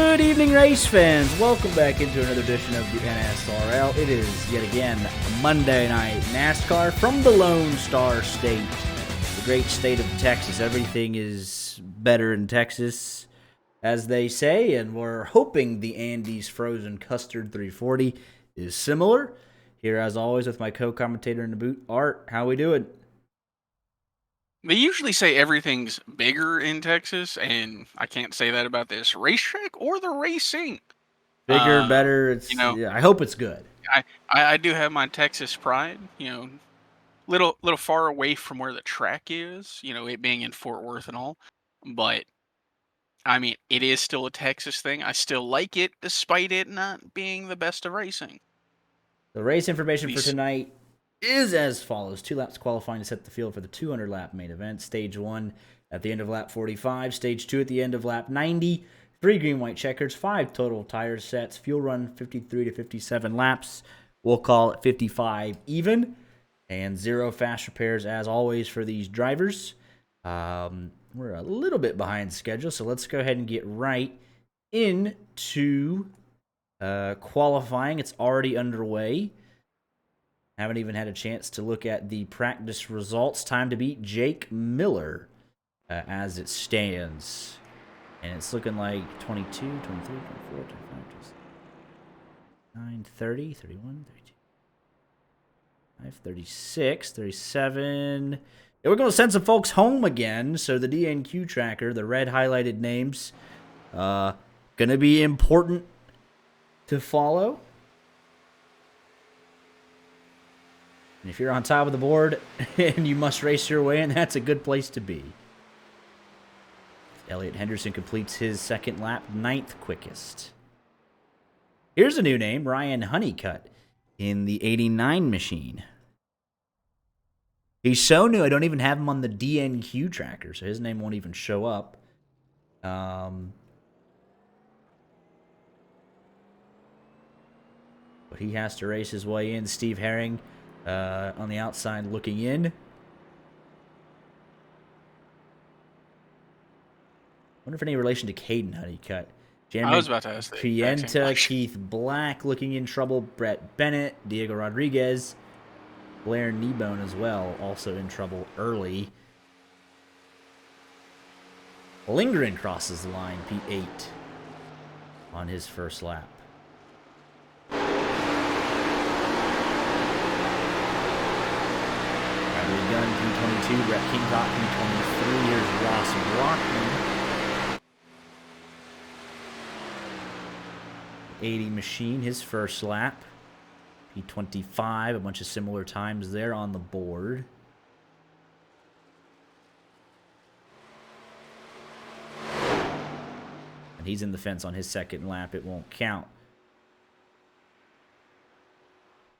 Good evening, race fans. Welcome back into another edition of the NSRL. It is, yet again, Monday night NASCAR from the Lone Star State, the great state of Texas. Everything is better in Texas, as they say, and we're hoping the Andes Frozen Custard 340 is similar. Here, as always, with my co-commentator in the boot, Art. How we doing? They usually say everything's bigger in Texas, and I can't say that about this racetrack or the racing. Bigger, Uh, better. you It's. know, Yeah, I hope it's good. I do have my Texas pride. Little far away from where the track is. It being in Fort Worth and all, but I mean, it is still a Texas thing. I still like it, despite it not being the best of racing. The race information for These tonight is as follows. 2 laps qualifying to set the field for the 200-lap main event. Stage 1 at the end of lap 45. Stage 2 at the end of lap 90. 3 green-white checkers. 5 total tire sets. Fuel run 53 to 57 laps. We'll call it 55 even. And 0 fast repairs as always for these drivers. We're a little bit behind schedule, so let's go ahead and get right into qualifying. It's already underway. Haven't even had a chance to look at the practice results. Time to beat Jake Miller as it stands. And it's looking like 22, 23, 24, 25, 29, 30, 31, 32, 36, 37. Yeah, we're going to send some folks home again. So the DNQ tracker, the red highlighted names, going to be important to follow. And if you're on top of the board and you must race your way in, that's a good place to be. Elliott Henderson completes his second lap, 9th quickest. Here's a new name, Ryan Honeycutt in the 89 machine. He's so new, I don't even have him on the DNQ tracker, so his name won't even show up. But he has to race his way in. Steve Herring on the outside looking in. Wonder if any relation to Caden Honeycutt. I was about to ask the exact same Pienta, question. Keith Black looking in trouble. Brett Bennett, Diego Rodriguez, Blair Kneebone as well, also in trouble early. Lindgren crosses the line, P8 on his first lap. Bradley Gunn, P22, Brett Kingcock, P23. Here's Ross Brockman. 80 machine, his first lap. P25, a bunch of similar times there on the board. And he's in the fence on his second lap. It won't count.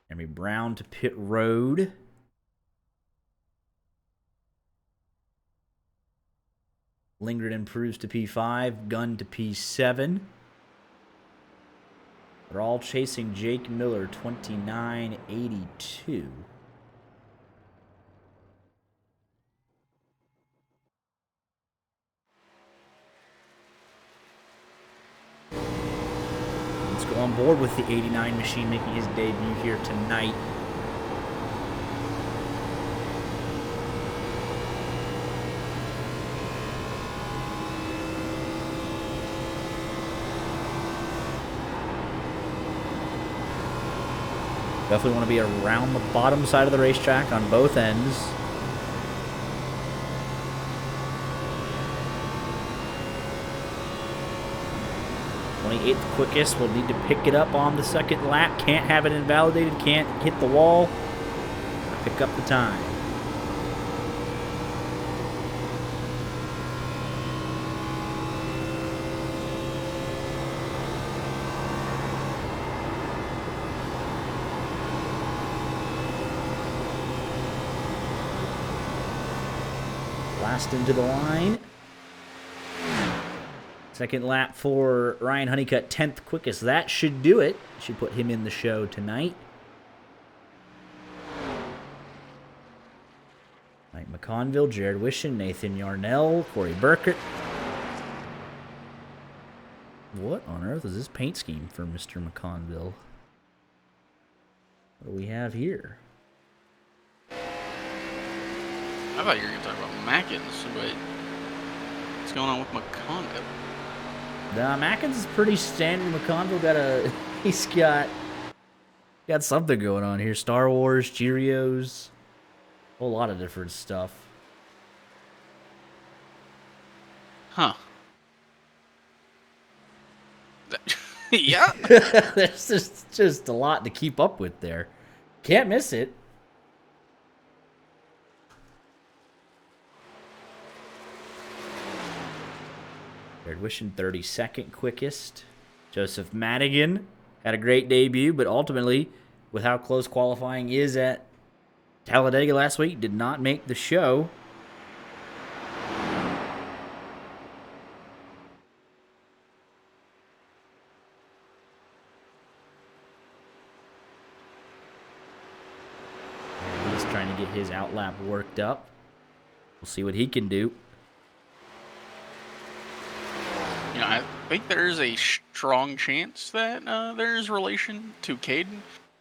Henry Brown to pit road. Lindgren improves to P5. Gunn to P7. They're all chasing Jake Miller, 29.82. Let's go on board with the 89 machine making his debut here tonight. Definitely want to be around the bottom side of the racetrack on both ends. '28th quickest. We'll need to pick it up on the second lap. Can't have it invalidated. Can't hit the wall. Pick up the time. Last into the line. Second lap for Ryan Honeycutt, 10th quickest. That should do it. Should put him in the show tonight. Mike McConville, Jared Wishon, Nathan Yarnell, Corey Burkett. What on earth is this paint scheme for Mr. McConville? What do we have here? I thought you were going to talk about Mackins, but what's going on with McConville? Mackins is pretty standard. McConville he's got something going on here. Star Wars, Cheerios, a whole lot of different stuff. Huh. Yeah. There's just a lot to keep up with there. Can't miss it. Jared Wishing, 32nd quickest. Joseph Madigan had a great debut, but ultimately, with how close qualifying is at Talladega last week, did not make the show. And he's trying to get his outlap worked up. We'll see what he can do. You know, I think there's a strong chance that there's relation to Caden,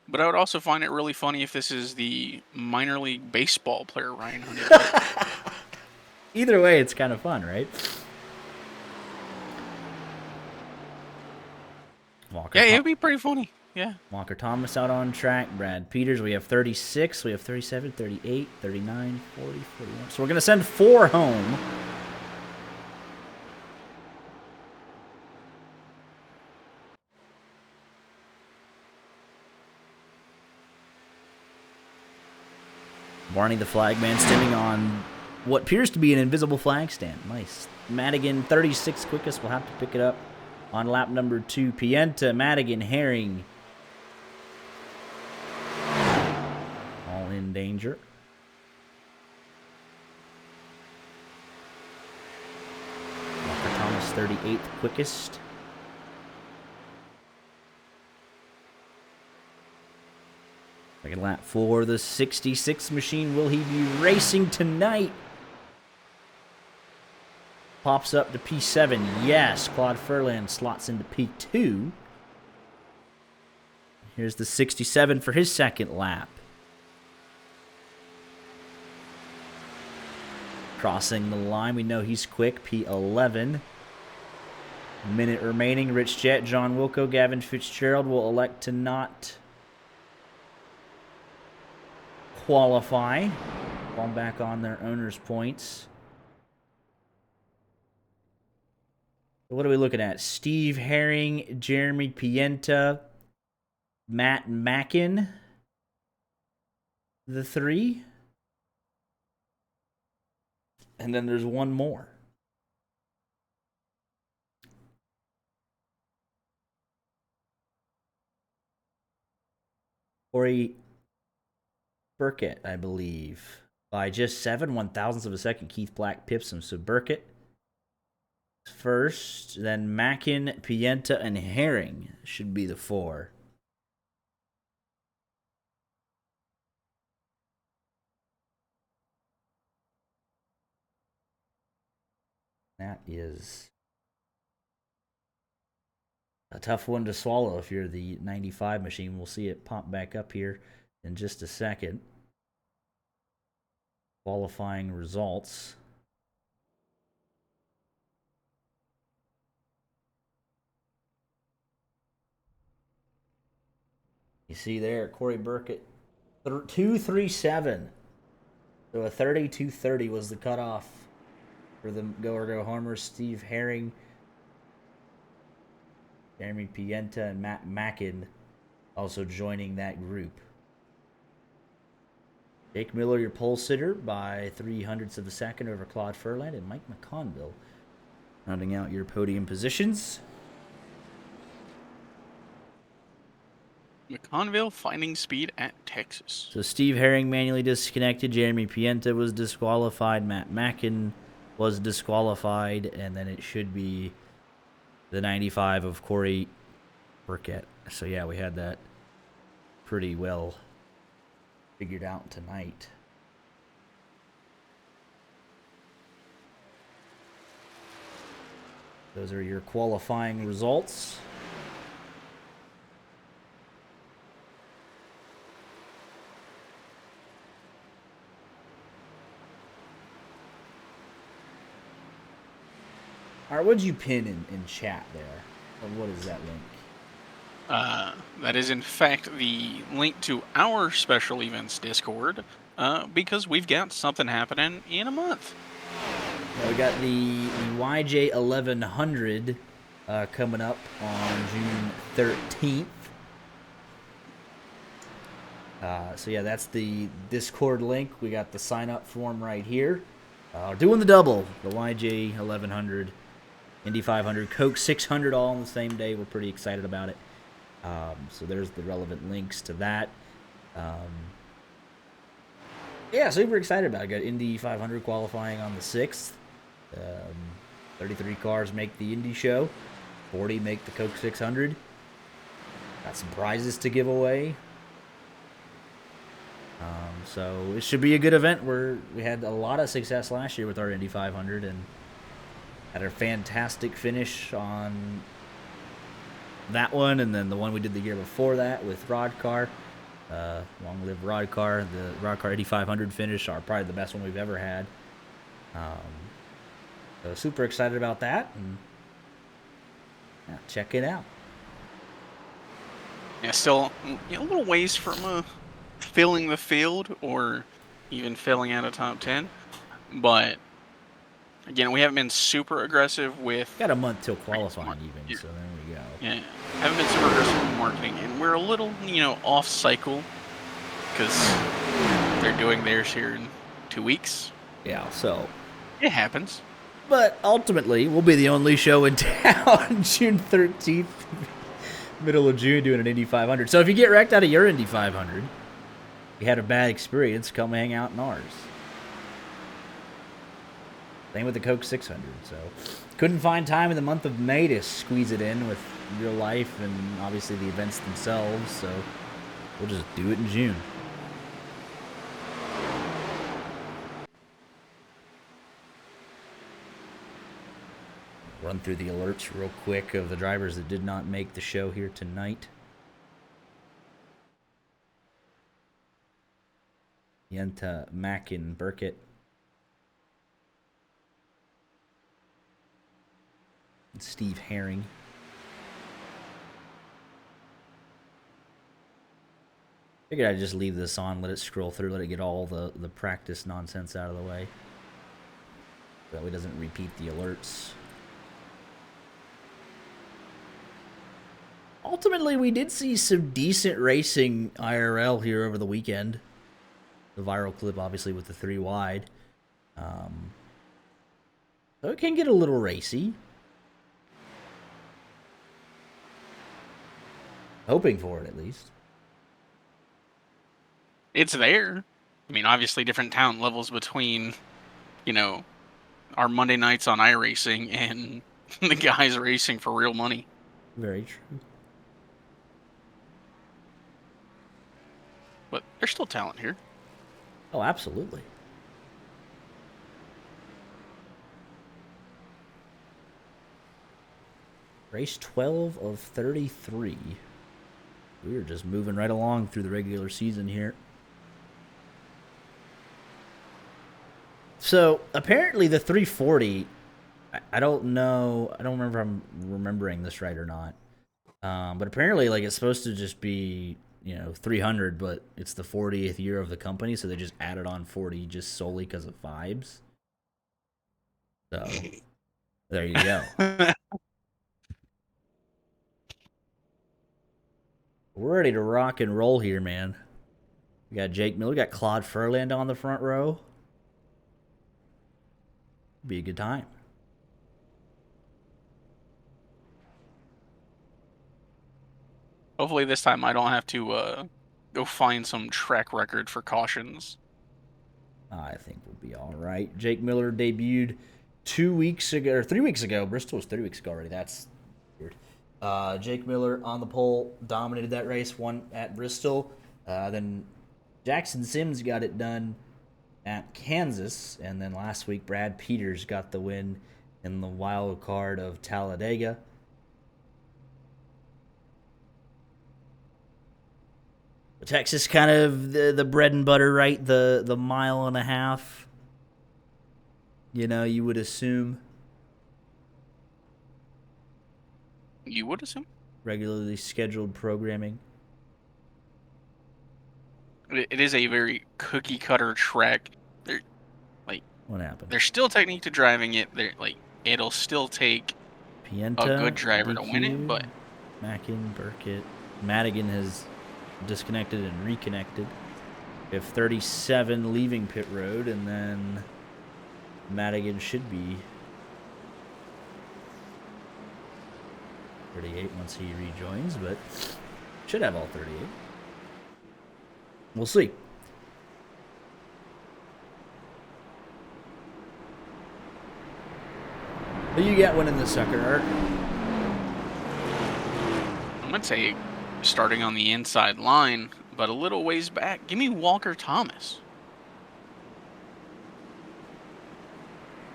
but I would also find it really funny if this is the minor league baseball player Ryan Honeycutt. Either way, it's kind of fun, right? Yeah, it would be pretty funny. Yeah. Walker Thomas out on track. Brad Peters, we have 36. We have 37, 38, 39, 40, 41. So we're going to send 4 home. Barney the flagman standing on what appears to be an invisible flag stand. Nice. Madigan, 36 quickest. We'll have to pick it up on lap number 2. Pienta, Madigan, Herring. All in danger. Walker Thomas, 38th quickest. Second lap for the 66 machine. Will he be racing tonight? Pops up to P7. Yes. Claude Furlan slots into P2. Here's the 67 for his second lap. Crossing the line. We know he's quick. P11. Minute remaining. Rich Jett, John Wilco, Gavin Fitzgerald will elect to not qualify. Fall back on their owner's points. What are we looking at? Steve Herring, Jeremy Pienta, Matt Mackin, the 3. And then there's one more. Corey Burkett, I believe. By just 7/1000ths of a second, Keith Black pips him. So Burkett first, then Mackin, Pienta, and Herring should be the 4. That is a tough one to swallow if you're the 95 machine. We'll see it pop back up here in just a second. Qualifying results. You see there, Corey Burkett, 237. So a 32:30 was the cutoff for the go homers. Steve Herring, Jeremy Pienta, and Matt Mackin also joining that group. Jake Miller, your pole sitter, by 0.03 of a second over Claude Furlan, and Mike McConville rounding out your podium positions. McConville finding speed at Texas. So Steve Herring manually disconnected. Jeremy Pienta was disqualified. Matt Mackin was disqualified. And then it should be the 95 of Corey Burkett. So yeah, we had that pretty well figured out tonight. Those are your qualifying results. All right, what'd you pin in chat there? Or what is that link? That is, in fact, the link to our special events Discord, because we've got something happening in a month. We got the YJ 1100 coming up on June 13th. So yeah, that's the Discord link. We got the sign up form right here. Doing the double, the YJ 1100, Indy 500, Coke 600 all on the same day. We're pretty excited about it. So there's the relevant links to that. Yeah, super excited about it. Got Indy 500 qualifying on the 6th. 33 cars make the Indy show. 40 make the Coke 600. Got some prizes to give away. So it should be a good event. We had a lot of success last year with our Indy 500 and had a fantastic finish on that one, and then the one we did the year before that with Rod Car. Long live Rod Car. The Rod Car 8500 finish are probably the best one we've ever had. So super excited about that, and yeah, check it out. Yeah, still a little ways from filling the field or even filling out a top 10, but again, we haven't been super aggressive with. Got a month till qualifying even, so there we go. Yeah, haven't been super aggressive with marketing, and we're a little off cycle because they're doing theirs here in 2 weeks. Yeah, so it happens. But ultimately, we'll be the only show in town June 13th, middle of June, doing an Indy 500. So if you get wrecked out of your Indy 500, you had a bad experience, come hang out in ours. Same with the Coke 600. So couldn't find time in the month of May to squeeze it in with real life and obviously the events themselves. So we'll just do it in June. Run through the alerts real quick of the drivers that did not make the show here tonight. Yenta, Mackin, Burkett. And Steve Herring. Figured I'd just leave this on, let it scroll through, let it get all the practice nonsense out of the way. That way it doesn't repeat the alerts. Ultimately, we did see some decent racing IRL here over the weekend. The viral clip, obviously, with the 3 wide. So it can get a little racy. Hoping for it, at least. It's there. I mean, obviously, different talent levels between, our Monday nights on iRacing and the guys racing for real money. Very true. But there's still talent here. Oh, absolutely. Race 12 of 33. We're just moving right along through the regular season here. So, apparently the 340, I don't know, I don't remember if I'm remembering this right or not. But apparently, it's supposed to just be 300, but it's the 40th year of the company, so they just added on 40 just solely because of vibes. So there you go. We're ready to rock and roll here, man. We got Jake Miller, we got Claude Furland on the front row. Be a good time. Hopefully this time I don't have to go find some track record for cautions. I think we'll be all right. Jake Miller debuted 2 weeks ago, or 3 weeks ago. Bristol was 3 weeks ago already. That's weird. Jake Miller on the pole, dominated that race, won at Bristol. Then Jackson Sims got it done at Kansas. And then last week, Brad Peters got the win in the wild card of Talladega. Texas kind of the bread and butter, right? The mile and a half. You know, you would assume. You would assume? Regularly scheduled programming. It is a very cookie cutter track. What happened? There's still technique to driving it. It'll still take Pienta, a good driver DQ, to win it, but Mackin, Burkett, Madigan has disconnected and reconnected. We have 37 leaving pit road, and then Madigan should be 38 once he rejoins, but should have all 38. We'll see. Who you got winning this sucker, Art? I'm going to say starting on the inside line, but a little ways back. Give me Walker Thomas.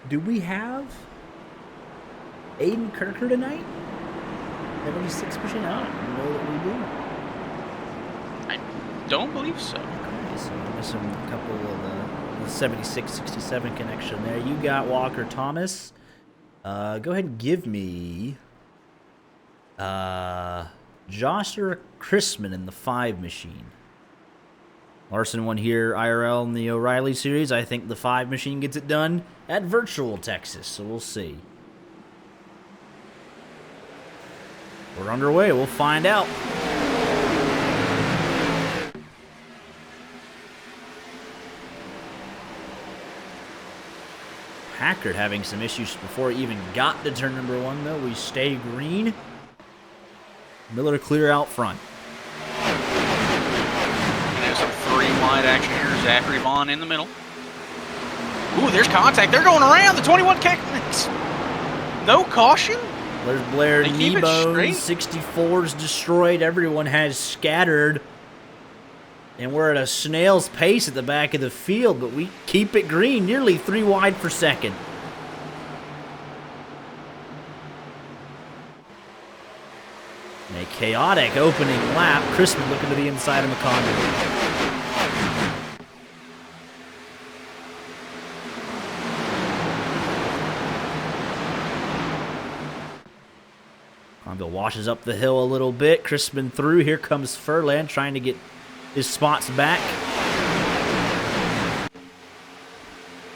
Do we have Aiden Kirker tonight? 76 machine? I don't know that we do. I don't believe so. Okay, so I'm missing a couple of the 76-67 connection there. You got Walker Thomas. Go ahead and give me Joshua Chrisman in the 5 machine. Larson won here IRL in the O'Reilly series. I think the 5 machine gets it done at Virtual Texas, so we'll see. We're underway. We'll find out. Packard having some issues before he even got to turn number 1, though. We stay green. Miller clear out front. And there's some 3 wide action here. Zachary Vaughn in the middle. Ooh, there's contact. They're going around. The 21 kick. No caution. There's Blair They keep it Kneebone. straight. 64's destroyed. Everyone has scattered. And we're at a snail's pace at the back of the field, but we keep it green, nearly 3 wide for second. And a chaotic opening lap. Crispin looking to the inside of McConville. McConville washes up the hill a little bit. Crispin through. Here comes Furlan trying to get his spots back.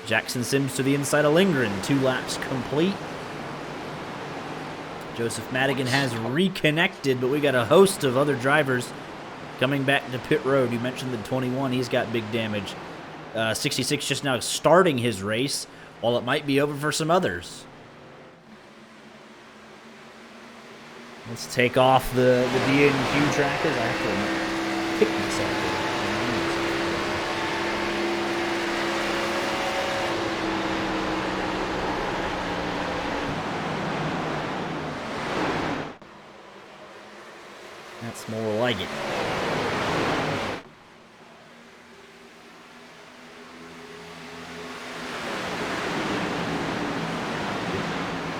Jackson Sims to the inside of Lindgren. 2 laps complete. Joseph Madigan has reconnected, but we got a host of other drivers coming back to pit road. You mentioned the 21. He's got big damage. 66 just now starting his race, while it might be over for some others. Let's take off the DNQ trackers. I have to pick myself. That's more like it.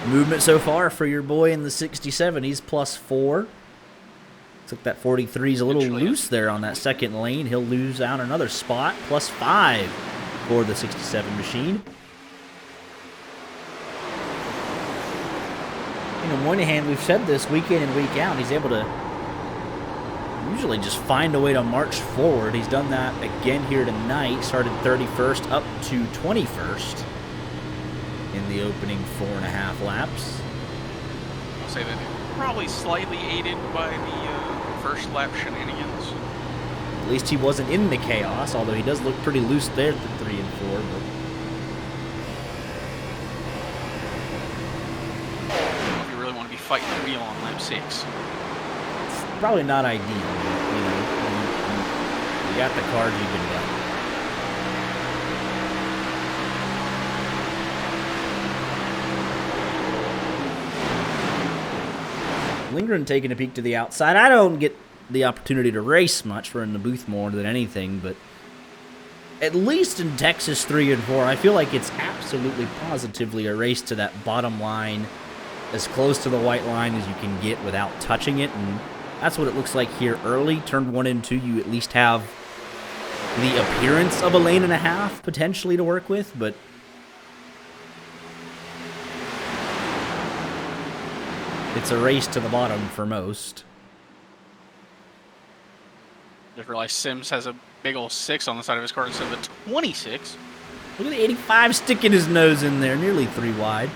Movement so far for your boy in the 67. He's +4. Looks like that 43's a little loose there on that second lane. He'll lose out another spot. +5 for the 67 machine. And on one hand, we've said this week in and week out, he's able to usually just find a way to march forward. He's done that again here tonight. Started 31st up to 21st in the opening 4.5 laps. I'll say that probably slightly aided by the first lap shenanigans. At least he wasn't in the chaos, although he does look pretty loose there at the 3 and 4. But If you really want to be fighting the wheel on lap 6. it's probably not ideal. You know, you got the card, you've been done. Lindgren taking a peek to the outside. I don't get the opportunity to race much. We're in the booth more than anything, but at least in Texas 3 and 4, I feel like it's absolutely positively a race to that bottom line, as close to the white line as you can get without touching it, and that's what it looks like here early. Turn 1 and 2, you at least have the appearance of a lane and a half potentially to work with, but it's a race to the bottom for most. Just realized Sims has a big old 6 on the side of his car instead of a 26. Look at the 85 sticking his nose in there, nearly 3 wide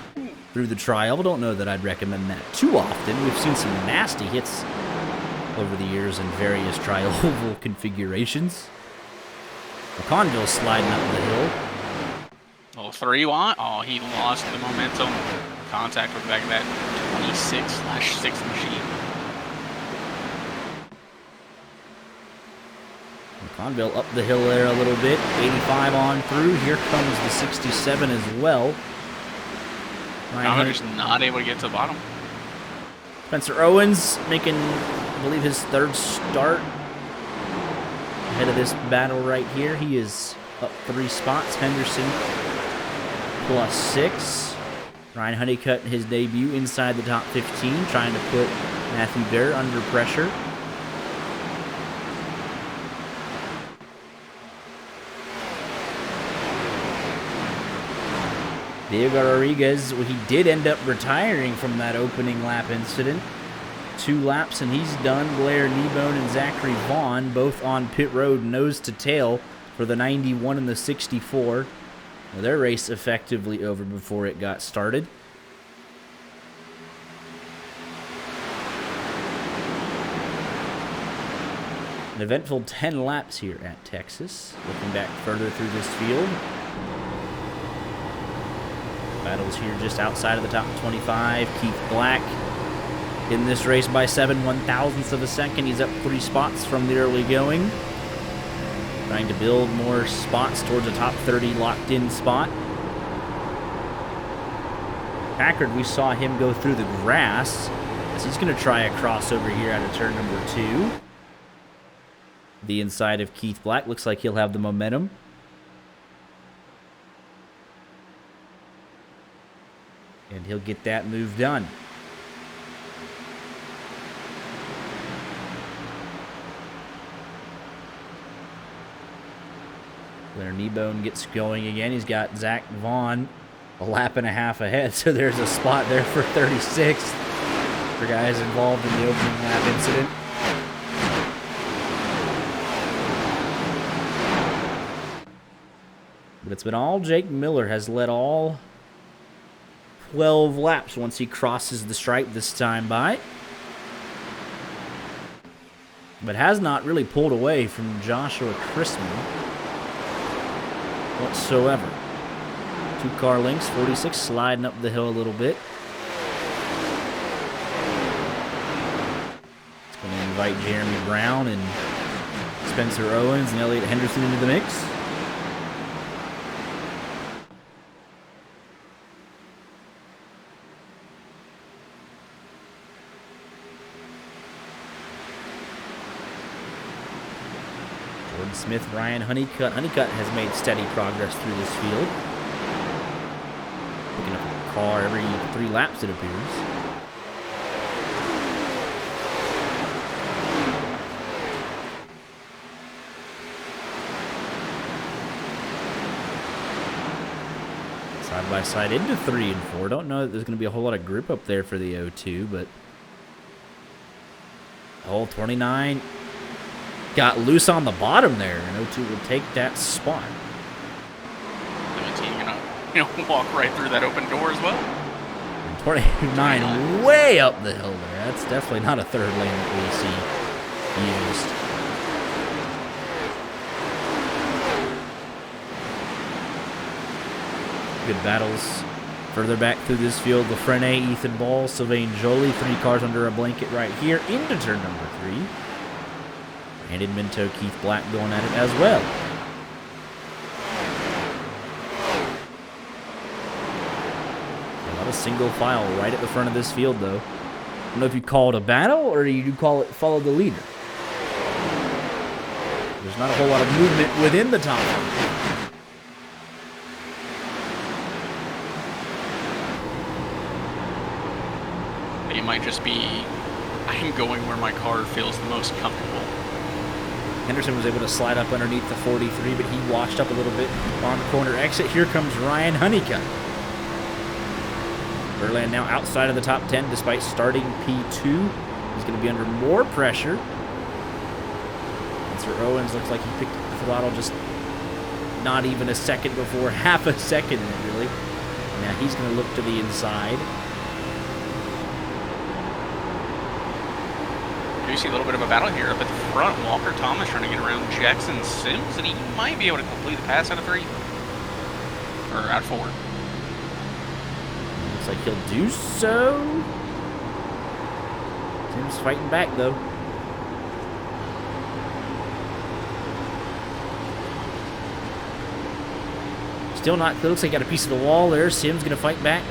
through the trial. Don't know that I'd recommend that too often. We've seen some nasty hits over the years in various trial oval configurations. McConville sliding up the hill. Oh, 3 wide. Oh, he lost the momentum. Contact with the back of that 26/6 machine. McConville up the hill there a little bit. 85 on through. Here comes the 67 as well. Now they're just not able to get to the bottom. Spencer Owens making, I believe, his 3rd start ahead of this battle right here. He is up 3 spots. Henderson +6. Ryan Honeycutt, his debut inside the top 15, trying to put Matthew Bear under pressure. Diego Rodriguez, well, he did end up retiring from that opening lap incident. 2 laps and he's done. Blair Kneebone and Zachary Vaughn both on pit road nose to tail for the 91 and the 64. Well, their race effectively over before it got started. An eventful 10 laps here at Texas. Looking back further through this field. Battles here just outside of the top 25. Keith Black in this race by 7/1000ths of a second. He's up 3 spots from the early going. Trying to build more spots towards a top 30 locked-in spot. Packard, we saw him go through the grass as he's going to try a crossover here out of turn number 2. The inside of Keith Black looks like he'll have the momentum. And he'll get that move done. Blair Kneebone gets going again. He's got Zach Vaughn a lap and a half ahead, so there's a spot there for 36th for guys involved in the opening lap incident. But it's been all Jake Miller, has led all 12 laps once he crosses the stripe this time by. But has not really pulled away from Joshua Chrisman whatsoever. 2 car lengths, 46 sliding up the hill a little bit. It's going to invite Jeremy Brown and Spencer Owens and Elliott Henderson into the mix. Smith, Ryan Honeycutt. Honeycutt has made steady progress through this field. Picking up a car every 3 laps, it appears. Side by side into 3 and 4. Don't know that there's going to be a whole lot of grip up there for the 0-2, but hole 29 got loose on the bottom there, and 0-2 will take that spot. 17 gonna walk right through that open door as well. And 29 way up the hill there. That's definitely not a 3rd lane that we see used. Good battles further back through this field. Lafrene, Ethan Ball, Sylvain Jolie, 3 cars under a blanket right here into turn number 3. Brandon Minto, Keith Black going at it as well. A lot of single file right at the front of this field, though. I don't know if you call it a battle or you do call it follow the leader. There's not a whole lot of movement within the top 5. It might just be I'm going where my car feels the most comfortable. Henderson was able to slide up underneath the 43, but he washed up a little bit on the corner exit. Here comes Ryan Honeycutt. Verlander now outside of the top 10 despite starting P2. He's going to be under more pressure. Spencer Owens looks like he picked up the throttle just not even a second before, half a second in it, really. Now he's going to look to the inside. You see a little bit of a battle here up at the front. Walker Thomas trying to get around Jackson Sims, and he might be able to complete the pass out of 3. Or out of 4. Looks like he'll do so. Sims fighting back, though. Still not clear. Looks like he got a piece of the wall there. Sims going to fight back.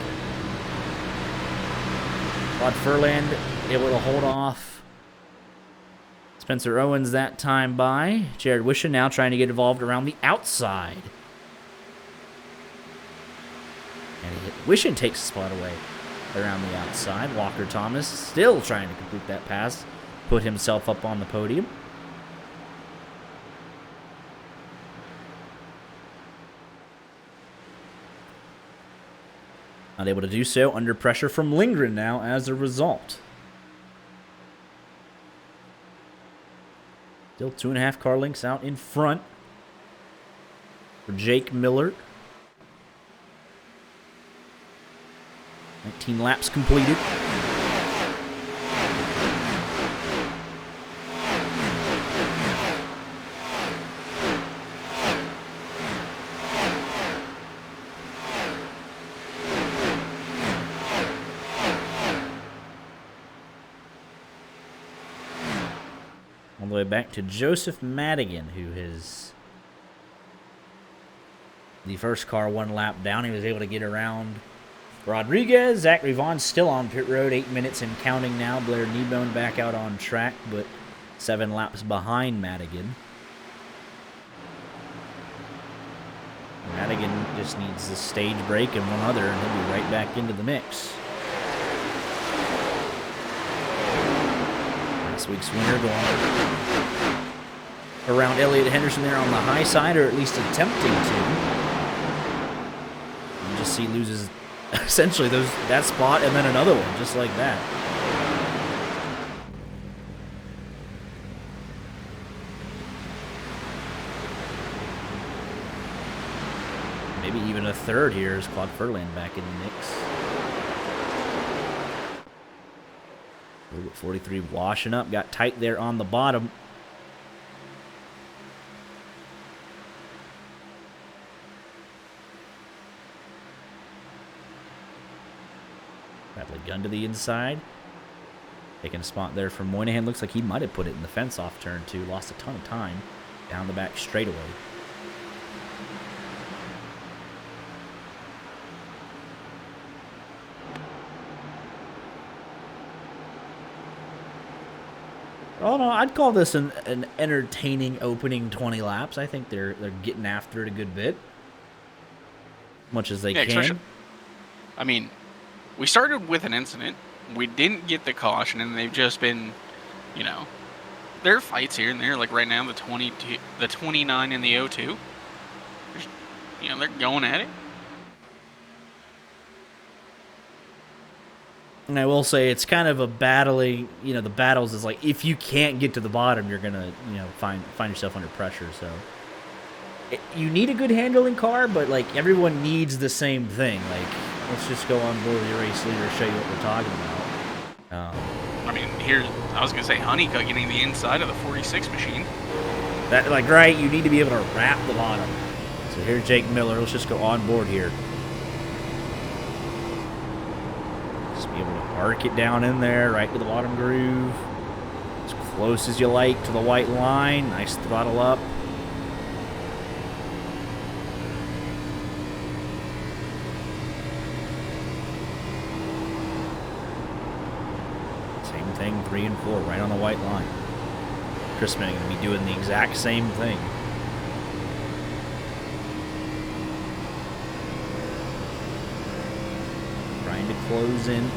Claude Furland able to hold off Spencer Owens that time by. Jared Wishen now trying to get involved around the outside. And Wishen takes a spot away around the outside. Walker Thomas still trying to complete that pass. Put himself up on the podium. Not able to do so under pressure from Lindgren now as a result. Still 2.5 car lengths out in front for Jake Miller. 19 laps completed. All the way back to Joseph Madigan, who is the first car 1 lap down. He was able to get around Rodriguez. Zachary Vaughn's still on pit road, 8 minutes and counting now. Blair Kneebone back out on track, but 7 laps behind Madigan. Madigan just needs the stage break and one other, and he'll be right back into the mix. Last week's winner going around Elliott Henderson there on the high side, or at least attempting to. You just see loses essentially that spot and then another one just like that. Maybe even a third here as Claude Furland back in the mix. 43 washing up, got tight there on the bottom. Bradley Gunn to the inside. Taking a spot there from Moynihan. Looks like he might have put it in the fence off turn two. Lost a ton of time down the back straightaway. Oh no, I'd call this an entertaining opening 20 laps. I think they're getting after it a good bit, much as they can. I mean, we started with an incident. We didn't get the caution, and they've just been, you know, there are fights here and there. Like right now, the 22, the 29, and the 02. You know, they're going at it. And I will say it's kind of a battling, you know, the battles is like if you can't get to the bottom, you're going to, you know, find yourself under pressure. So you need a good handling car, but like everyone needs the same thing. Like, let's just go on board the race leader and show you what we're talking about. I mean, here, I was going to say Honeycutt getting the inside of the 46 machine. That, like, right, you need to be able to wrap the bottom. So here's Jake Miller. Let's just go on board here. Just be able to arc it down in there, right to the bottom groove. As close as you like to the white line. Nice throttle up. Same thing, 3 and 4, right on the white line. Crispin going to be doing the exact same thing. Trying to close in.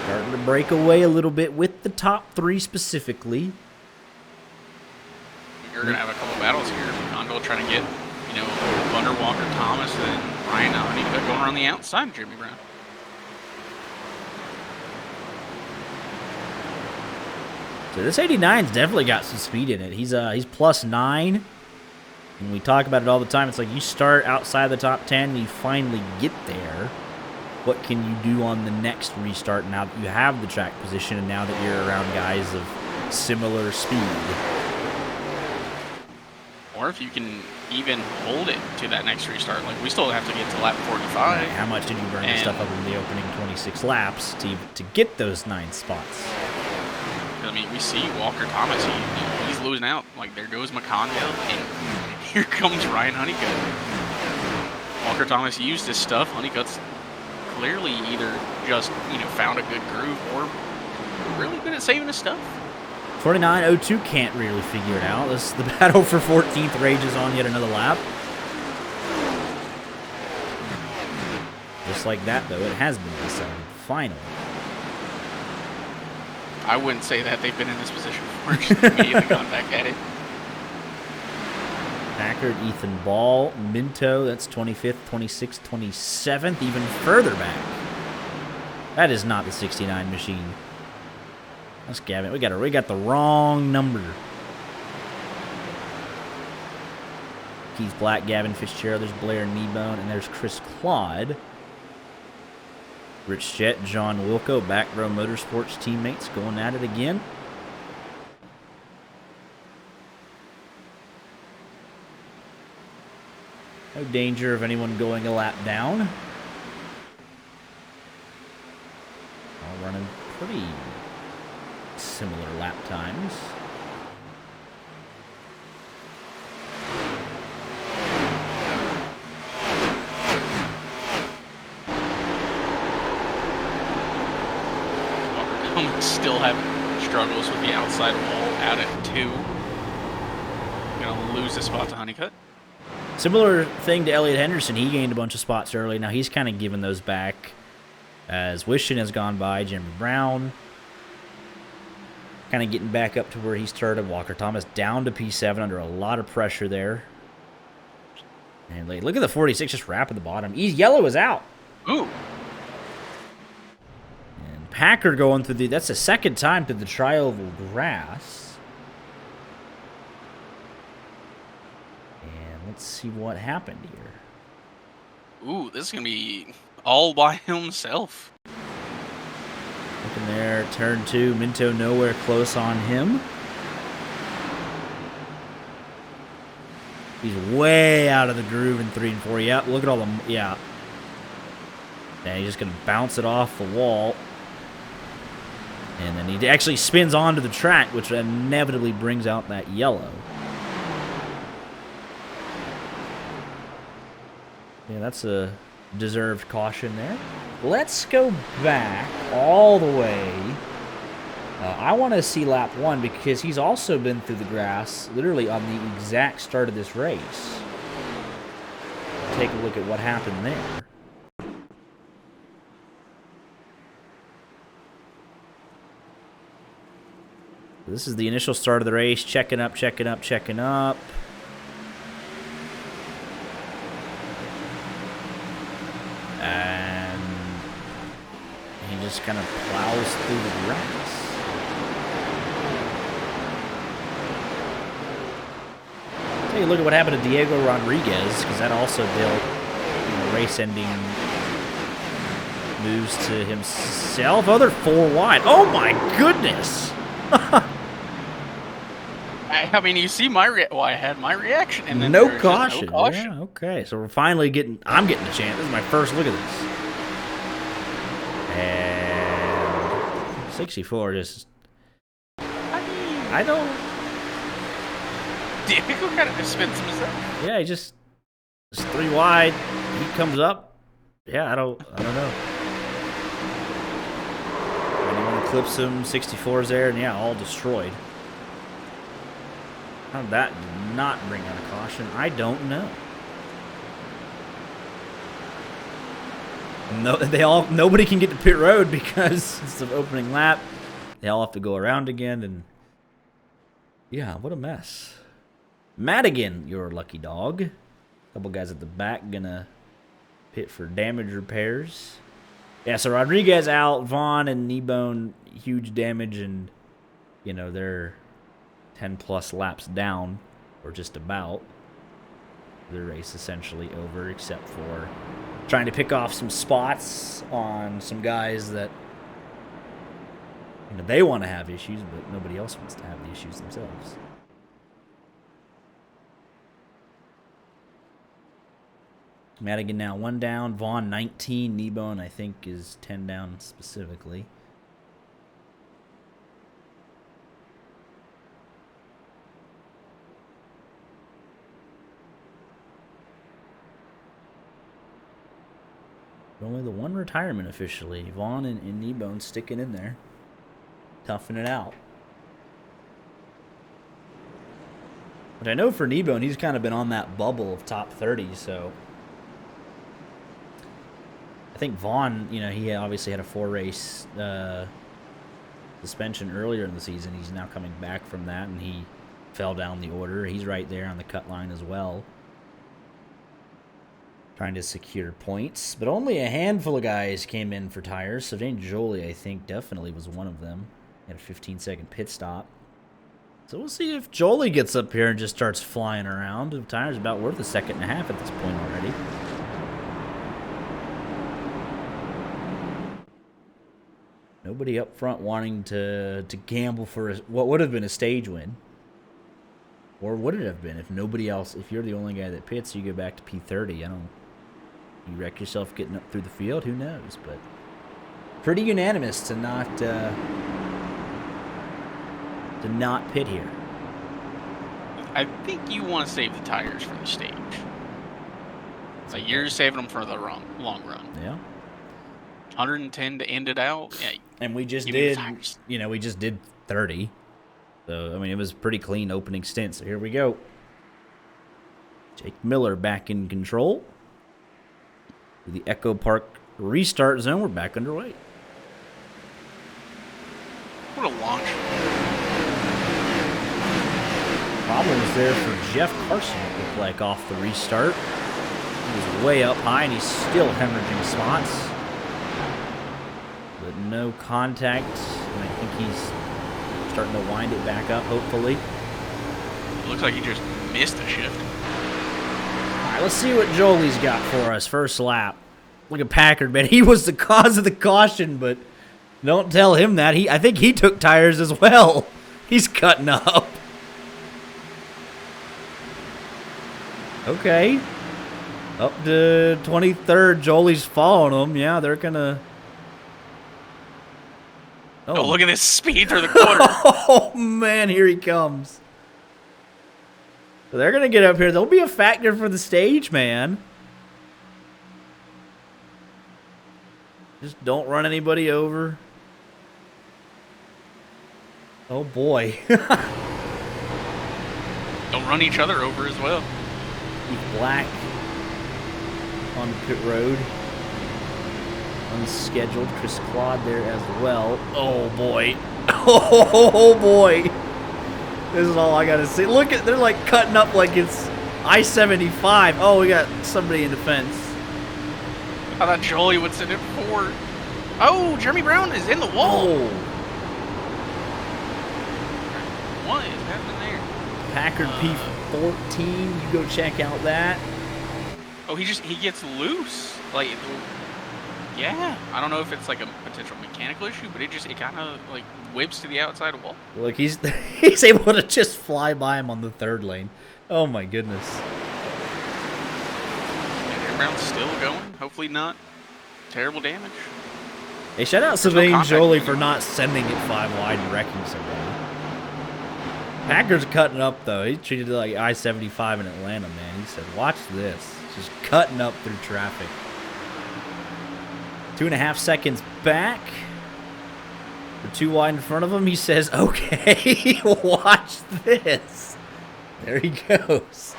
Starting to break away a little bit with the top 3 specifically. You're going to have a couple battles here. Conville trying to get, Thunder Walker Thomas and Ryan Honeycutt going around the outside of Jimmy Brown. So this 89's definitely got some speed in it. He's +9. And we talk about it all the time. It's like you start outside the top 10 and you finally get there. What can you do on the next restart now that you have the track position and now that you're around guys of similar speed? Or if you can even hold it to that next restart. Like, we still have to get to lap 45. Right. How much did you burn the stuff up in the opening 26 laps to get those 9 spots? I mean, we see Walker Thomas. He's losing out. Like, there goes McConville, and here comes Ryan Honeycutt. Walker Thomas used his stuff. Honeycutt's clearly either just, found a good groove or really good at saving his stuff. 49.02 can't really figure it out. This is the battle for 14th rages on yet another lap. Just like that, though, it has been decided. Finally. I wouldn't say that. They've been in this position before. Just immediately gone back at it. Packard, Ethan Ball, Minto, that's 25th, 26th, 27th, even further back. That is not the 69 machine. That's Gavin. We got the wrong number. Keith Black, Gavin Fitzgerald, there's Blair Kneebone, and there's Chris Claude. Rich Jett, John Wilco, Back Row Motorsports teammates going at it again. No danger of anyone going a lap down. All running pretty similar lap times. Still having struggles with the outside wall out at 2. Gonna lose the spot to Honeycutt. Similar thing to Elliott Henderson. He gained a bunch of spots early. Now he's kind of given those back as Wishon has gone by. Jimmy Brown kind of getting back up to where he started. Walker Thomas down to P7 under a lot of pressure there. And look at the 46 just wrapping the bottom. Yellow is out. Ooh. And Packard going through that's the second time through the tri-oval grass. And let's see what happened here. Ooh, this is going to be all by himself. Looking there, turn 2, Minto nowhere close on him. He's way out of the groove in 3 and 4. Yep, look at all the, yeah. Yeah, he's just going to bounce it off the wall. And then he actually spins onto the track, which inevitably brings out that yellow. Yeah, that's a deserved caution there. Let's go back all the way. I want to see lap 1 because he's also been through the grass literally on the exact start of this race. Take a look at what happened there. This is the initial start of the race. Checking up, checking up, checking up. And he just kind of plows through the grass. Take a look at what happened to Diego Rodriguez, because that also dealt race-ending moves to himself. Oh, they're 4 wide. Oh my goodness! I mean, you see I had my reaction, and then no there's caution. No caution. Yeah, okay, so we're finally I'm getting a chance. This is my first look at this. And 64 just. I don't. Diego kind of just spins himself. Yeah, he just It's 3 wide. He comes up. Yeah, I don't know. Anyone clips him, 64's there, and yeah, all destroyed. How did that not bring out a caution? I don't know. No, nobody can get to pit road because it's the opening lap. They all have to go around again, and yeah, what a mess. Madigan, your lucky dog. Couple guys at the back gonna pit for damage repairs. Yeah, so Rodriguez out, Vaughn and Kneebone, huge damage, and you know they're 10 plus laps down, or just about. The race essentially over, except for trying to pick off some spots on some guys that they want to have issues, but nobody else wants to have the issues themselves. Madigan now 1 down, Vaughn 19, Kneebone I think is 10 down specifically. Only the one retirement officially. Vaughn and Kneebone sticking in there. Toughing it out. But I know for Kneebone, he's kind of been on that bubble of top 30, so I think Vaughn, he obviously had a 4-race suspension earlier in the season. He's now coming back from that, and he fell down the order. He's right there on the cut line as well, trying to secure points. But only a handful of guys came in for tires. So Dane Jolie, I think, definitely was one of them. He had a 15-second pit stop. So we'll see if Jolie gets up here and just starts flying around. The tire's about worth a second and a half at this point already. Nobody up front wanting to gamble for what would have been a stage win. Or would it have been if nobody else, if you're the only guy that pits, you go back to P30. You wreck yourself getting up through the field, who knows? But pretty unanimous to not pit here. I think you want to save the tires for the stage. Like you're saving them for the long run. Yeah. 110 to end it out. Yeah. And we just did, we just did 30. So, I mean, it was a pretty clean opening stint. So here we go. Jake Miller back in control. The Echo Park restart zone. We're back underway. What a launch. Problems there for Jeff Carson, it looked like, off the restart. He was way up high, and he's still hemorrhaging spots. But no contact, and I think he's starting to wind it back up, hopefully. It looks like he just missed a shift. All right, let's see what Jolie's got for us. First lap. Look at Packard, man. He was the cause of the caution, but don't tell him that. I think he took tires as well. He's cutting up. Okay. Up to 23rd. Jolie's following him. Yeah, they're going to... Oh, look at this speed through the corner. Oh, man, here he comes. So they're going to get up here. They'll be a factor for the stage, man. Just don't run anybody over. Oh, boy. Don't run each other over as well. Keith Black on pit road. Unscheduled. Chris Claude there as well. Oh, boy. Oh, boy. This is all I got to say. Look at, they're like cutting up like it's I-75. Oh, we got somebody in defense. I thought Jolie would send it forward. Oh, Jeremy Brown is in the wall. Oh. What is happening there? Packard P14. You go check out that. Oh, he gets loose. Like, yeah. I don't know if it's like a potential mechanical issue, but it kind of like whips to the outside wall. Look, he's able to just fly by him on the third lane. Oh my goodness. And Brown's still going. Hopefully not terrible damage. Hey, shout out Sylvain Jolie for not sending it 5 wide and wrecking somebody. Packers cutting up, though. He treated it like I-75 in Atlanta, man. He said, watch this. Just cutting up through traffic. 2.5 seconds back. The 2 wide in front of him. He says, okay, watch this. There he goes.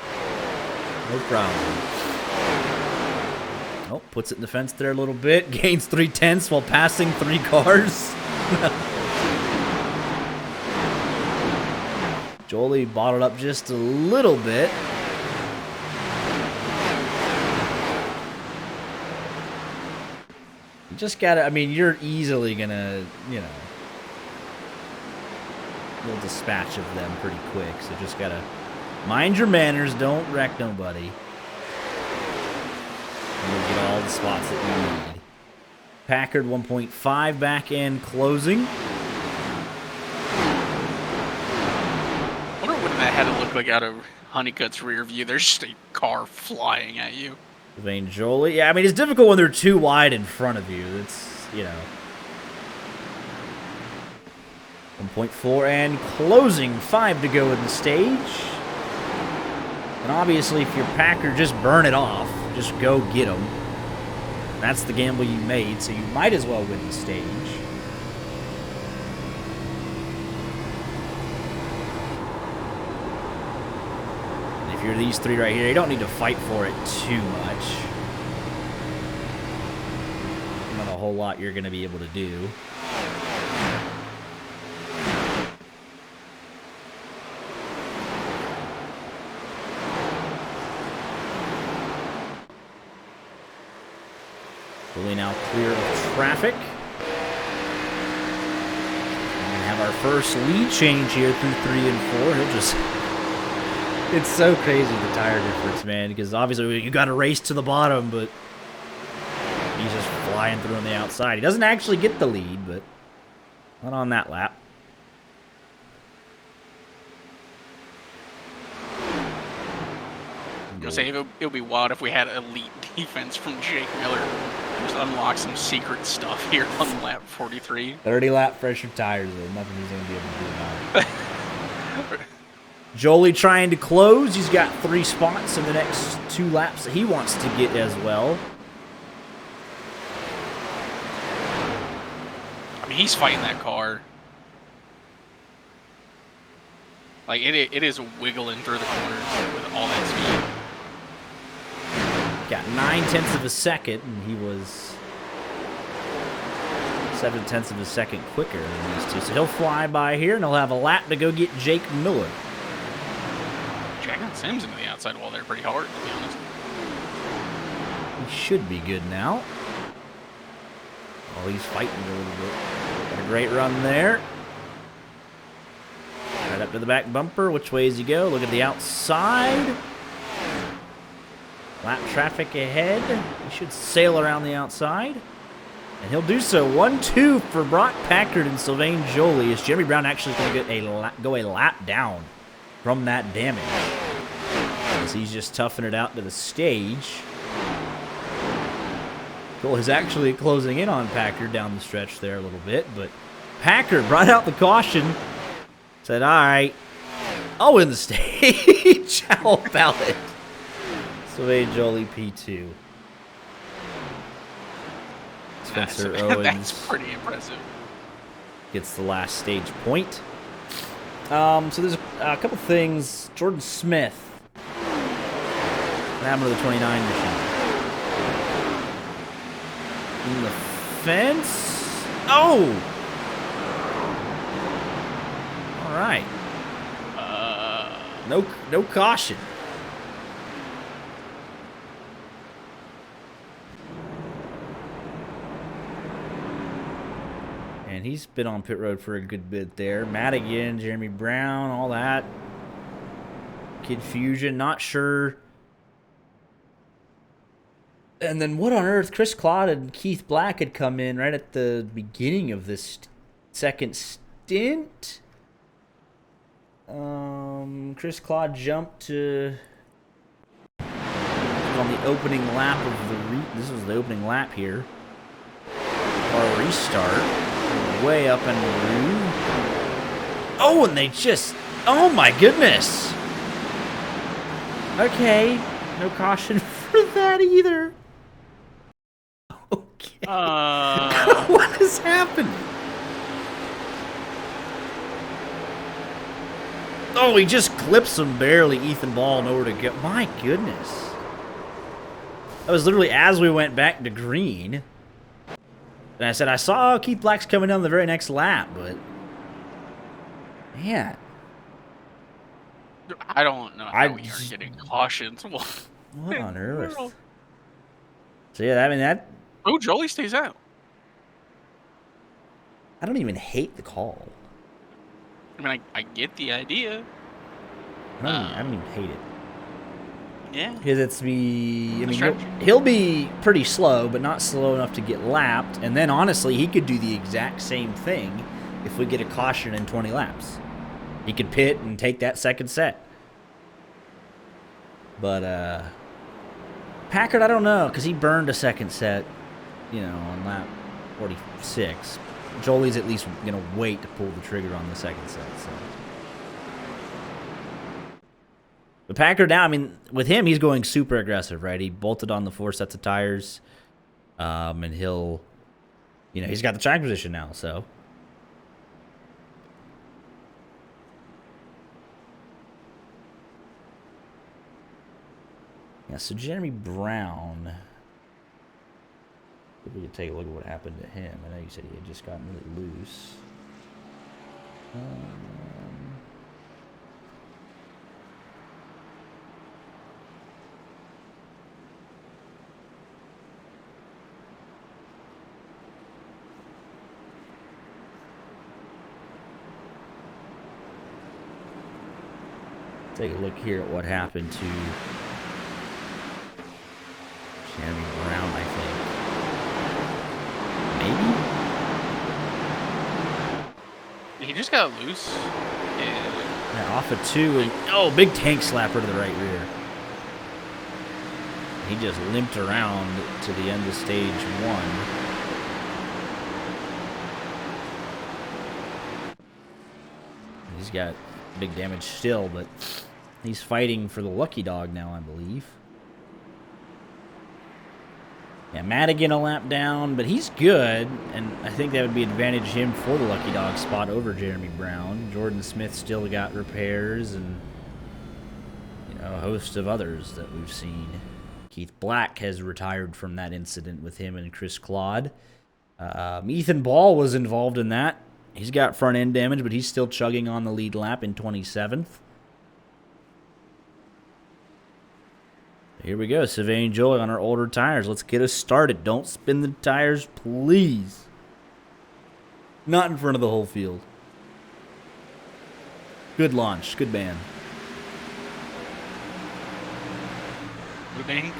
No problem. Oh, puts it in the fence there a little bit. Gains 3/10 while passing 3 cars. Jolie bottled up just a little bit. You just gotta, I mean, you're easily gonna, you know, you'll dispatch of them pretty quick. So just gotta mind your manners, don't wreck nobody. And you'll get all the spots that you need. Packard 1.5 back end closing. That had to look like out of Honeycutt's rear view. There's just a car flying at you. Sylvain Jolie. Yeah, I mean, it's difficult when they're 2 wide in front of you. It's, you know. 1.4 and closing. 5 to go in the stage. And obviously, if you're Packer, just burn it off. Just go get them. That's the gamble you made, so you might as well win the stage. If you're these 3 right here, you don't need to fight for it too much. Not a whole lot you're going to be able to do. Really now clear of traffic. We have our first lead change here through 3 and 4. He'll just... It's so crazy, the tire difference, man, because obviously you got to race to the bottom, but he's just flying through on the outside. He doesn't actually get the lead, but not on that lap. I'm gonna say it'll be wild if we had elite defense from Jake Miller. Just unlock some secret stuff here on lap 43. 30 lap fresher tires, though. Nothing he's going to be able to do about it. Jolie trying to close. He's got 3 spots in the next 2 laps that he wants to get as well. I mean, he's fighting that car. Like, it is wiggling through the corners with all that speed. Got 9/10 of a second, and he was 7/10 of a second quicker than these 2. So he'll fly by here, and he'll have a lap to go get Jake Miller. Jacking Sims into the outside wall there pretty hard, to be honest. He should be good now. Oh, he's fighting a little bit. Got a great run there. Right up to the back bumper. Which way does he go? Look at the outside. Lap traffic ahead. He should sail around the outside. And he'll do so. 1-2 for Brock Packard and Sylvain Jolie. Is Jeremy Brown actually going to go a lap down from that damage? As he's just toughing it out to the stage. Cole is actually closing in on Packard down the stretch there a little bit. But Packard brought out the caution. Said, all right, I'll win the stage. How about it? Sylvain Jolie P2. Spencer Owens. That's pretty impressive. Gets the last stage point. So there's a couple things. Jordan Smith. What happened to the 29 machine? In the fence. Oh! All right. No caution. And he's been on pit road for a good bit there. Madigan, Jeremy Brown, all that. Confusion, not sure. And then what on earth? Chris Claude and Keith Black had come in right at the beginning of this second stint. Chris Claude jumped to... on the opening lap of the... this was the opening lap here. Or restart. Way up in the room. Oh, and they just Oh my goodness. Okay. No caution for that either. Okay. What is happening? Oh, he just clips him barely, Ethan Ball, nowhere to go. My goodness. That was literally as we went back to green. And I said, I saw Keith Black's coming down the very next lap, but... Man. I don't know how we are getting cautions. What on earth? So yeah, I mean, that... Oh, Jolie stays out. I don't even hate the call. I mean, I get the idea. I don't even hate it. Yeah. Because it's me. I mean, he'll be pretty slow, but not slow enough to get lapped. And then, honestly, he could do the exact same thing if we get a caution in 20 laps. He could pit and take that second set. But, Packard, I don't know, because he burned a second set, you know, on lap 46. Jolie's at least going to wait to pull the trigger on the second set, so. But Packard now, I mean, with him, he's going super aggressive, right? He bolted on the 4 sets of tires, and he'll, you know, he's got the track position now, so. Yeah, so Jeremy Brown, if we could take a look at what happened to him. I know you said he had just gotten really loose. Take a look here at what happened to Jeremy Brown, I think. Maybe? He just got loose. Yeah, off of 2. And, oh, big tank slapper to the right rear. He just limped around to the end of stage 1. He's got big damage still, but he's fighting for the lucky dog now, I believe. Yeah, Madigan a lap down, but he's good, and I think that would be advantage him for the lucky dog spot over Jeremy Brown. Jordan Smith still got repairs, and you know, a host of others that we've seen. Keith Black has retired from that incident with him and Chris Claude. Ethan Ball was involved in that. He's got front end damage, but he's still chugging on the lead lap in 27th. Here we go, Sylvain Joy on our older tires. Let's get us started. Don't spin the tires, please. Not in front of the whole field. Good launch, good ban.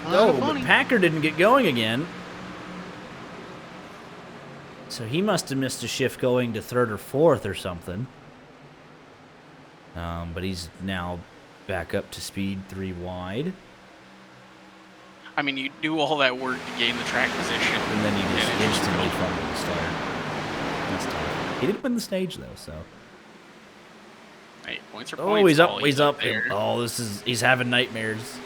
Oh, but Packard didn't get going again. So he must have missed a shift going to 3rd or 4th or something. But he's now back up to speed 3 wide. I mean, you do all that work to gain the track position. And then you just instantly fumble the start. That's tough. He didn't win the stage, though, so. Hey, points are Oh, points. he's up. Oh, he's having nightmares.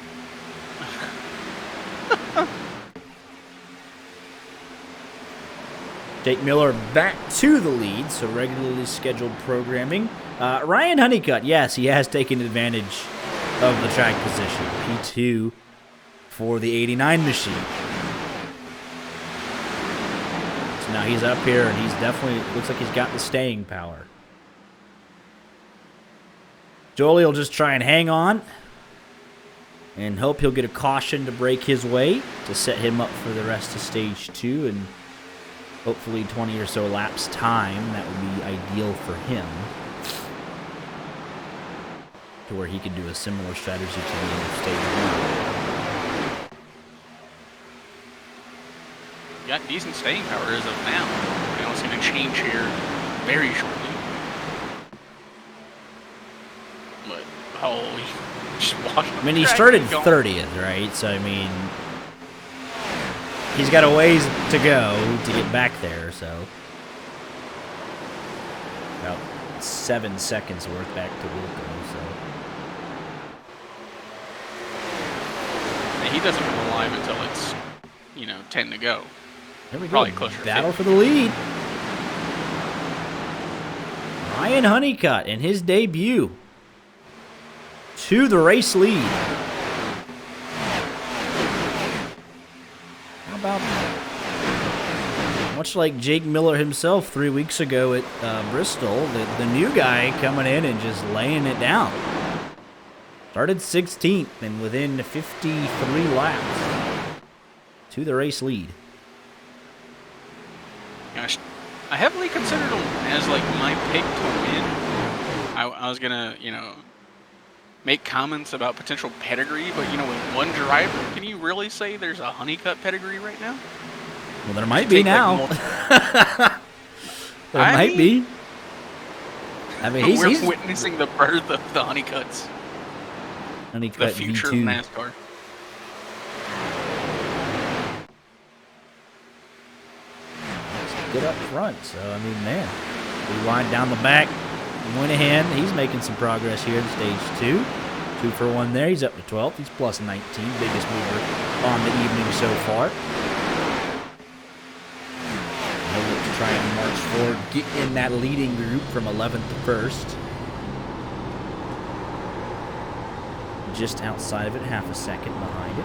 Jake Miller back to the lead, so regularly scheduled programming. Ryan Honeycutt, yes, he has taken advantage of the track position. P2 for the 89 machine. So now he's up here, and he's definitely, looks like he's got the staying power. Jolie will just try and hang on and hope he'll get a caution to break his way to set him up for the rest of stage 2 and hopefully 20 or so laps time. That would be ideal for him, to where he could do a similar strategy to the end of stage 1. You got decent staying power as of now. I know it's going to change here very shortly. But, holy, just watch. I mean, he started 30th, right? So, I mean, he's got a ways to go to get back there, so. Well, 7 seconds worth back to Wilco. So And he doesn't come alive until it's, 10 to go. here we go. Probably closer to Battle 50. for the lead. Ryan Honeycutt in his debut to the race lead. How about that? Much like Jake Miller himself 3 weeks ago at Bristol, the new guy coming in and just laying it down. Started 16th and within 53 laps to the race lead. Gosh, I heavily considered him as like my pick to win. I was gonna, make comments about potential pedigree, but with one driver, can you really say there's a Honeycutt pedigree right now? Well, there might be now. There might be. I mean, we're he's witnessing the birth of the Honeycutts, Honeycutt the future V2. of NASCAR. Good up front, so I mean, man, we wind down the back. Moynihan, he's making some progress here in stage 2. 2 for 1 there. He's up to 12th. He's plus 19, biggest mover on the evening so far. He'll look to try and march forward, get in that leading group from 11th to 1st. Just outside of it, half a second behind it.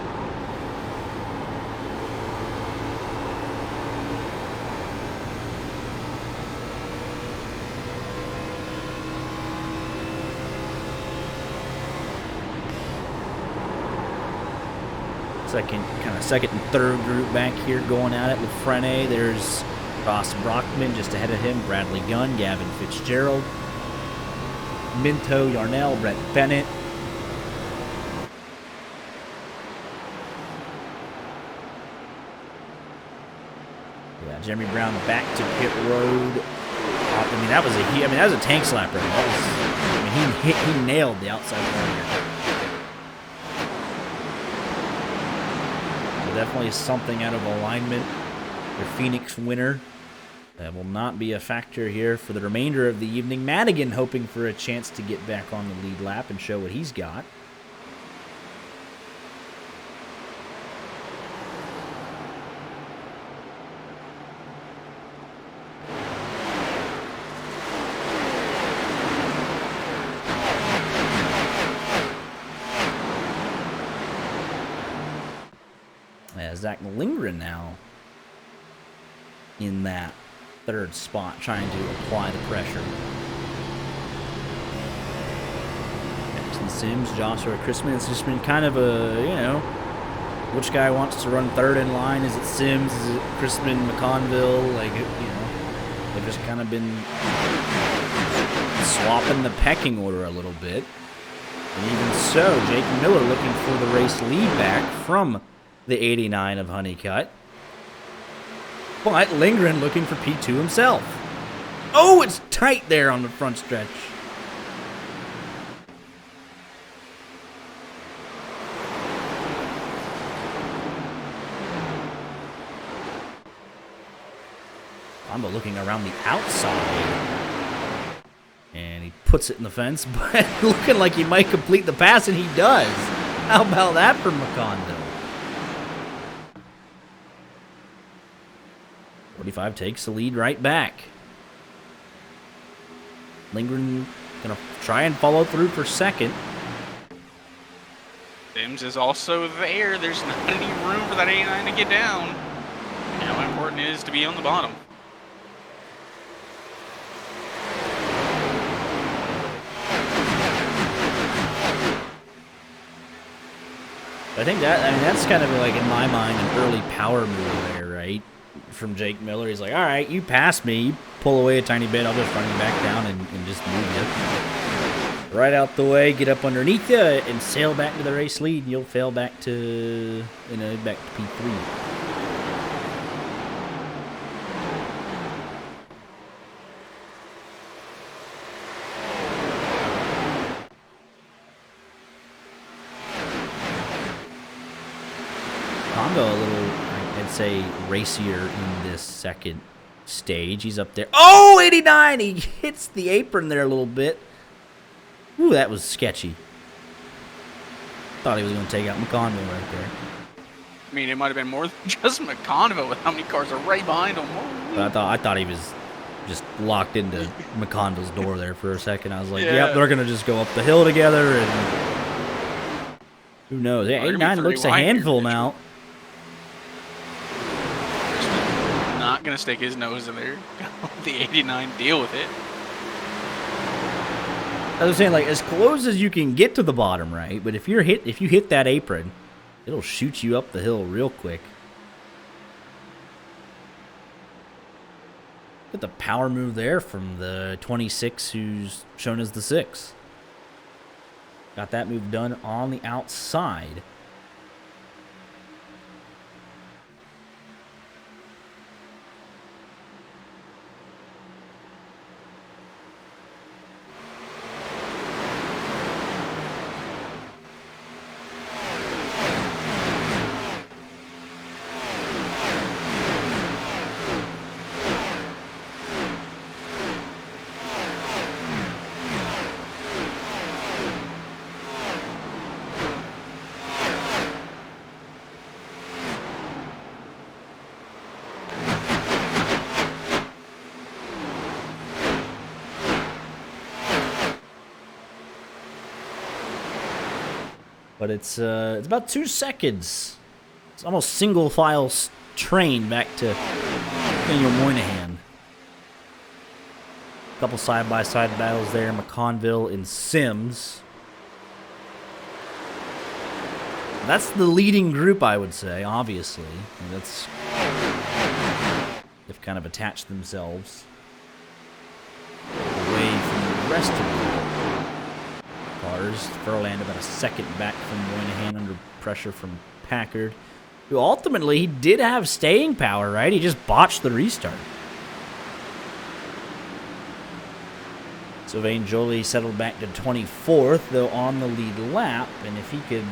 Second and third group back here going at it with Frene. There's Ross Brockman just ahead of him, Bradley Gunn, Gavin Fitzgerald, Minto, Yarnell, Brett Bennett. Yeah, Jeremy Brown back to pit road. I mean, that was a tank slap right there. He nailed the outside corner. Definitely something out of alignment. Your Phoenix winner. That will not be a factor here for the remainder of the evening. Madigan hoping for a chance to get back on the lead lap and show what he's got. Zach Lindgren now in that third spot, trying to apply the pressure. Jackson Sims, Joshua Chrisman. It's just been kind of a, which guy wants to run third in line? Is it Sims? Is it Chrisman, McConville? They've just kind of been swapping the pecking order a little bit. And even so, Jake Miller looking for the race lead back from the 89 of Honeycutt. But Lindgren looking for P2 himself. Oh, it's tight there on the front stretch. Combo looking around the outside. And he puts it in the fence, but looking like he might complete the pass, and he does. How about that for McConville? 45 takes the lead right back. Lindgren gonna try and follow through for second. Sims is also there. There's not any room for that 89 to get down. And how important it is to be on the bottom. I think that's kind of like, in my mind, an early power move there, right? From Jake Miller. He's like, all right, you passed me. You pull away a tiny bit. I'll just run you back down and just move you. Right out the way, get up underneath you, and sail back to the race lead, and you'll fail back to, back to P3. Congo a little, I'd say, racier in this second stage. He's up there. Oh, 89! He hits the apron there a little bit. Ooh, that was sketchy. Thought he was going to take out McConville right there. I mean, it might have been more than just McConville with how many cars are right behind him. But I thought he was just locked into McConville's door there for a second. I was like, Yeah. yep, they're going to just go up the hill together, and who knows? Yeah, 89 looks a handful now. Not going to stick his nose in there. The 89 deal with it. I was saying, like, as close as you can get to the bottom, right? But if you hit that apron, it'll shoot you up the hill real quick. Look at the power move there from the 26 who's shown as the 6. Got that move done on the outside. But it's about 2 seconds. It's almost single file train back to Daniel Moynihan. A couple side-by-side battles there. McConville and Sims. That's the leading group, I would say, obviously. And they've kind of attached themselves away from the rest of the cars. Furland about a second back from Moynihan under pressure from Packard, who ultimately he did have staying power, right? He just botched the restart. Sylvain Joly settled back to 24th, though on the lead lap, and if he could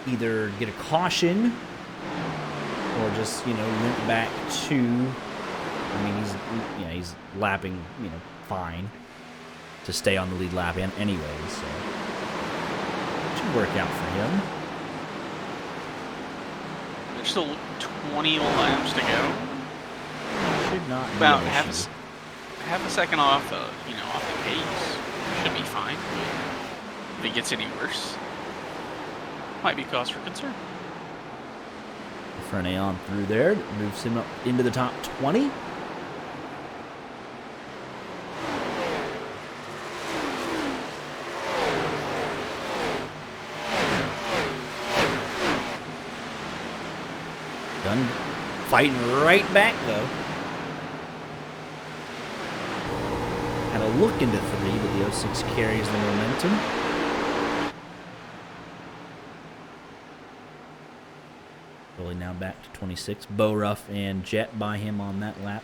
either get a caution or just, limp back to, I mean, he's lapping, fine to stay on the lead lap anyway, so it should work out for him. There's still 20 laps to go. Should not be About an issue. half a second off the pace. Should be fine. If it gets any worse, might be cause for concern. Frenet on through there, moves him up into the top 20. Gunn fighting right back, though. Had a look into 3, but the 06 carries the momentum. Really now back to 26. Bo Ruff and Jet by him on that lap.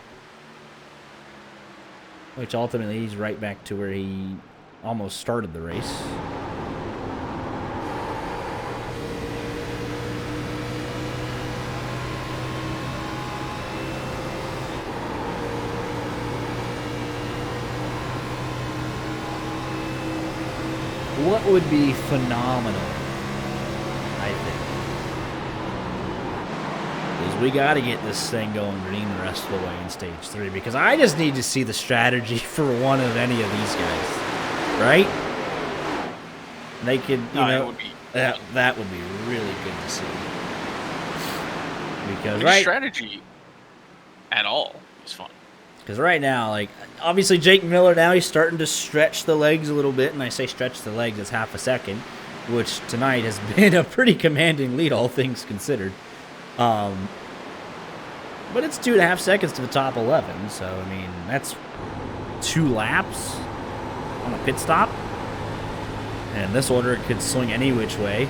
Which ultimately he's right back to where he almost started the race. What would be phenomenal, I think, is we got to get this thing going green the rest of the way in stage 3, because I just need to see the strategy for one of any of these guys, right? They could, that would be really good to see. Because strategy at all is fun. Because right now, like, obviously Jake Miller now, he's starting to stretch the legs a little bit. And I say stretch the legs, it's half a second. Which tonight has been a pretty commanding lead, all things considered. But it's 2.5 seconds to the top 11. So, I mean, that's 2 laps on a pit stop. And in this order, it could swing any which way.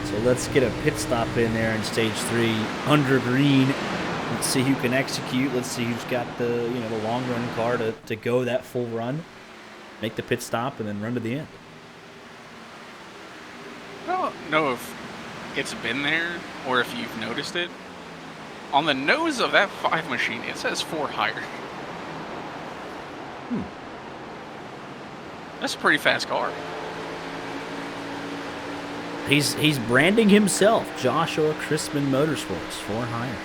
So let's get a pit stop in there in stage 3 under green. Let's see who can execute. Let's see who's got the the long run car to go that full run, make the pit stop, and then run to the end. I don't know if it's been there or if you've noticed it, On the nose of that 5 machine, it says 4 higher. That's a pretty fast car. He's branding himself, Joshua Christman Motorsports, 4 higher.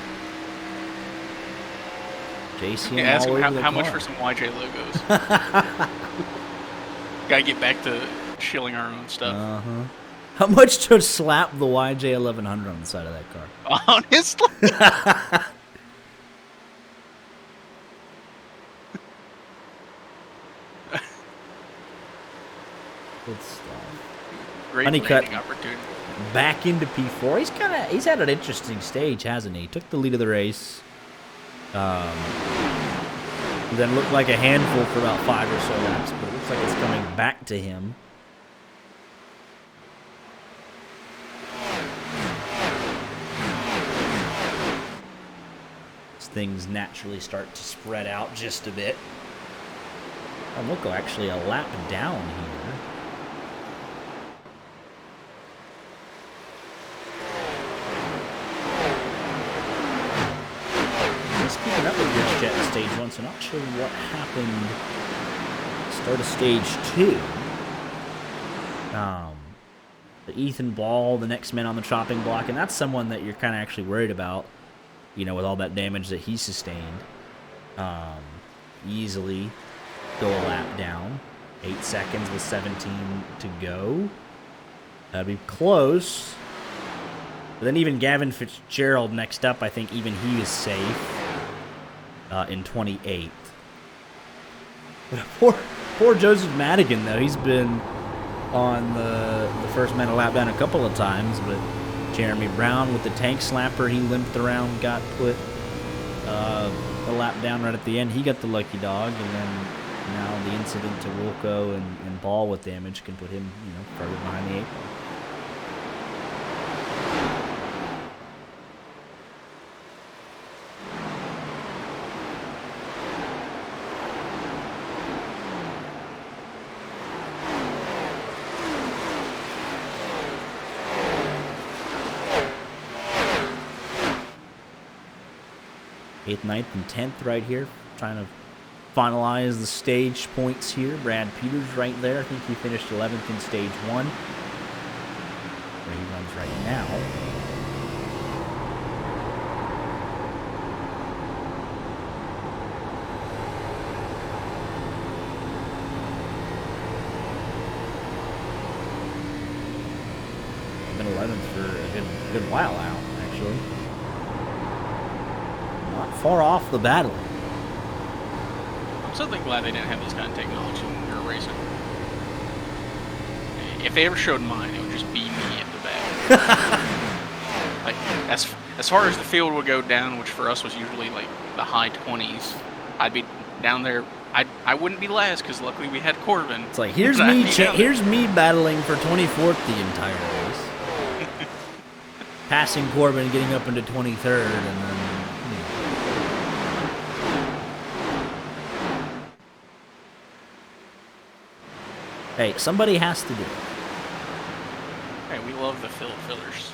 JCM Ask all him over the how car. much for some YJ logos. Gotta get back to shilling our own stuff. How much to slap the YJ 1100 on the side of that car? Honestly. Good stuff. Great Honeycutt landing opportunity. back into P4. He's had an interesting stage, hasn't he? Took the lead of the race. Then looked like a handful for about 5 or so laps, but it looks like it's coming back to him. As things naturally start to spread out just a bit. Oh, we'll go actually a lap down here. Just keeping up with Rich Jet in stage 1, so not sure what happened. Start of stage 2. The Ethan Ball, the next man on the chopping block, and that's someone that you're kind of actually worried about, you know, with all that damage that he sustained. Easily go a lap down. 8 seconds with 17 to go. That'd be close. But then even Gavin Fitzgerald next up, I think even he is safe in 28th. But poor Joseph Madigan, though. He's been on the first man a lap down a couple of times, but Jeremy Brown with the tank slapper, he limped around, got put a lap down right at the end. He got the lucky dog, and then now the incident to Wilco and Ball with damage can put him, you know, further behind the 8 ball. Eighth, 9th, and 10th right here, trying to finalize the stage points here. Brad Peters right there. I think he finished 11th in stage 1. Where he runs right now. Been 11th for a good while out, actually. Not far off the battle. I'm so glad they didn't have this kind of technology when we were racing. If they ever showed mine, it would just be me at the back. Like, as far as the field would go down, which for us was usually like the high 20s, I'd be down there. I wouldn't be last because luckily we had Corbin. It's like here's me battling for 24th the entire race, passing Corbin, getting up into 23rd, and then. Hey, somebody has to do it. Hey, we love the fillers.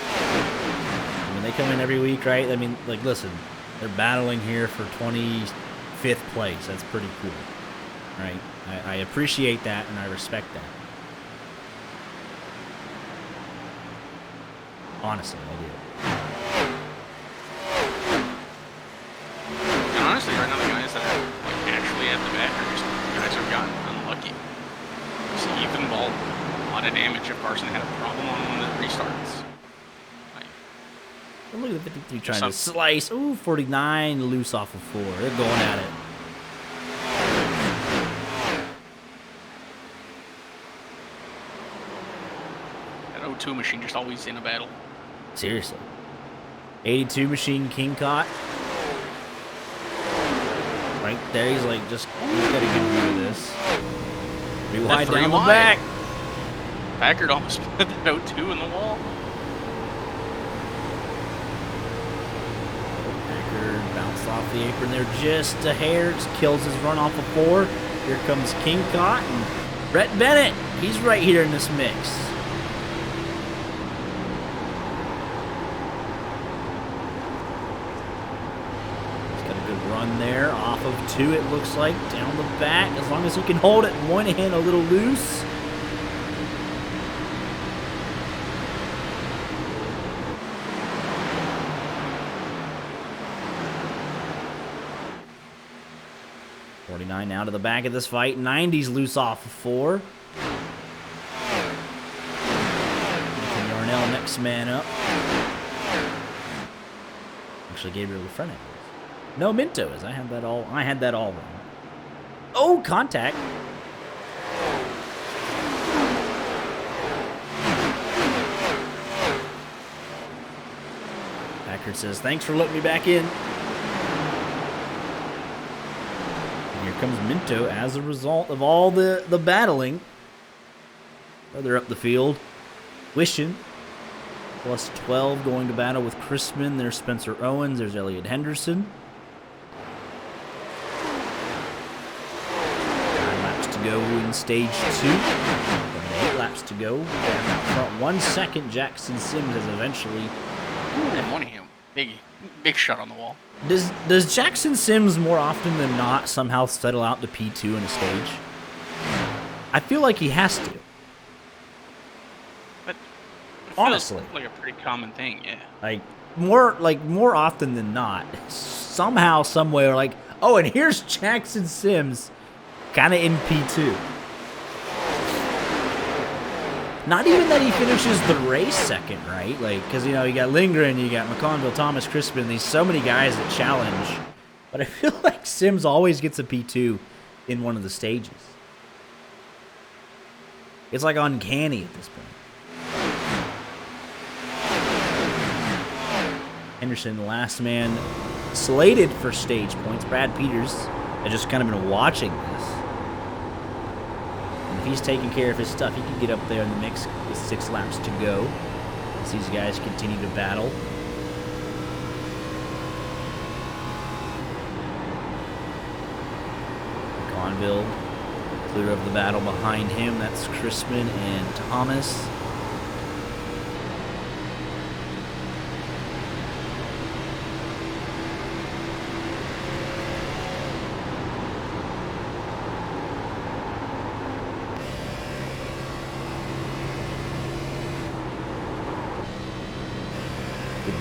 I mean, they come in every week, right? I mean, like, listen, they're battling here for 25th place. That's pretty cool, right? I appreciate that, and I respect that. Honestly, I do. And honestly, right now the guys that are like, actually at the back are just guys who've gotten unlucky. See, Ethan Ball, a lot of damage if Carson had a problem on one of the restarts. Like, look at the 53 trying to slice. Ooh, 49 loose off of 4. They're going at it. That 02 machine just always in a battle. Seriously. 82 machine King caught. Right there, he's like, he's got a good view of this. 3 wide down the back. Packard almost put that 02 in the wall. Packard bounced off the apron there just a hair. Just kills his run off of 4. Here comes King Cott and Brett Bennett. He's right here in this mix. one there, off of 2 it looks like, down the back, as long as he can hold it, one hand a little loose. Now to the back of this fight. 90's loose off of 4. Nathan Yarnell next man up. Actually, Gabriel Lafreniere is. No, Minto is. I had that all wrong. Oh, contact. Packard says, thanks for letting me back in. Here comes Minto as a result of all the battling. Further up the field, Wishing, plus 12 going to battle with Chrisman. There's Spencer Owens. There's Elliot Henderson. 9 laps to go in stage 2. 8 laps to go. Down out front 1 second. Jackson Sims has eventually... And one of him. Big shot on the wall. Does Jackson Sims more often than not somehow settle out to P2 in a stage? I feel like he has to. But honestly, like a pretty common thing, yeah. More often than not, somehow, somewhere, like, oh, and here's Jackson Sims, kind of in P2. Not even that he finishes the race second, right? Like, because, you got Lindgren, you got McConville, Thomas, Crispin, these so many guys that challenge. But I feel like Sims always gets a P2 in one of the stages. It's like uncanny at this point. Henderson, the last man slated for stage points. Brad Peters has just kind of been watching this. If he's taking care of his stuff, he can get up there in the mix with 6 laps to go as these guys continue to battle. Conville clear of the battle behind him. That's Chrisman and Thomas.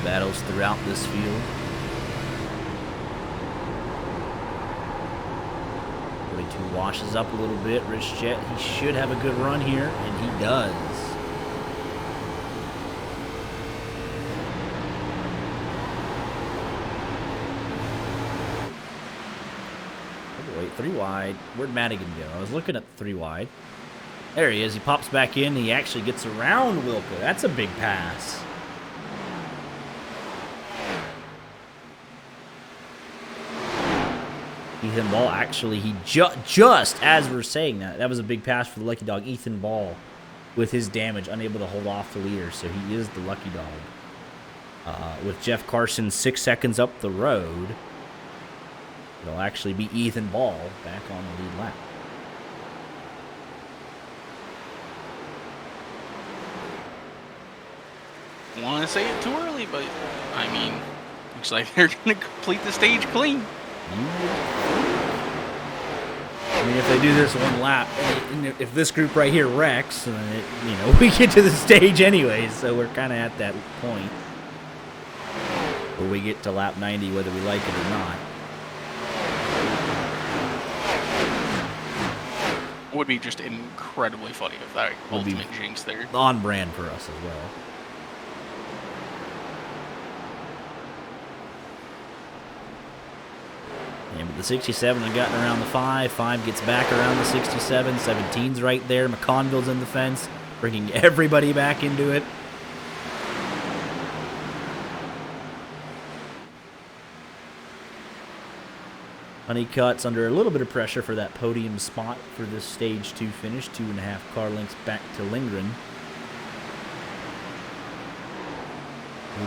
Battles throughout this field. 42 washes up a little bit. Rich Jet, he should have a good run here, and he does. Oh, wait, 3 wide. Where'd Madigan go? I was looking at the 3 wide. There he is. He pops back in. He actually gets around Wilco. That's a big pass. Ethan Ball, actually, he just as we're saying that was a big pass for the lucky dog. Ethan Ball, with his damage, unable to hold off the leader, so he is the lucky dog. With Jeff Carson 6 seconds up the road, it'll actually be Ethan Ball back on the lead lap. I want to say it too early, but I mean, looks like they're going to complete the stage clean. I mean, if they do this 1 lap, and if this group right here wrecks, we get to the stage anyways, so we're kind of at that point where we get to lap 90 whether we like it or not. It would be just incredibly funny if that ultimate jinx there. On brand for us as well. Yeah, but the 67 had gotten around the 5. 5 gets back around the 67. 17's right there. McConville's in the fence, bringing everybody back into it. Honeycutt's under a little bit of pressure for that podium spot for this stage 2 finish. 2.5 car lengths back to Lindgren.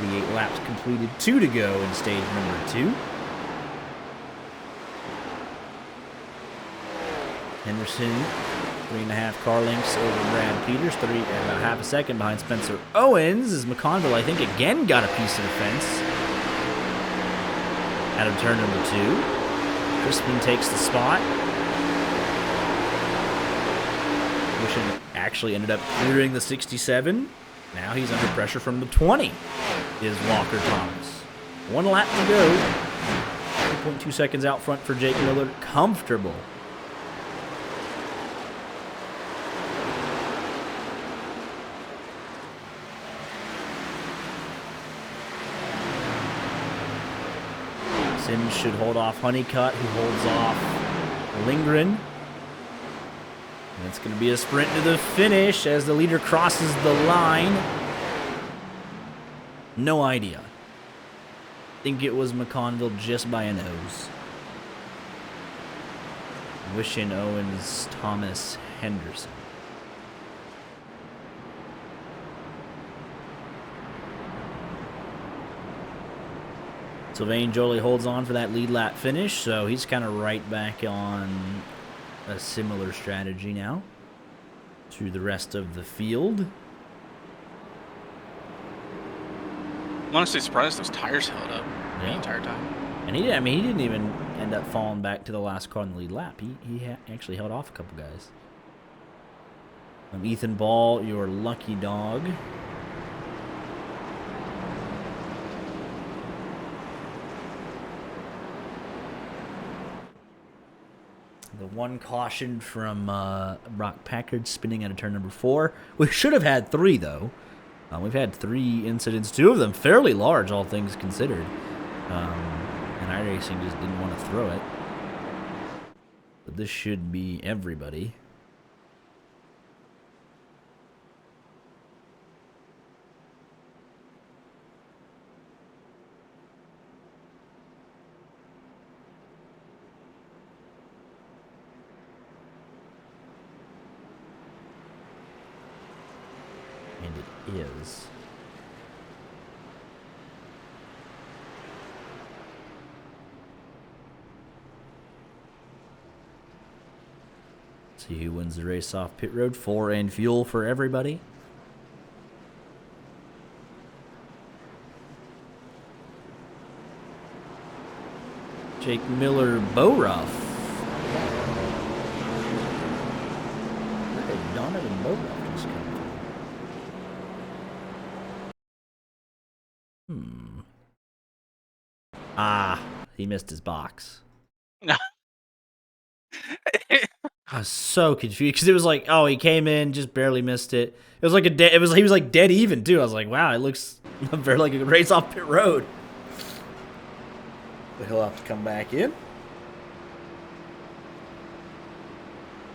88 laps completed. 2 to go in stage number 2. Henderson, 3.5 car lengths over Brad Peters, about half a second behind Spencer Owens, as McConville, I think, again got a piece of the fence out of turn number 2. Crispin takes the spot. Wishin actually ended up clearing the 67. Now he's under pressure from the 20, is Walker Thomas. 1 lap to go. 2.2 seconds out front for Jake Miller. Comfortable. Sims should hold off Honeycutt, who holds off Lindgren. And it's going to be a sprint to the finish as the leader crosses the line. No idea. I think it was McConville just by a nose. Wishin, Owens, Thomas, Henderson. Sylvain Jolie holds on for that lead lap finish, so he's kind of right back on a similar strategy now to the rest of the field. I'm honestly surprised those tires held up the entire time. And he didn't even end up falling back to the last car in the lead lap. He actually held off a couple guys. Ethan Ball, your lucky dog. The one caution from Brock Packard spinning out of turn number 4. We should have had 3, though. We've had 3 incidents, 2 of them fairly large, all things considered. And iRacing just didn't want to throw it. But this should be everybody. And it is. See who wins the race off pit road. 4 and fuel for everybody. Jake Miller, Boruff. Where did Donovan Boruff just come from? Ah, he missed his box. I was so confused because it was like, oh, he came in, just barely missed it. It was like he was like dead even too. I was like, wow, it looks very like a race off pit road. But he'll have to come back in.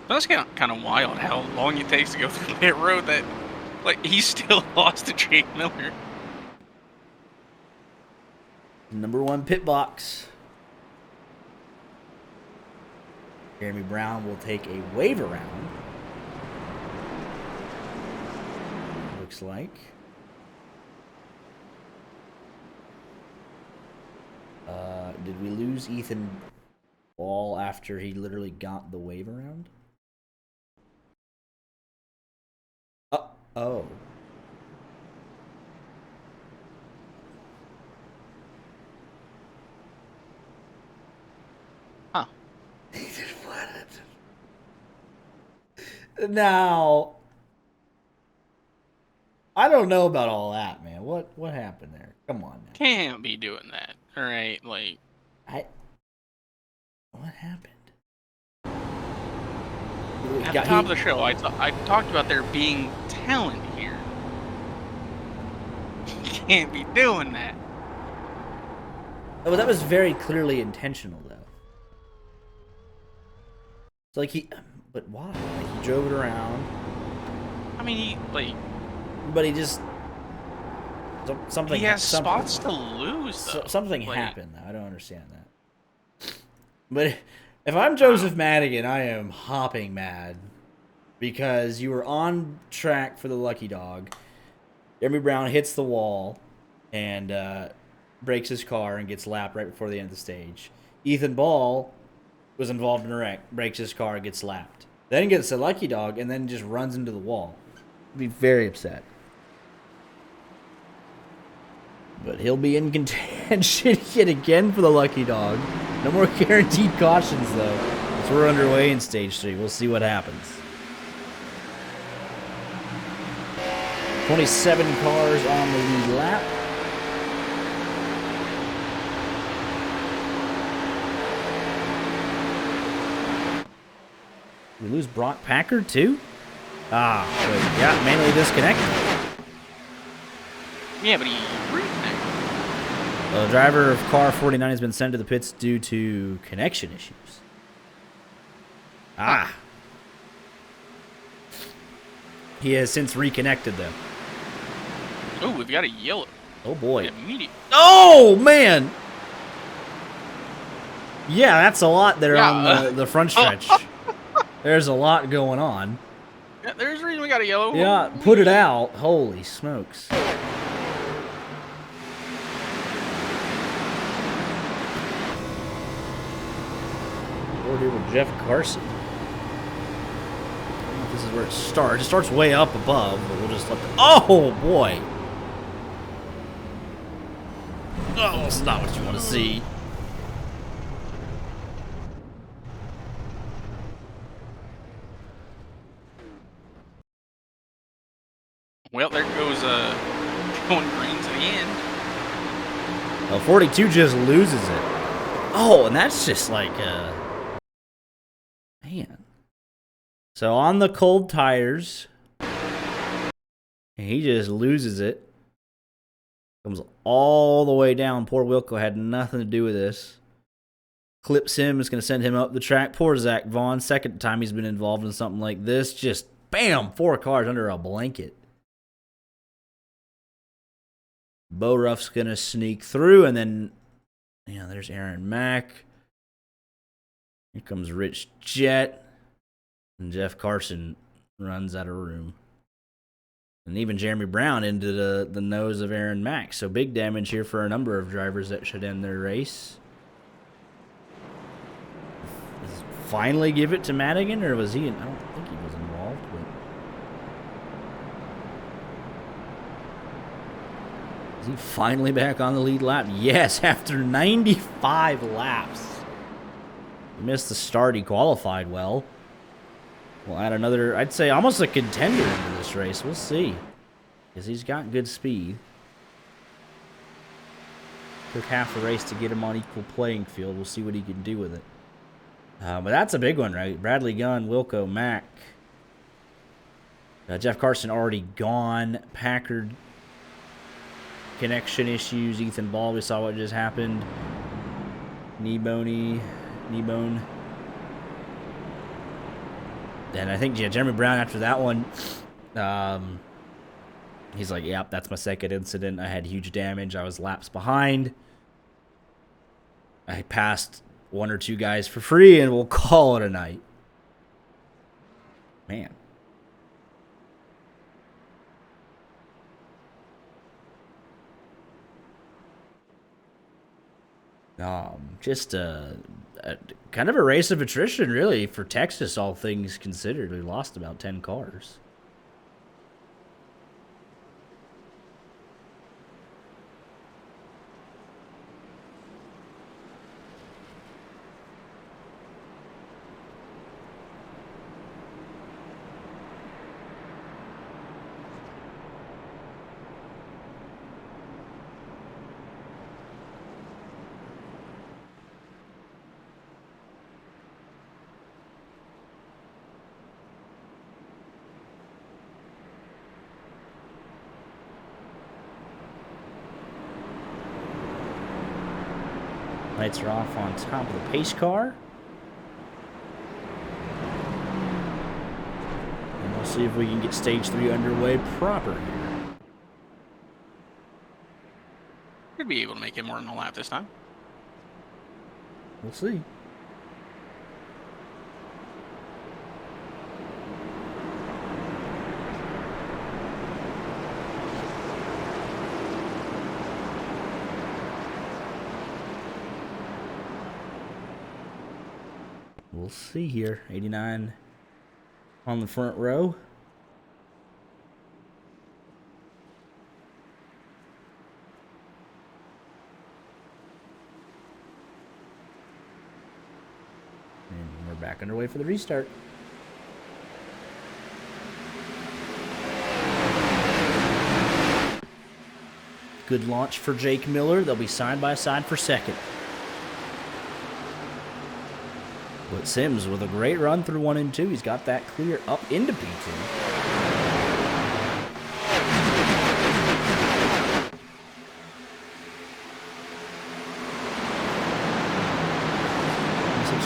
That's kind of wild how long it takes to go through pit road. That like he still lost to Jake Miller. Number 1 pit box. Jeremy Brown will take a wave around. Looks like. Did we lose Ethan Ball after he literally got the wave around? Oh. Huh. Now, I don't know about all that, man. What happened there? Come on now. Can't be doing that. All right, like what happened? At the top of the show, I talked about there being talent here. You can't be doing that. Oh, well, that was very clearly intentional, though. It's like but why? Like, he drove it around. I mean, but he just something. He has spots to lose, though. Something happened, though. I don't understand that. But if I'm Joseph Madigan, I am hopping mad because you were on track for the lucky dog. Jeremy Brown hits the wall and breaks his car and gets lapped right before the end of the stage. Ethan Ball was involved in a wreck, breaks his car, gets lapped. Then gets a lucky dog and then just runs into the wall. I'd be very upset. But he'll be in contention yet again for the lucky dog. No more guaranteed cautions, though. So we're underway in stage 3. We'll see what happens. 27 cars on the lead lap. We lose Brock Packard, too? Ah, wait, yeah, manually disconnected. Yeah, but he reconnected. The driver of car 49 has been sent to the pits due to connection issues. Ah. He has since reconnected, though. Oh, we've got a yellow. Oh, boy. Immediate. Oh, man! Yeah, that's a lot there on the front stretch. There's a lot going on. Yeah, there's a reason we got a yellow. Yeah, put it out. Holy smokes. We're here with Jeff Carson. I don't know if this is where it starts. It starts way up above, but we'll just let the... Oh, boy. Oh, that's not what you want to see. Well, there goes going green to the end. Well, 42 just loses it. Oh, and that's just like man. So on the cold tires, he just loses it. Comes all the way down. Poor Wilco had nothing to do with this. Clips him. It's going to send him up the track. Poor Zach Vaughn. Second time he's been involved in something like this. Just bam, 4 cars under a blanket. Bo Ruff's going to sneak through, and then, yeah, there's Aaron Mack. Here comes Rich Jett. And Jeff Carson runs out of room. And even Jeremy Brown into the nose of Aaron Mack. So big damage here for a number of drivers that should end their race. Finally give it to Madigan, or was he? I don't think he was involved, but... Is he finally back on the lead lap? Yes, after 95 laps. He missed the start. He qualified well. We'll add another, I'd say, almost a contender into this race. We'll see. Because he's got good speed. Took half the race to get him on equal playing field. We'll see what he can do with it. But that's a big one, right? Bradley Gunn, Wilco, Mack. Jeff Carson already gone. Packard connection issues. Ethan Ball, we saw what just happened. Kneebone. And I think, yeah, Jeremy Brown after that one, he's like, yep, that's my second incident. I had huge damage. I was laps behind. I passed 1 or 2 guys for free, and we'll call it a night. Man. Just kind of a race of attrition, really, for Texas, all things considered. We lost about 10 cars. Lights are off on top of the pace car. And we'll see if we can get stage 3 underway proper here. Could be able to make it more than a lap this time. We'll see. We'll see here. 89 on the front row. back underway for the restart. Good launch for Jake Miller. They'll be side by side for second. But Sims with a great run through 1 and 2. He's got that clear up into P2.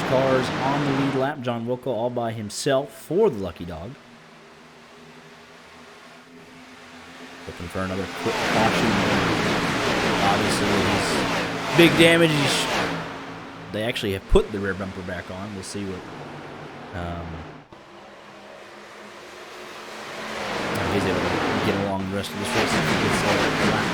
Cars on the lead lap. John Wilco all by himself for the Lucky Dog. Looking for another quick caution. Obviously, he's big damage. They actually have put the rear bumper back on. We'll see what he's able to get along the rest of this race if he gets the lap back.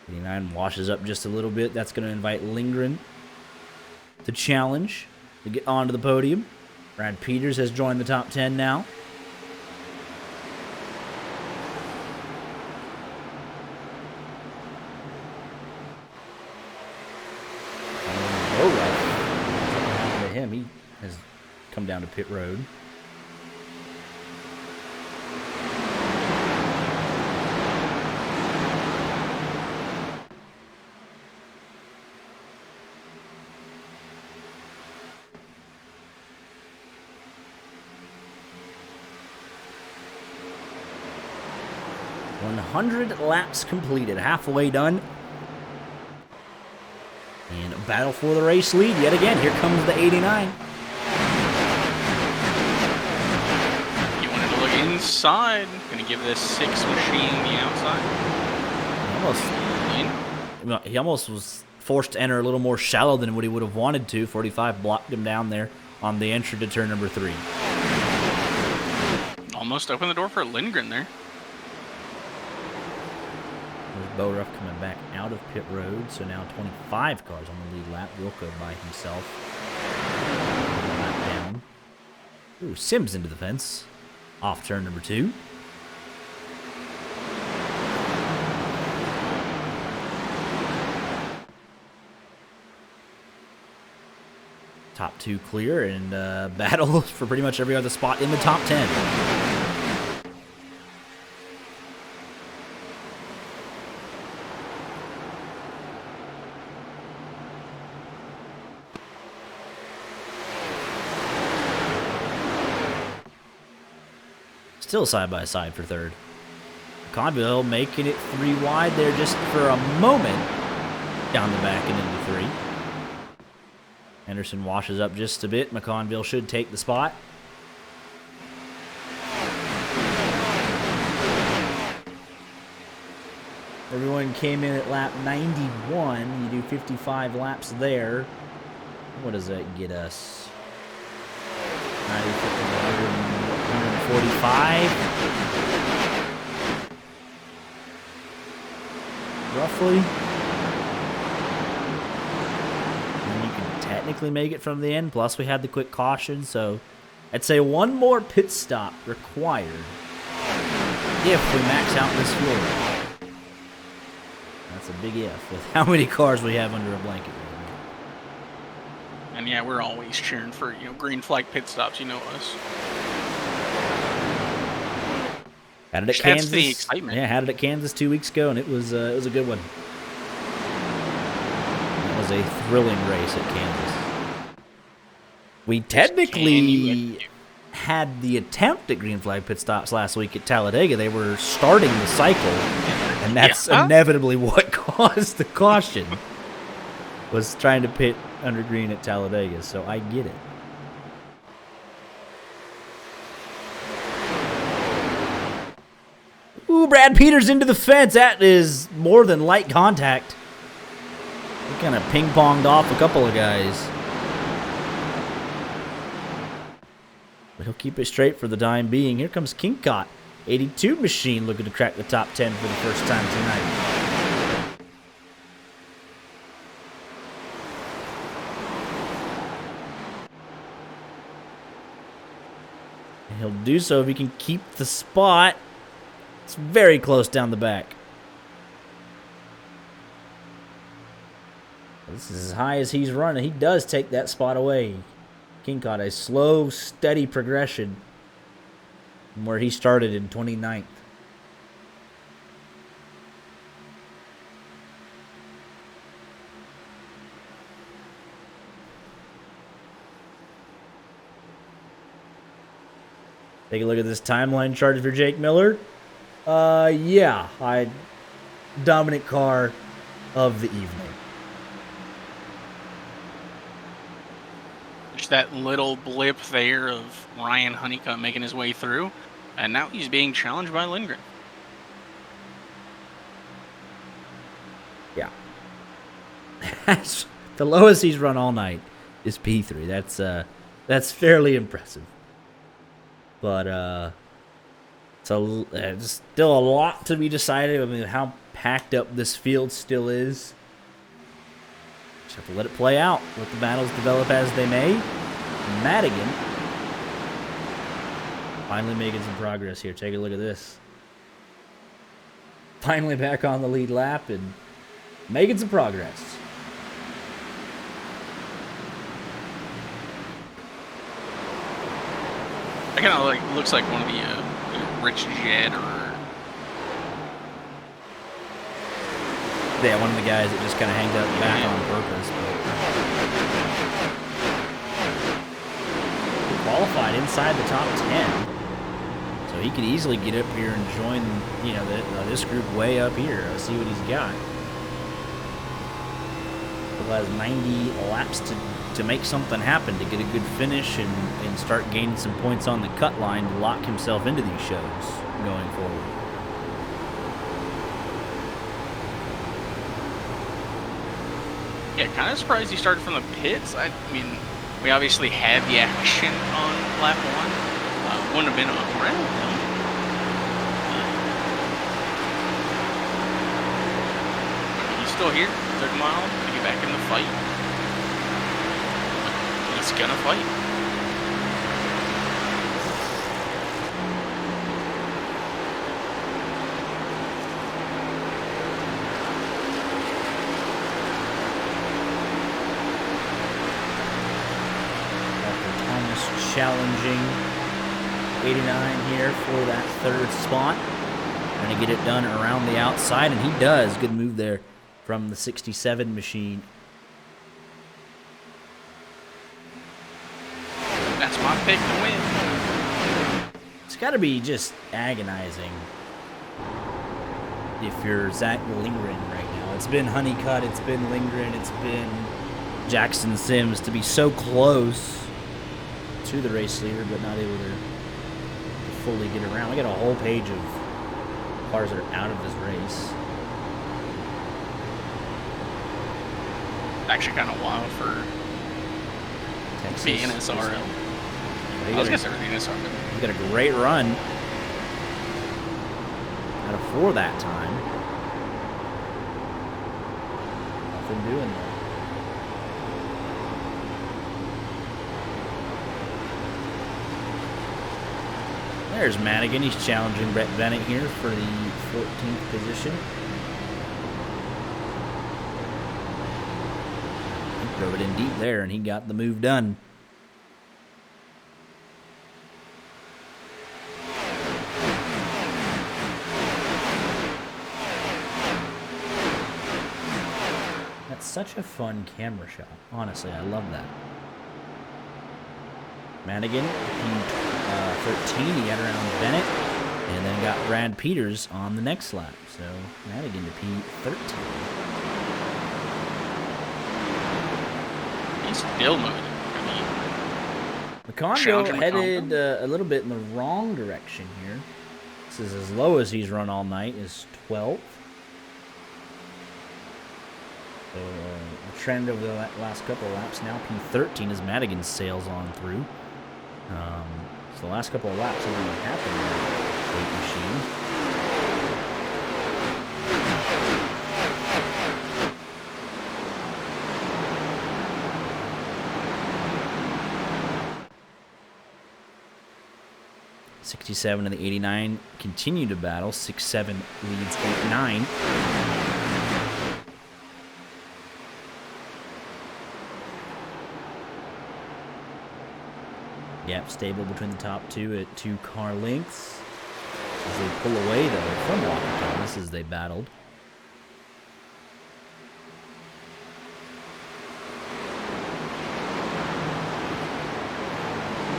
89 washes up just a little bit. That's going to invite Lindgren to challenge to get onto the podium. Brad Peters has joined the top 10 now. What happened to him? He has come down to pit road. .100 laps completed, halfway done. And a battle for the race lead yet again. Here comes the 89. You wanted to look inside. Gonna give this 6 machine the outside. He almost was forced to enter a little more shallow than what he would have wanted to. 45 blocked him down there on the entry to turn number 3. Almost opened the door for Lindgren there. There's Bo Ruff coming back out of pit road, so now 25 cars on the lead lap. Wilco by himself. Lap down. Ooh, Sims into the fence. Off turn number 2. Top 2 clear, and battle for pretty much every other spot in the top 10. Still side by side for third. Conville making it 3 wide there just for a moment. Down the back and into 3. Henderson washes up just a bit. McConville should take the spot. Everyone came in at lap 91. You do 55 laps there. What does that get us? 90, 145. Roughly. And you can technically make it from the end. Plus, we had the quick caution. So, I'd say one more pit stop required if we max out this fuel. That's a big if with how many cars we have under a blanket right now. And yeah, we're always cheering for, green flag pit stops. You know us. Had it at That's Kansas. the excitement. Yeah, had it at Kansas 2 weeks ago, and it was a good one. It was a thrilling race at Kansas. We technically had the attempt at green flag pit stops last week at Talladega. They were starting the cycle, and that's inevitably what caused the caution. Was trying to pit under green at Talladega, so I get it. Ooh, Brad Peters into the fence. That is more than light contact. He kind of ping-ponged off a couple of guys. But he'll keep it straight for the time being. Here comes Kincott. 82 machine looking to crack the top 10 for the first time tonight. And he'll do so if he can keep the spot. It's very close down the back. This is as high as he's running. He does take that spot away. King caught a slow, steady progression from where he started in 29th. Take a look at this timeline chart for Jake Miller. Yeah, dominant car of the evening. Just that little blip there of Ryan Honeycutt making his way through, and now he's being challenged by Lindgren. Yeah. The lowest he's run all night is P3. That's fairly impressive. But so still a lot to be decided. I mean, how packed up this field still is. Just have to let it play out. Let the battles develop as they may. Madigan finally making some progress here. Take a look at this. Finally back on the lead lap and making some progress. That kind of looks like one of the Rich Jed or one of the guys that just kind of hangs out back on purpose. But he qualified inside the top 10, so he could easily get up here and join, this group way up here. Let's see what he's got. He has 90 laps to make something happen, to get a good finish and start gaining some points on the cut line to lock himself into these shows going forward. Yeah, kind of surprised he started from the pits. I mean, we obviously had the action on lap 1. Wouldn't have been around him. He's still here. Took him a while to get back in the fight. He's gonna fight. Challenging 89 here for that third spot. Trying to get it done around the outside, and he does. Good move there from the 67 machine. That's my pick to win. It's got to be just agonizing if you're Zach Lindgren right now. It's been Honeycutt, it's been Lindgren, it's been Jackson Sims to be so close to the race leader, but not able to fully get around. We got a whole page of cars that are out of this race. Actually, kind of wild for Texas being an SRL. I was gonna say being an SRL. He got a great run out of 4 that time. Nothing doing there. There's Madigan. He's challenging Brett Bennett here for the 14th position. He drove it in deep there, and he got the move done. That's such a fun camera shot. Honestly, I love that. Madigan, P13, he had around Bennett, and then got Brad Peters on the next lap. So Madigan to P13. He's still moving. McConville headed a little bit in the wrong direction here. This is as low as he's run all night, is 12th. So a trend over the last couple of laps now, P13 as Madigan sails on through. So the last couple of laps have been happening with late machine. '67 and the '89 continue to battle. 6-7 leads 8-9. Gap stable between the top two at 2 car lengths. As they pull away, though, from Walker Thomas as they battled.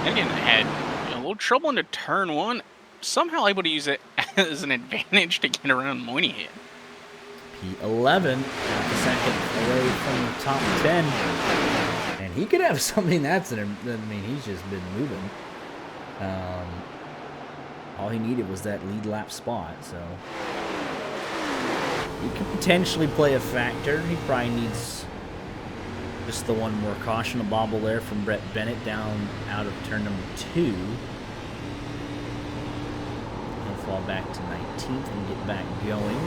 Again, had a little trouble into turn 1. Somehow able to use it as an advantage to get around Moynihan. P11 at the second away from the top 10. And he could have something that's, he's just been moving. All he needed was that lead lap spot, so he could potentially play a factor. He probably needs just the one more caution, a bobble there from Brett Bennett down out of turn number 2. He'll fall back to 19th and get back going.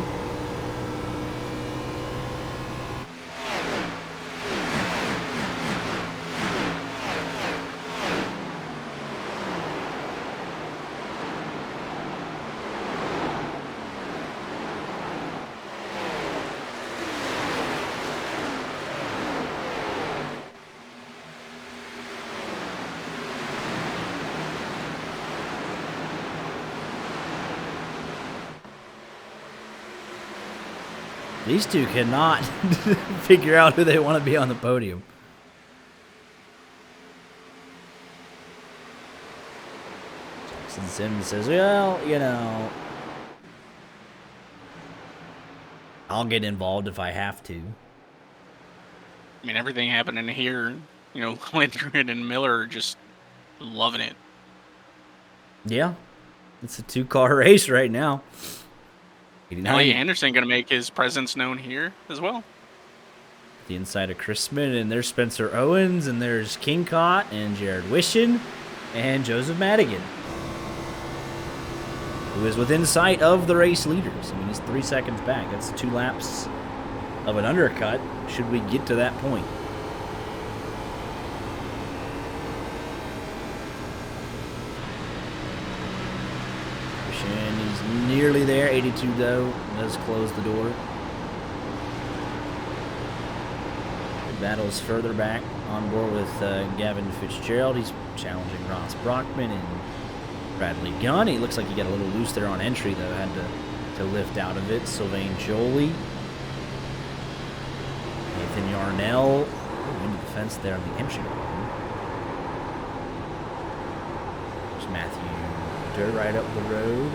These two cannot figure out who they want to be on the podium. Jackson Sims says, well, you know, I'll get involved if I have to. I mean, everything happening here, you know, Lindgren and Miller are just loving it. Yeah, it's a 2-car race right now. Elliot Anderson going to make his presence known here as well. The inside of Chrisman, and there's Spencer Owens, and there's King Cott, and Jared Wishin, and Joseph Madigan, who is within sight of the race leaders. I mean, he's 3 seconds back. That's 2 laps of an undercut, should we get to that point. Nearly there. 82 though does close the door. Battles further back on board with Gavin Fitzgerald. He's challenging Ross Brockman and Bradley Gunn. He looks like he got a little loose there on entry though. Had to lift out of it. Sylvain Jolie, Nathan Yarnell into the fence there on the entry line. There's Matthew Durr right up the road.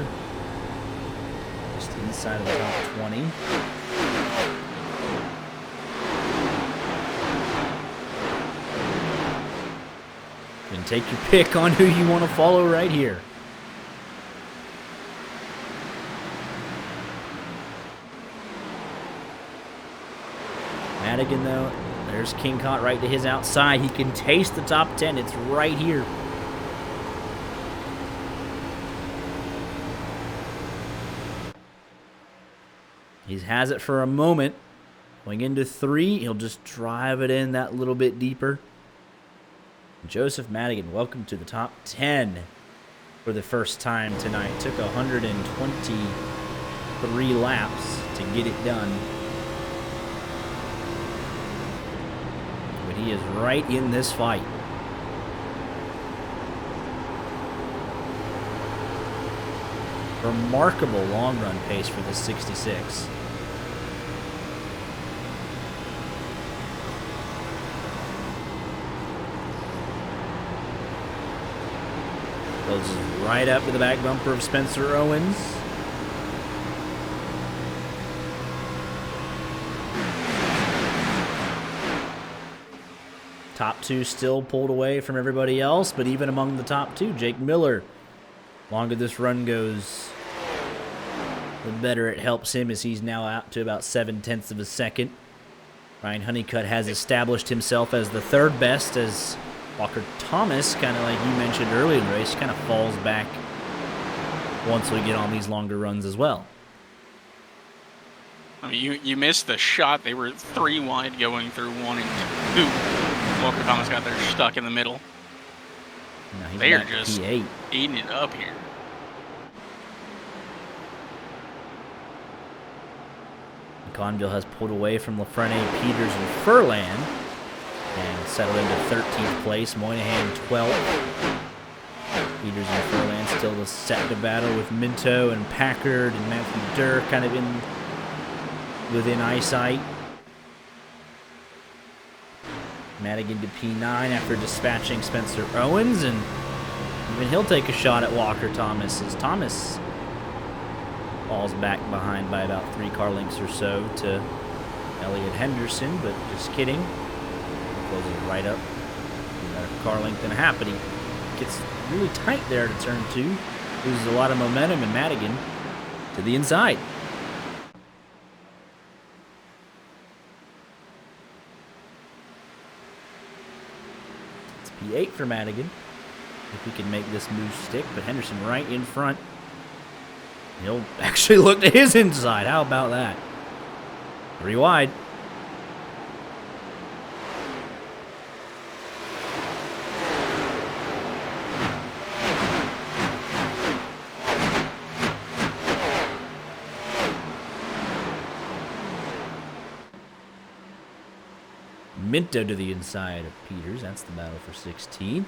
Inside of the top 20. And take your pick on who you want to follow right here. Madigan, though, there's King Cott right to his outside. He can taste the top 10. It's right here. He has it for a moment. Going into 3, he'll just drive it in that little bit deeper. Joseph Madigan, welcome to the top 10 for the first time tonight. Took 123 laps to get it done. But he is right in this fight. Remarkable long run pace for the 66. Goes right up to the back bumper of Spencer Owens. Top 2 still pulled away from everybody else, but even among the top 2, Jake Miller. Longer this run goes, the better it helps him as he's now out to about 0.7 of a second. Ryan Honeycutt has established himself as the 3rd best as Walker Thomas, kind of like you mentioned earlier in the race, kind of falls back once we get on these longer runs as well. I mean, you missed the shot. They were 3 wide going through 1 and 2. Walker Thomas got there stuck in the middle. They are just P8. Eating it up here. Conville has pulled away from Lafreniere, Peters, and Furlan and settled into 13th place. Moynihan 12th. Peters and Furlan still to set the battle with Minto and Packard and Matthew Durr kind of within eyesight. Madigan to P9 after dispatching Spencer Owens, and even he'll take a shot at Walker Thomas as Thomas falls back behind by about 3 car lengths or so to Elliott Henderson, but just kidding. He closes right up. About a car length and a half, but he gets really tight there to turn 2. Loses a lot of momentum, and Madigan to the inside. It's P8 for Madigan. If he can make this move stick, but Henderson right in front. He'll actually look to his inside. How about that? 3 wide. Minto to the inside of Peters. That's the battle for 16th.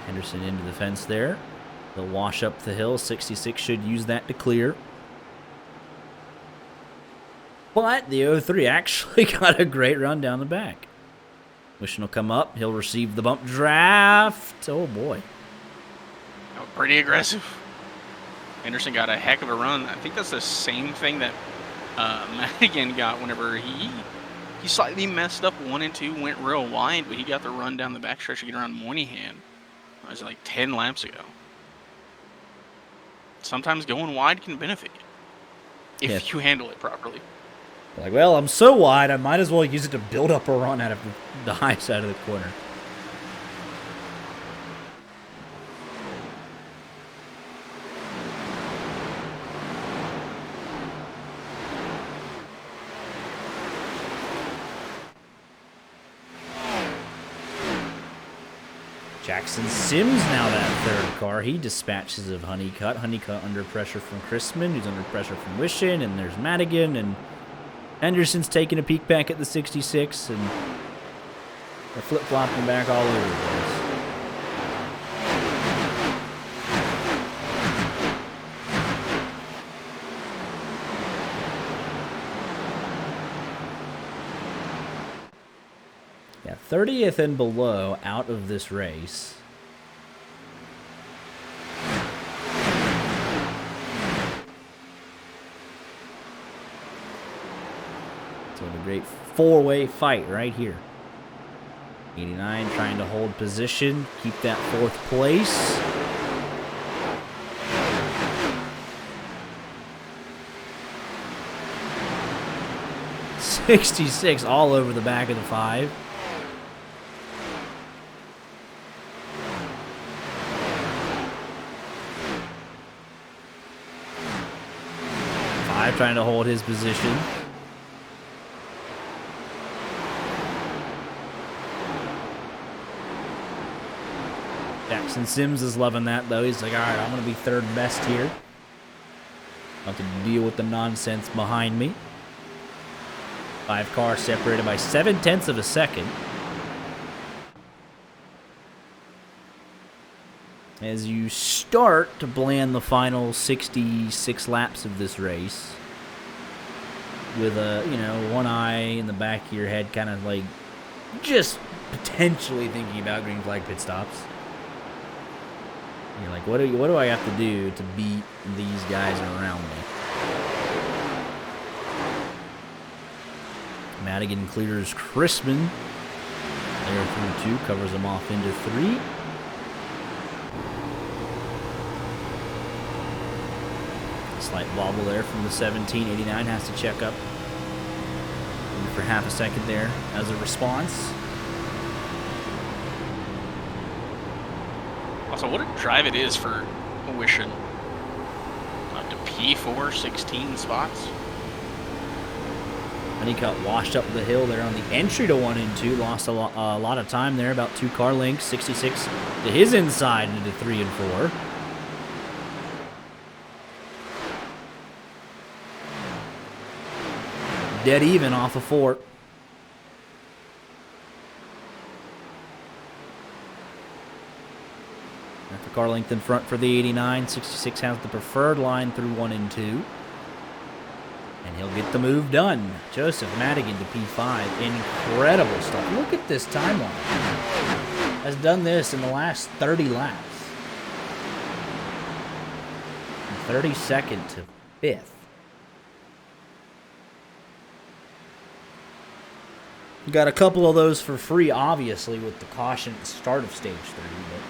Henderson into the fence there. They'll wash up the hill. 66 should use that to clear. But the 03 actually got a great run down the back. Wishing will come up. He'll receive the bump draft. Oh, boy. Oh, pretty aggressive. Henderson got a heck of a run. I think that's the same thing that Madigan got whenever he slightly messed up 1 and 2, went real wide, but he got the run down the backstretch to get around Moynihan. It was like 10 laps ago. Sometimes going wide can benefit you if you handle it properly. Like, well, I'm so wide, I might as well use it to build up a run out of the high side of the corner. Jackson Sims now that 3rd car. He dispatches of Honeycutt. Honeycutt under pressure from Chrisman, who's under pressure from Wishin, and there's Madigan, and Henderson's taking a peek back at the 66, and they're flip-flopping back all over the place. Yeah, 30th and below out of this race. So a great 4-way fight right here. 89 trying to hold position, keep that 4th place. '66 all over the back of the 5. Trying to hold his position. Jackson Sims is loving that, though. He's like, all right, I'm going to be 3rd best here. Not to deal with the nonsense behind me. 5 cars separated by 0.7 of a second. As you start to bland the final 66 laps of this race with one eye in the back of your head, kind of like just potentially thinking about green flag pit stops. You're like, what do I have to do to beat these guys around me? Madigan clears Chrisman there through 2, covers him off into 3. Slight wobble there from the 17. 89 has to check up for half a second there as a response. Also, what a drive it is for Wishin. Up to P4, 16 spots. Honeycutt washed up the hill there on the entry to 1 and 2. Lost a lot of time there, about 2 car lengths. 66 to his inside into 3 and 4. dead even off of 4. After car length in front for the 89. 66 has the preferred line through 1 and 2. And he'll get the move done. Joseph Madigan to P5. Incredible stuff. Look at this timeline. Has done this in the last 30 laps. From 32nd to 5th. Got a couple of those for free, obviously, with the caution at the start of Stage 3. But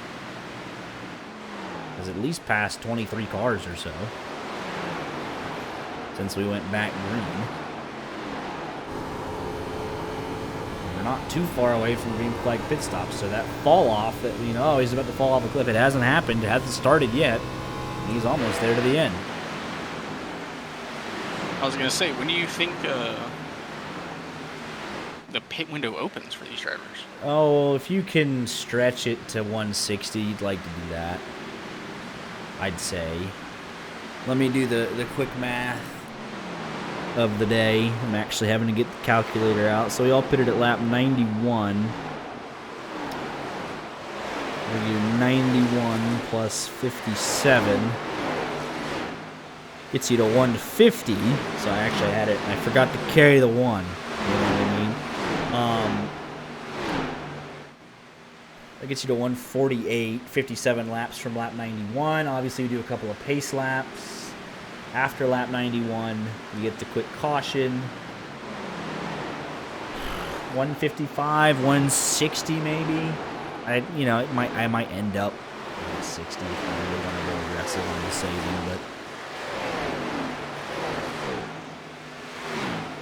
has at least passed 23 cars or so since we went back green. And we're not too far away from green flag pit stops, so that fall off that, you know, he's about to fall off a cliff, it hasn't happened, it hasn't started yet. He's almost there to the end. I was going to say, when do you think the pit window opens for these drivers? Oh, if you can stretch it to 160, you'd like to do that, I'd say. Let me do the quick math of the day. I'm actually having to get the calculator out. So we all pitted at lap 91. We'll do 91 plus 57. Gets you to 150. So I actually had it. I forgot to carry the 1. You know what I mean? That gets you to 148, 57 laps from lap 91. Obviously, we do a couple of pace laps. After lap 91, you get the quick caution. 155, 160 maybe. I might end up 160 if I really want to go aggressive on the saving, but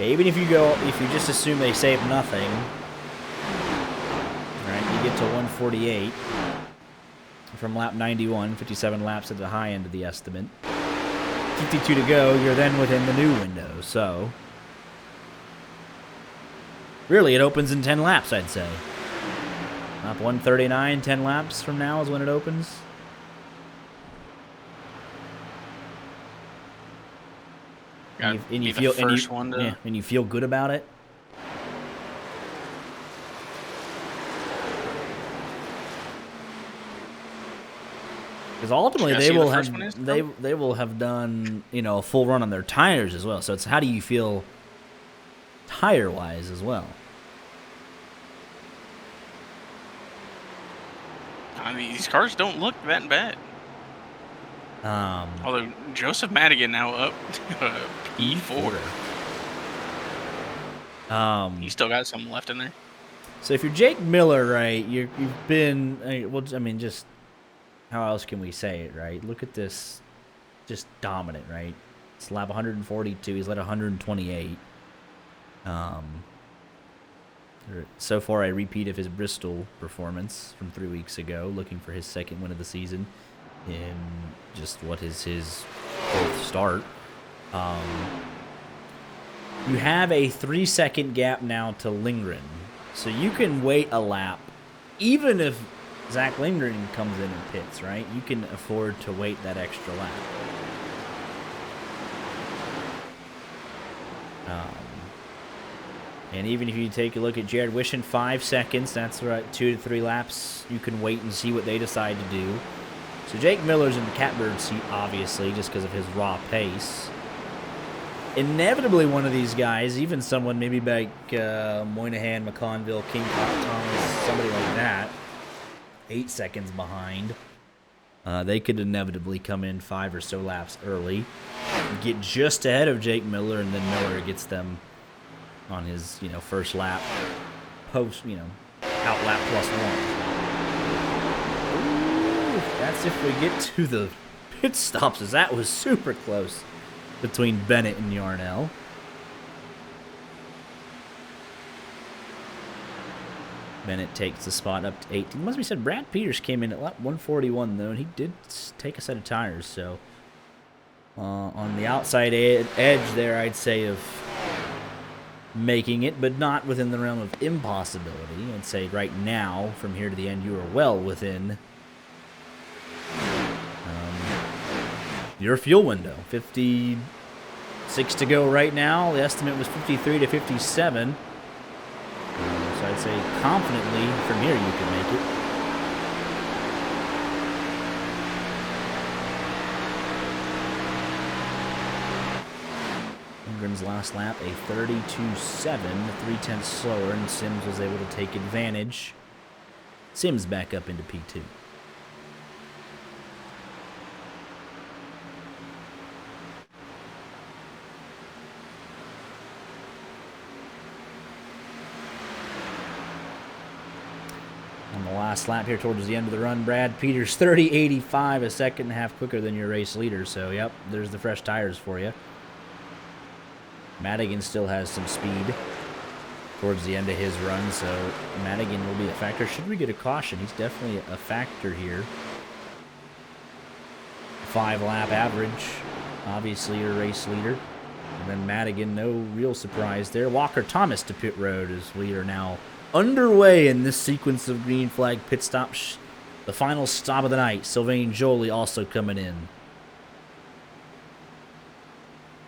even if you just assume they save nothing. You get to 148 from lap 91, 57 laps at the high end of the estimate. 52 to go, you're then within the new window, so really it opens in 10 laps, I'd say. Lap 139, 10 laps from now is when it opens. And you feel good about it. Because ultimately they will have done, you know, a full run on their tires as well. So it's how do you feel tire wise as well. I mean, these cars don't look that bad. Although Joseph Madigan now up to P4. He's still got some left in there. So if you're Jake Miller, right, you've been, well, I mean, just how else can we say it, right? Look at this, just dominant, right? It's lap 142. He's led 128. So far, a repeat of his Bristol performance from 3 weeks ago, looking for his second win of the season in just what is his fourth start. You have a 3-second gap now to Lindgren, so you can wait a lap, even if Zach Lindgren comes in and pits, right? You can afford to wait that extra lap. And even if you take a look at Jared Wishon, 5 seconds, that's right, 2 to 3 laps. You can wait and see what they decide to do. So Jake Miller's in the catbird seat, obviously, just because of his raw pace. Inevitably, one of these guys, even someone maybe like Moynihan, McConville, King, Thomas, somebody like that, 8 seconds behind, they could inevitably come in 5 or so laps early, get just ahead of Jake Miller, and then Miller gets them on his, first lap, post, out lap +1. Ooh, that's if we get to the pit stops, as that was super close between Bennett and Yarnell. Bennett takes the spot up to 18. Must be said, Brad Peters came in at lap 141, though, and he did take a set of tires, so on the outside edge there, I'd say, of making it, but not within the realm of impossibility. I'd say right now, from here to the end, you are well within your fuel window. 52 6 to go right now. The estimate was 53 to 57. So I'd say confidently from here you can make it. Lindgren's last lap, a 32.7, 3/10 slower, and Sims was able to take advantage. Sims back up into P2. On the last lap here towards the end of the run, Brad Peters 30.85, a second and a half quicker than your race leader. So, yep, there's the fresh tires for you. Madigan still has some speed towards the end of his run, so Madigan will be a factor. Should we get a caution? He's definitely a factor here. 5-lap average, obviously your race leader. And then Madigan, no real surprise there. Walker Thomas to pit road as we are now underway in this sequence of green flag pit stops. The final stop of the night. Sylvain Joly also coming in.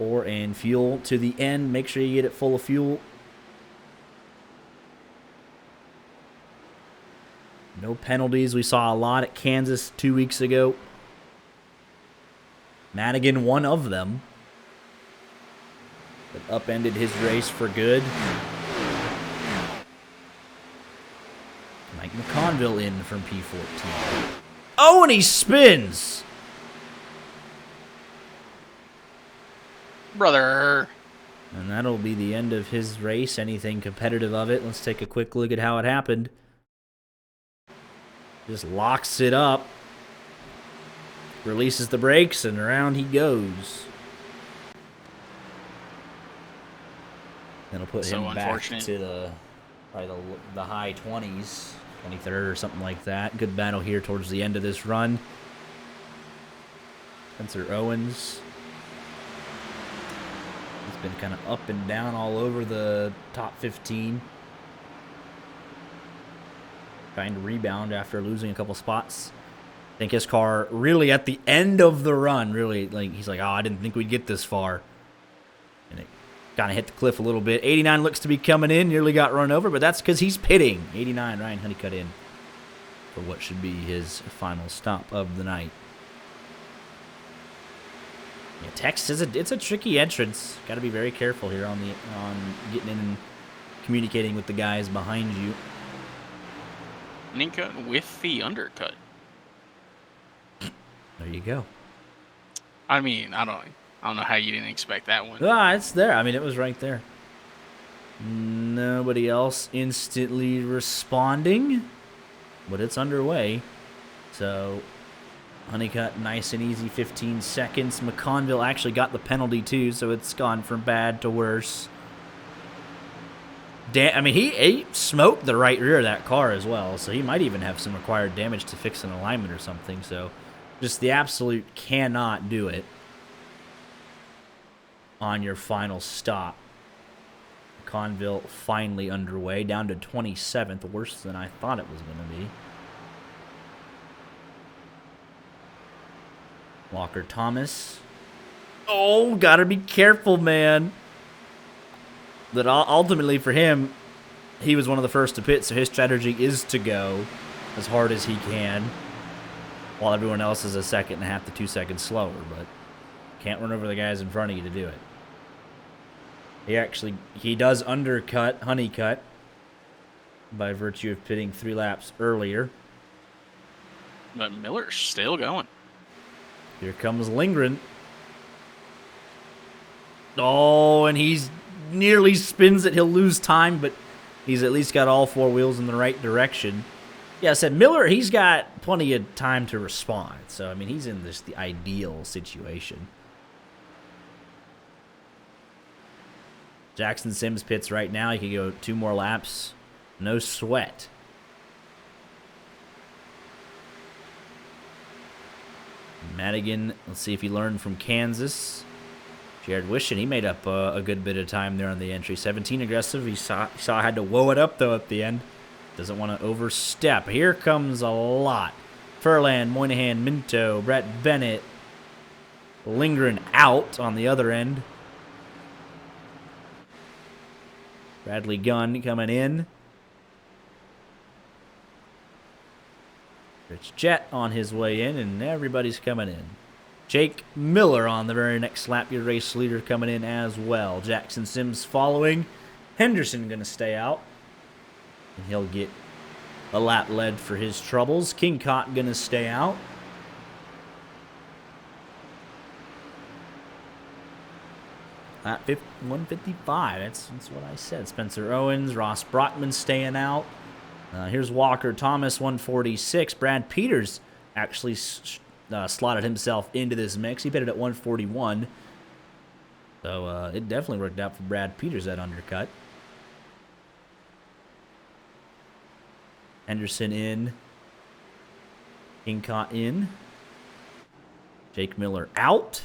And fuel to the end. Make sure you get it full of fuel. No penalties. We saw a lot at Kansas 2 weeks ago. Madigan, one of them. That upended his race for good. Mike McConville in from P14. Oh, and he spins! Brother. And that'll be the end of his race. Anything competitive of it. Let's take a quick look at how it happened. Just locks it up. Releases the brakes, and around he goes. That'll put him back to probably the high 20s, 23rd or something like that. Good battle here towards the end of this run. Spencer Owens. He's been kind of up and down all over the top 15. Trying to rebound after losing a couple spots. I think his car really at the end of the run, really, like he's like, oh, I didn't think we'd get this far. And it kind of hit the cliff a little bit. 89 looks to be coming in. Nearly got run over, but that's because he's pitting. 89, Ryan Honeycutt in for what should be his final stop of the night. Yeah, Texas, it's a tricky entrance. Got to be very careful here on getting in and communicating with the guys behind you. Honeycutt with the undercut. There you go. I mean, I don't know how you didn't expect that one. Ah, it's there. I mean, it was right there. Nobody else instantly responding, but it's underway. So Honeycutt, nice and easy, 15 seconds. McConville actually got the penalty too, so it's gone from bad to worse. I mean, he smoked the right rear of that car as well, so he might even have some required damage to fix an alignment or something. So just the absolute cannot do it on your final stop. McConville finally underway, down to 27th, worse than I thought it was going to be. Walker Thomas. Oh, gotta be careful, man. That ultimately for him, he was one of the first to pit, so his strategy is to go as hard as he can, while everyone else is a second and a half to 2 seconds slower, but can't run over the guys in front of you to do it. He does undercut Honeycutt by virtue of pitting 3 laps earlier. But Miller's still going. Here comes Lindgren. Oh, and he's nearly spins it. He'll lose time, but he's at least got all 4 wheels in the right direction. Yeah, I said Miller, he's got plenty of time to respond. So, I mean, he's in the ideal situation. Jackson Sims pits right now. He could go 2 more laps. No sweat. Madigan, let's see if he learned from Kansas. Jared Wishin, he made up a good bit of time there on the entry. 17 aggressive. He saw had to woe it up, though, at the end. Doesn't want to overstep. Here comes a lot. Furlan, Moynihan, Minto, Brett Bennett. Lindgren out on the other end. Bradley Gunn coming in. Rich Jet on his way in, and everybody's coming in. Jake Miller on the very next lap, your race leader, coming in as well. Jackson Sims following. Henderson going to stay out, and he'll get a lap led for his troubles. King Cott going to stay out. Lap 155, that's what I said. Spencer Owens, Ross Brockman staying out. Here's Walker Thomas, 146. Brad Peters actually slotted himself into this mix. He pitted at 141. So it definitely worked out for Brad Peters, that undercut. Henderson in. Incott in. Jake Miller out.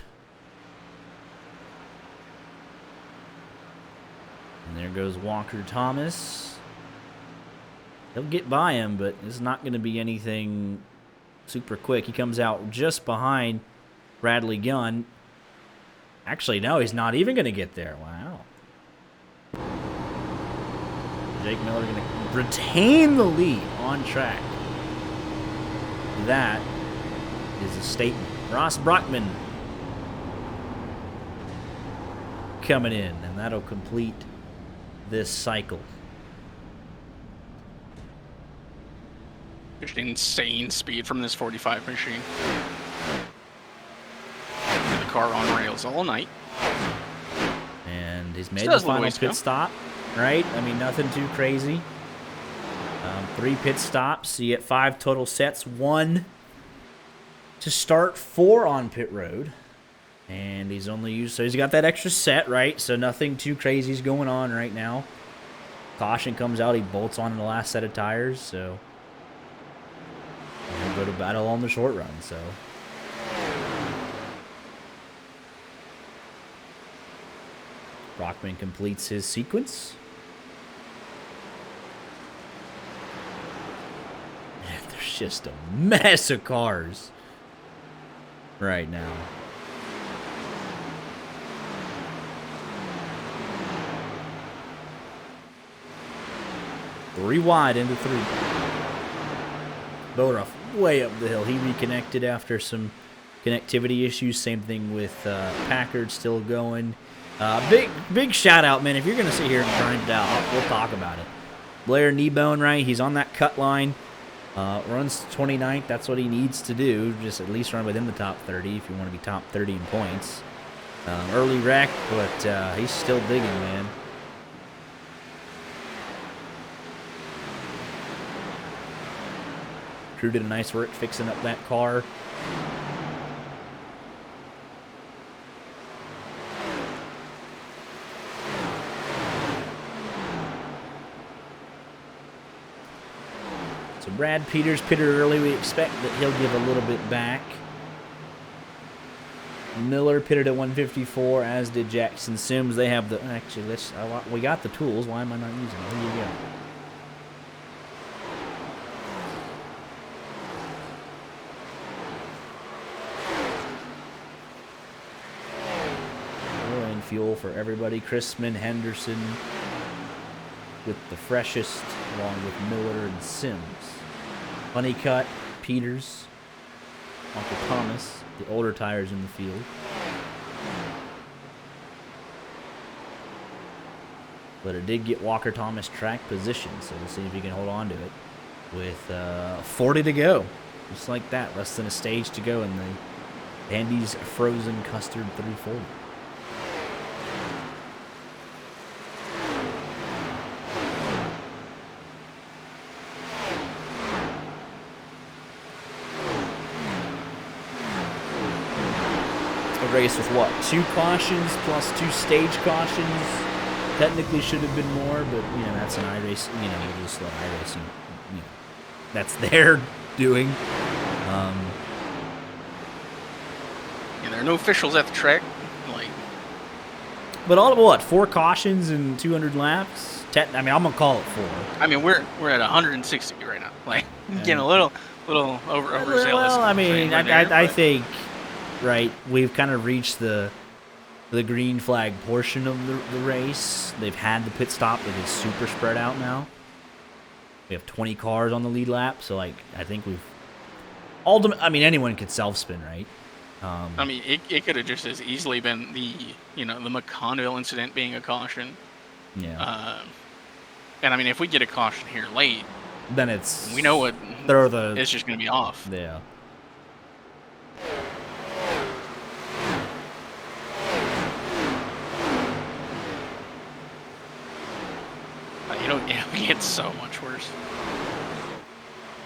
And there goes Walker Thomas. He'll get by him, but it's not going to be anything super quick. He comes out just behind Bradley Gunn. Actually, no, he's not even going to get there. Wow. Jake Miller going to retain the lead on track. That is a statement. Ross Brockman coming in, and that'll complete this cycle. Just insane speed from this 45 machine. The car on rails all night. And he's made the final pit stop, right? I mean, nothing too crazy. 3 pit stops. So you get 5 total sets. 1 to start, 4 on pit road. And he's only used, so he's got that extra set, right? So nothing too crazy is going on right now. Caution comes out, he bolts on in the last set of tires, so he'll go to battle on the short run, so. Brockman completes his sequence. Man, there's just a mess of cars right now. Three wide into 3. Boruff way up the hill. He reconnected after some connectivity issues. Same thing with Packard still going. Big shout out, man. If you're going to sit here and grind it out, we'll talk about it. Blair Kneebone, right? He's on that cut line. Runs 29th. That's what he needs to do. Just at least run within the top 30 if you want to be top 30 in points. Early wreck, but he's still digging, man. Crew did a nice work fixing up that car. So Brad Peters pitted early. We expect that he'll give a little bit back. Miller pitted at 154, as did Jackson Sims. They have the... Actually, we got the tools. Why am I not using them? Here you go. Fuel for everybody. Chrisman, Henderson with the freshest, along with Miller and Sims. Honeycutt, Peters, Uncle Thomas, the older tires in the field. But it did get Walker Thomas track position, so we'll see if he can hold on to it with 40 to go. Just like that, less than a stage to go in the Andy's Frozen Custard 340. Race with what? 2 cautions plus 2 stage cautions. Technically should have been more, but you know that's an iRace. You know, you just let iRacing. You know, that's their doing. Yeah, there are no officials at the track. Like, but all of what? 4 cautions and 200 laps. I mean, I'm gonna call it 4. I mean, we're at 160 right now. Like, getting a little overzealous. Well, I mean, I think. Right, we've kind of reached the the green flag portion of the race. They've had the pit stop. It is super spread out now. We have 20 cars on the lead lap, so like I think we've I mean, anyone could self-spin, right? I mean, it could have just as easily been the McConnville incident being a caution. Yeah. And I mean, if we get a caution here late, then it's we know what it's just going to be off. Yeah. It'll get so much worse.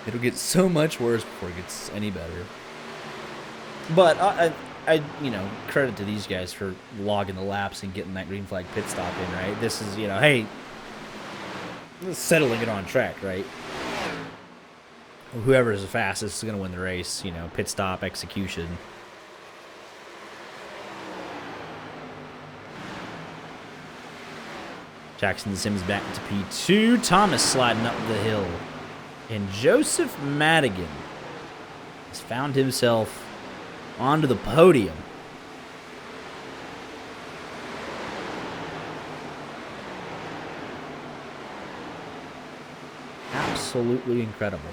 It'll get so much worse before it gets any better. But I credit to these guys for logging the laps and getting that green flag pit stop in, right? This is, hey, settling it on track, right? Whoever is the fastest is going to win the race, pit stop, execution. Jackson Sims back to P2. Thomas sliding up the hill. And Joseph Madigan has found himself onto the podium. Absolutely incredible.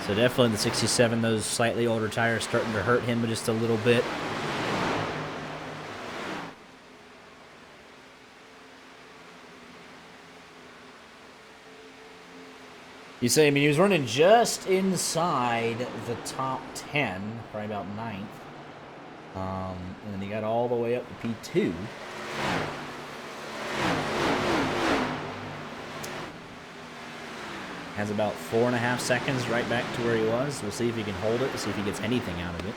So definitely the 67, those slightly older tires starting to hurt him just a little bit. You say, he was running just inside the top 10, probably about 9th. And then he got all the way up to P2. Has about 4.5 seconds right back to where he was. We'll see if he can hold it. We'll see if he gets anything out of it.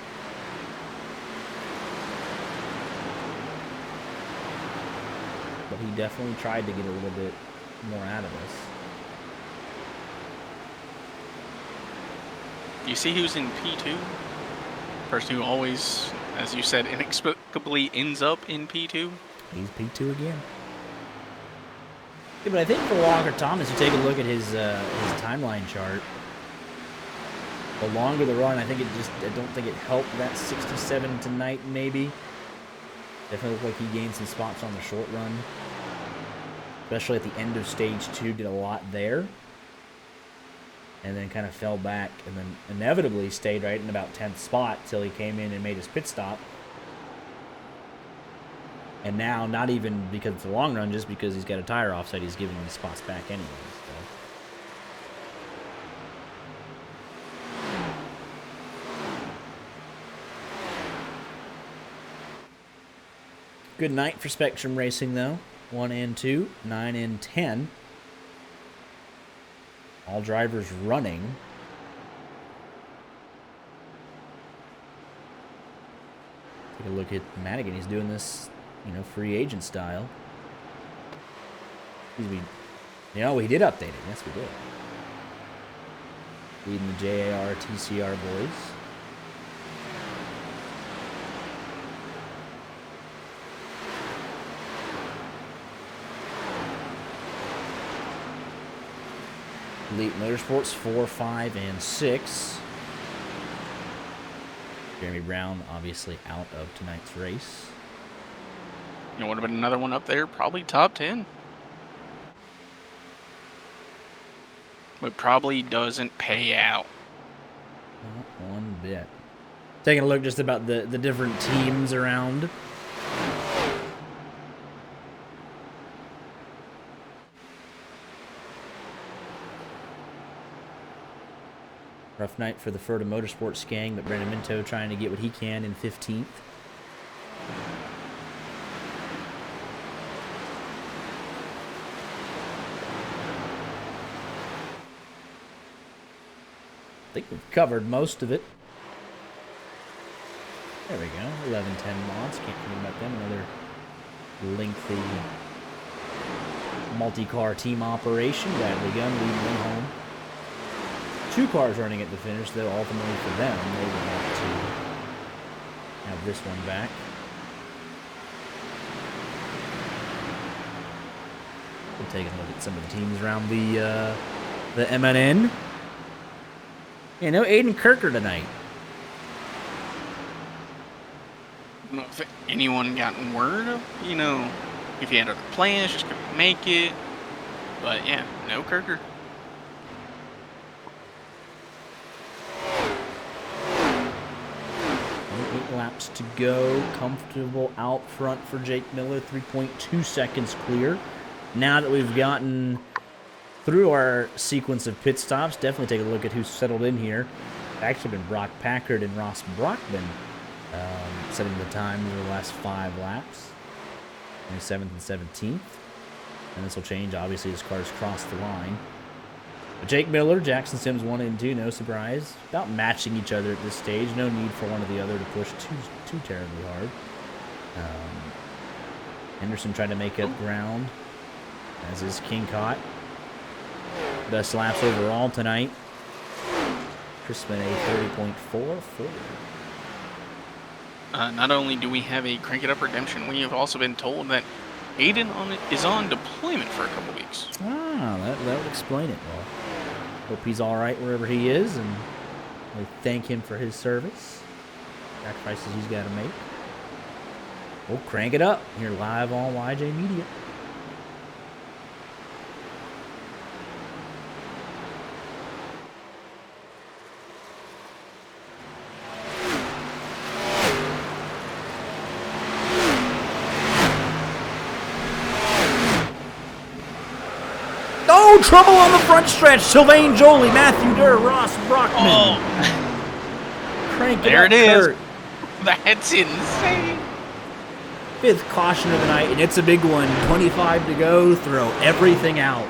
But he definitely tried to get a little bit more out of this. You see who's in P2? Person who always, as you said, inexplicably ends up in P2? He's P2 again. Yeah, but I think for Walker Thomas, you take a look at his timeline chart. The longer the run, I don't think it helped that 67 tonight, maybe. Definitely looked like he gained some spots on the short run. Especially at the end of stage 2, did a lot there. And then kind of fell back, and then inevitably stayed right in about 10th spot till he came in and made his pit stop. And now, not even because it's a long run, just because he's got a tire offset, he's giving these spots back anyways. So. Good night for Spectrum Racing, though. 1 and 2, 9 and 10. All drivers running. Take a look at Madigan. He's doing this, free agent style. We did update it. Yes, we did. Leading the JAR TCR boys. Elite Motorsports 4, 5, and 6. Jeremy Brown obviously out of tonight's race. Would have been another one up there, probably top 10. But probably doesn't pay out. Not one bit. Taking a look just about the different teams around. Rough night for the Furta Motorsports gang, but Brandon Minto trying to get what he can in 15th. I think we've covered most of it. There we go. 11-10 mods. Can't forget about them. Another lengthy multi-car team operation. Bradley Gunn leading them home. 2 cars running at the finish, though ultimately for them, they would have to have this one back. We'll take a look at some of the teams around the the MNN. Yeah, no Aiden Kirker tonight. I don't know if anyone gotten word of, if he had other plans, just couldn't make it. But yeah, no Kirker. 8 laps to go. Comfortable out front for Jake Miller. 3.2 seconds clear. Now that we've gotten through our sequence of pit stops, definitely take a look at who's settled in here. It's actually been Brock Packard and Ross Brockman setting the time over the last 5 laps. 27th and 17th. And this will change, obviously, as cars cross the line. But Jake Miller, Jackson Sims 1 and 2, no surprise. About matching each other at this stage. No need for one or the other to push too terribly hard. Henderson trying to make up ground, as is King Cott. Best laps overall tonight. Crispin a 30.44. Not only do we have a Crank It Up redemption, we have also been told that Aiden is on deployment for a couple weeks. Ah, that would explain it. Well, hope he's all right wherever he is, and we thank him for his service. Sacrifices he's got to make. We'll crank it up here live on YJ Media. Oh, trouble on the front stretch. Sylvain Jolie, Matthew Durr, Ross Brockman. Oh. Crank it There up, it is. Kurt. That's insane. 5th caution of the night, and it's a big one. 25 to go. Throw everything out.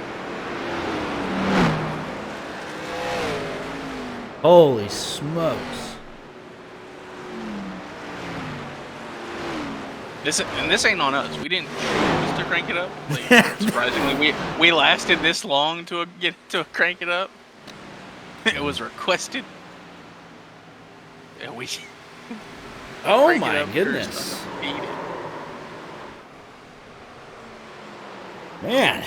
Holy smokes. This ain't on us. We didn't choose to crank it up. Like, surprisingly, we lasted this long to get to crank it up. It was requested. And we. Oh my goodness. Man.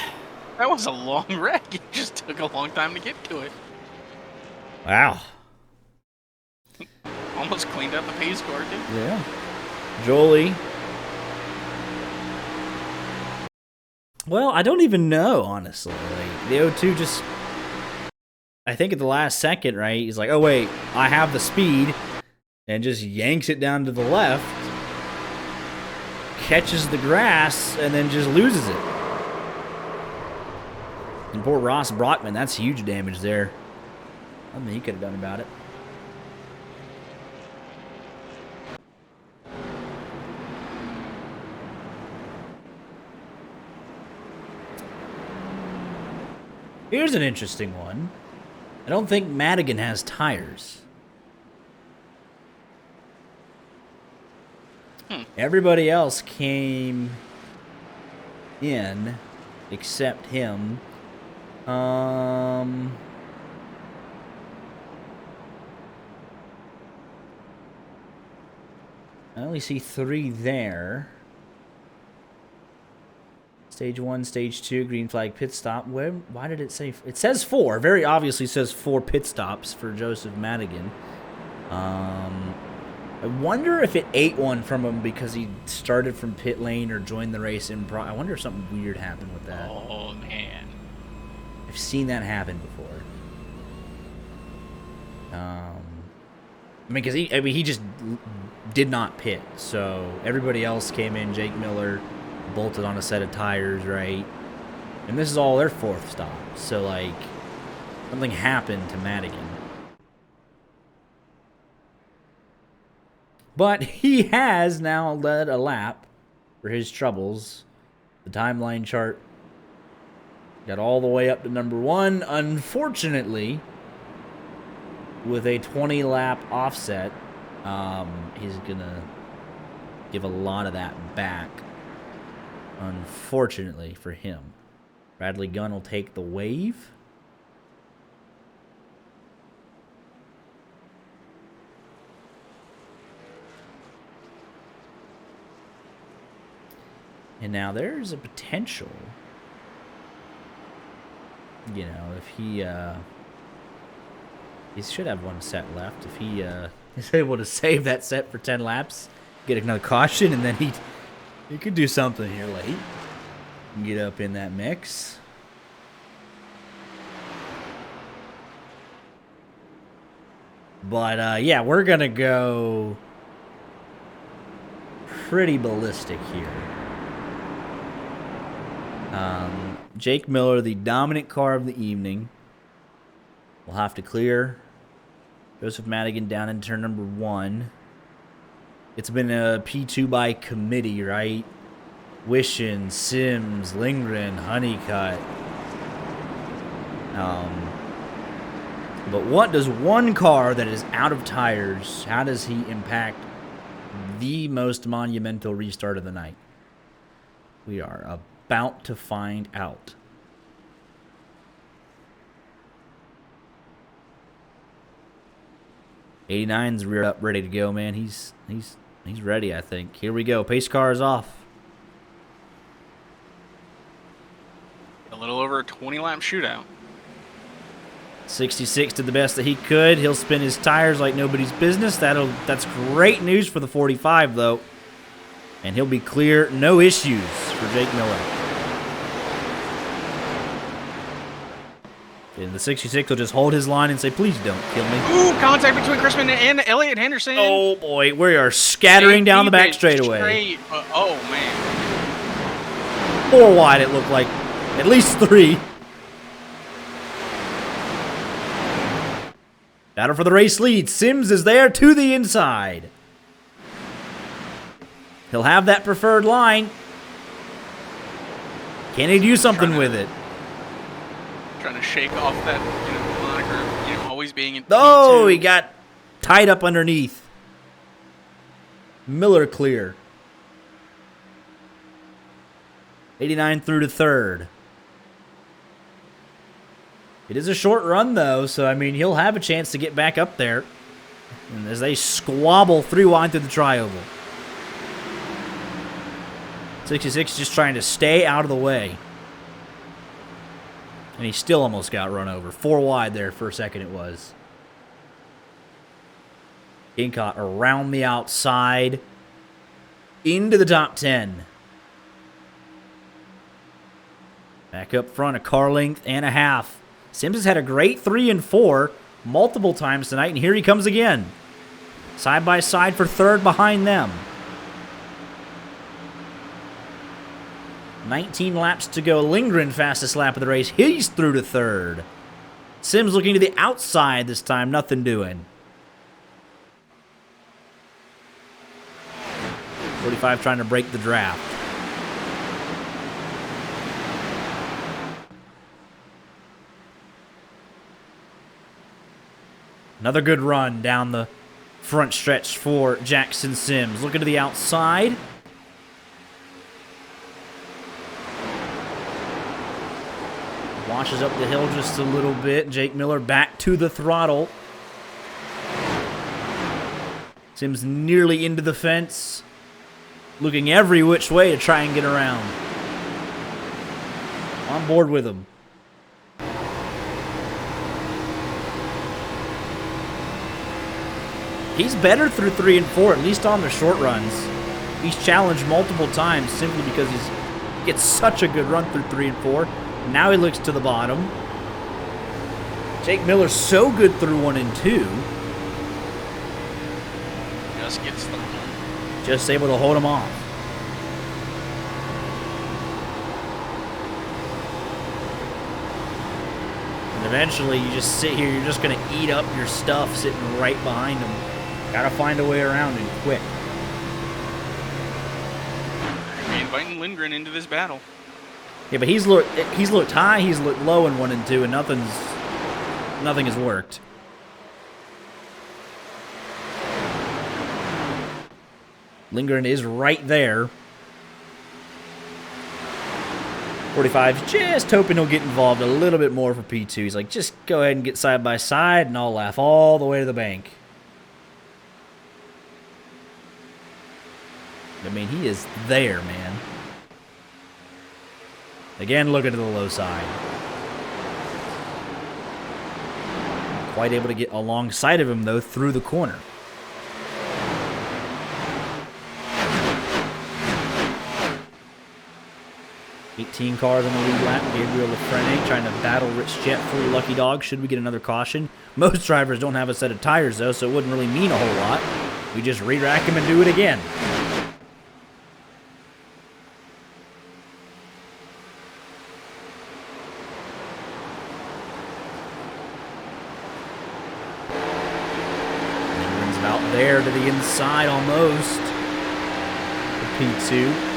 That was a long wreck. It just took a long time to get to it. Wow. Almost cleaned up the pace car, too. Yeah. Jolie. Well, I don't even know, honestly. Like, the O2 just... I think at the last second, right, he's like, oh, wait, I have the speed, and just yanks it down to the left, catches the grass, and then just loses it. And poor Ross Brockman, that's huge damage there. Nothing he could have done about it. Here's an interesting one. I don't think Madigan has tires. Everybody else came in except him. I only see 3 there. Stage 1, Stage 2, green flag pit stop. Why did it say... It says 4. Very obviously says 4 pit stops for Joseph Madigan. I wonder if it ate one from him because he started from pit lane or joined the race in... I wonder if something weird happened with that. Oh, man. I've seen that happen before. I mean, because he just did not pit. So everybody else came in. Jake Miller bolted on a set of tires, right? And this is all their 4th stop. So, like, something happened to Madigan. But he has now led a lap for his troubles. The timeline chart got all the way up to number 1. Unfortunately, with a 20-lap offset, he's going to give a lot of that back. Unfortunately for him. Bradley Gunn will take the wave. And now there's a potential. you know, if he should have one set left. If he is able to save that set for 10 laps, get another caution, and then he could do something here late. Get up in that mix. But, yeah, we're going to go pretty ballistic here. Jake Miller, the dominant car of the evening, will have to clear Joseph Madigan down in turn number 1. It's been a P2 by committee, right? Wishin, Sims, Lindgren, Honeycutt. But what does one car that is out of tires, how does he impact the most monumental restart of the night? We are about to find out. '89's reared up, ready to go, man. He's ready, I think. Here we go. Pace car is off. A little over a 20-lap shootout. 66 did the best that he could. He'll spin his tires like nobody's business. That's great news for the 45, though. And he'll be clear. No issues for Jake Miller. And the 66 will just hold his line and say, please don't kill me. Ooh, contact between Chrisman and Elliott Henderson. Oh, boy. We are scattering down the back straightaway. Oh, man. 4 wide, it looked like. At least 3. Battle for the race lead. Sims is there to the inside. He'll have that preferred line. Can he do something with it? Trying to shake off that, moniker, always being in Oh, P2. he got tied up underneath. Miller clear. 89 through to 3rd. It is a short run, though, so, I mean, he'll have a chance to get back up there. And as they squabble 3 wide through the tri-oval. 66 just trying to stay out of the way. And he still almost got run over. 4 wide there for a second it was. Gincott around the outside. Into the top 10. Back up front, a car length and a half. Sims has had a great 3 and 4 multiple times tonight, and here he comes again. Side by side for 3rd behind them. 19 laps to go. Lindgren, fastest lap of the race. He's through to 3rd. Sims looking to the outside this time. Nothing doing. 45 trying to break the draft. Another good run down the front stretch for Jackson Sims. Looking to the outside. Washes up the hill just a little bit. Jake Miller back to the throttle. Sims nearly into the fence. Looking every which way to try and get around. On board with him. He's better through 3 and 4, at least on the short runs. He's challenged multiple times simply because he gets such a good run through 3 and 4. Now he looks to the bottom. Jake Miller's so good through 1 and 2. Just gets them. Just able to hold him off. And eventually you just sit here, you're just going to eat up your stuff sitting right behind him. Got to find a way around him quick. You're inviting Lindgren into this battle. Yeah, but he's looked high, he's looked low in 1 and 2, and nothing has worked. Lindgren is right there. 45 just hoping he'll get involved a little bit more for P2. He's like, just go ahead and get side by side, and I'll laugh all the way to the bank. I mean, he is there, man. Again, looking to the low side. quite able to get alongside of him, though, through the corner. 18 cars on the lead lap. Gabriel Lafreniere trying to battle Rich Jet for Lucky Dog. Should we get another caution? Most drivers don't have a set of tires, though, so it wouldn't really mean a whole lot. We just re-rack them and do it again. Lindgren's about there to the inside almost. The P2.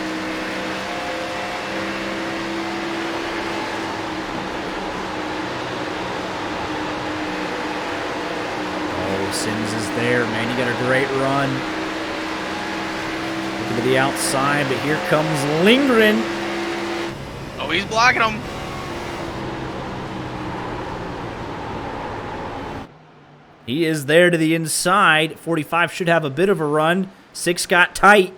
Sims is there, man. You got a great run. Looking to the outside, but here comes Lindgren. Oh, he's blocking him. He is there to the inside. 45 should have a bit of a run. 6 got tight.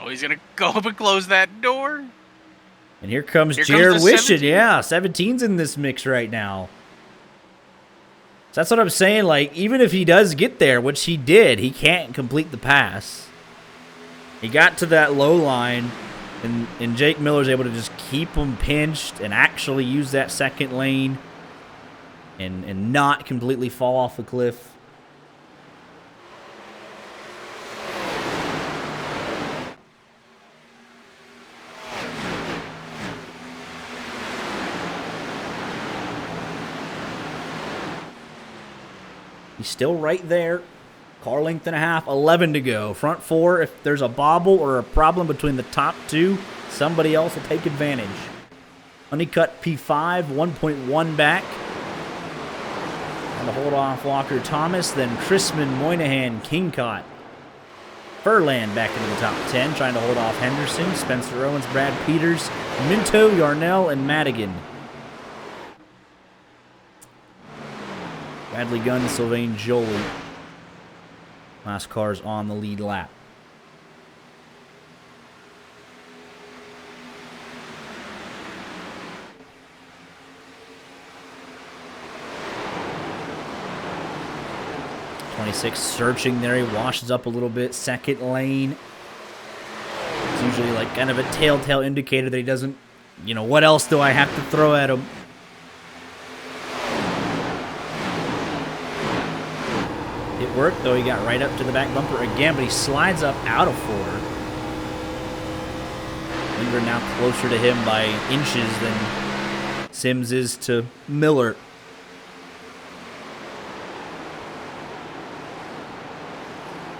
Oh, he's going to go up and close that door. And here comes Jared Wishon. Yeah, 17's in this mix right now. So that's what I'm saying. Like, even if he does get there, which he did, he can't complete the pass. He got to that low line, and Jake Miller's able to just keep him pinched and actually use that second lane and not completely fall off the cliff. He's still right there. Car length and a half, 11 to go. Front 4, if there's a bobble or a problem between the top 2, somebody else will take advantage. Honeycutt P5, 1.1 back. And to hold off Walker Thomas, then Chrisman, Moynihan, Kingcott. Furlan back into the top 10, trying to hold off Henderson, Spencer Owens, Brad Peters, Minto, Yarnell, and Madigan. Bradley Gunn, Sylvain Joly. Last car's on the lead lap. .26 searching there. He washes up a little bit. Second lane. It's usually like kind of a telltale indicator that he doesn't, you know, what else do I have to throw at him? It worked, though. He got right up to the back bumper again, but he slides up out of 4. Lindgren now closer to him by inches than Sims is to Miller.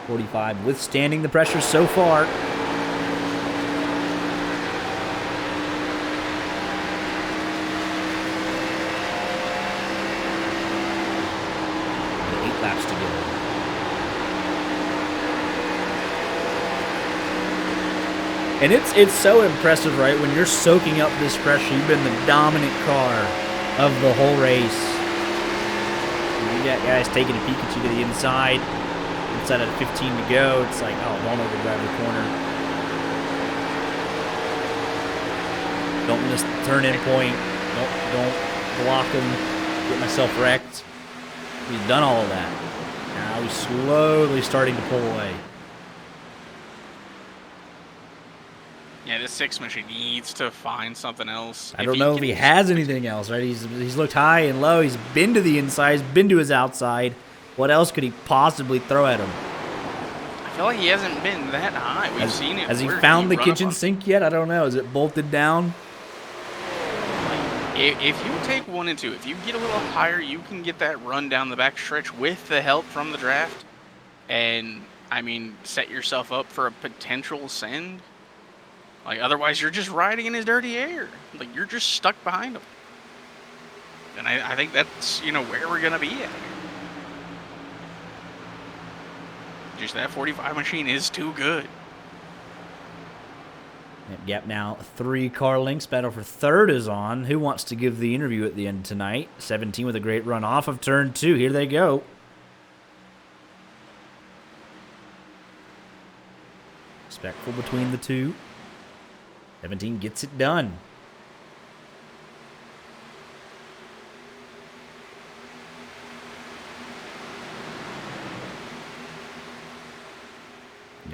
.45 withstanding the pressure so far. Laps to go. And it's so impressive, right? When you're soaking up this pressure, you've been the dominant car of the whole race. And you got guys taking a peek at you to the inside. Inside of 15 to go. It's like, oh, don't overdrive the corner. Don't miss the turn-in point. Don't block him. Get myself wrecked. He's done all of that. Now he's slowly starting to pull away. Yeah, this 6 machine needs to find something else. I don't know if he has anything else, right? He's looked high and low. He's been to the inside. He's been to his outside. What else could he possibly throw at him? I feel like he hasn't been that high. We've seen it. Has he found the kitchen sink yet? I don't know. Is it bolted down? If you take 1 and 2, if you get a little higher, you can get that run down the back stretch with the help from the draft. And, I mean, set yourself up for a potential send. Like, otherwise, you're just riding in his dirty air. Like, you're just stuck behind him. And I think that's, you know, where we're going to be at here. Just that 45 machine is too good. Yep, now 3 car lengths. Battle for third is on. Who wants to give the interview at the end tonight? 17 with a great run off of turn 2. Here they go. Respectful between the two. 17 gets it done.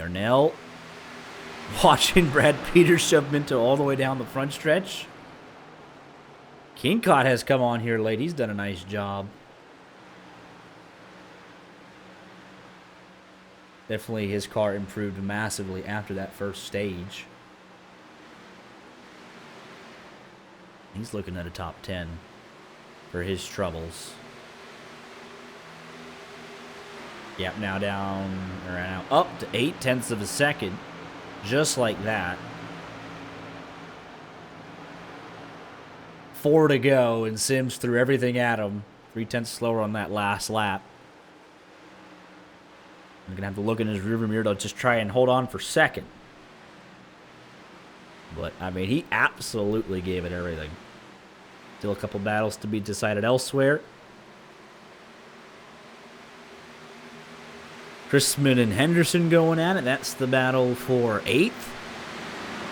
Yarnell watching Brad Peters shove Minto all the way down the front stretch. Kingcott has come on here late. He's done a nice job. Definitely his car improved massively after that first stage. He's looking at a top 10 for his troubles. Yep, now down, or now up to 0.8 of a second. Just like that. 4 to go, and Sims threw everything at him. 0.3 slower on that last lap. I'm going to have to look in his rearview mirror to just try and hold on for second. But, I mean, he absolutely gave it everything. Still a couple battles to be decided elsewhere. Chrisman and Henderson going at it. That's the battle for 8th.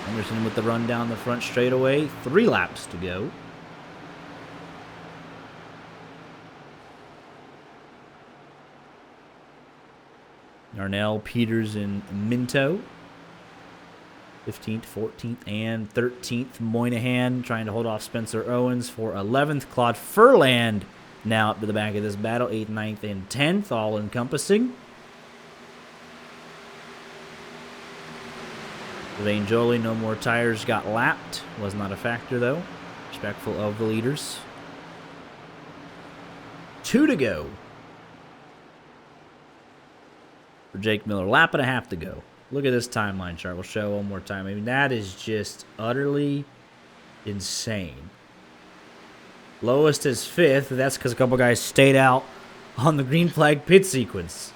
Henderson with the run down the front straightaway. 3 laps to go. Yarnell, Peters, and Minto. 15th, 14th, and 13th. Moynihan trying to hold off Spencer Owens for 11th. Claude Furland now up to the back of this battle. 8th, 9th, and 10th, all encompassing. Vane Jolie, no more tires, got lapped. Was not a factor, though. Respectful of the leaders. 2 to go for Jake Miller. Lap and a half to go. Look at this timeline chart. We'll show one more time. I mean, that is just utterly insane. Lowest is 5th. That's because a couple guys stayed out on the green flag pit sequence.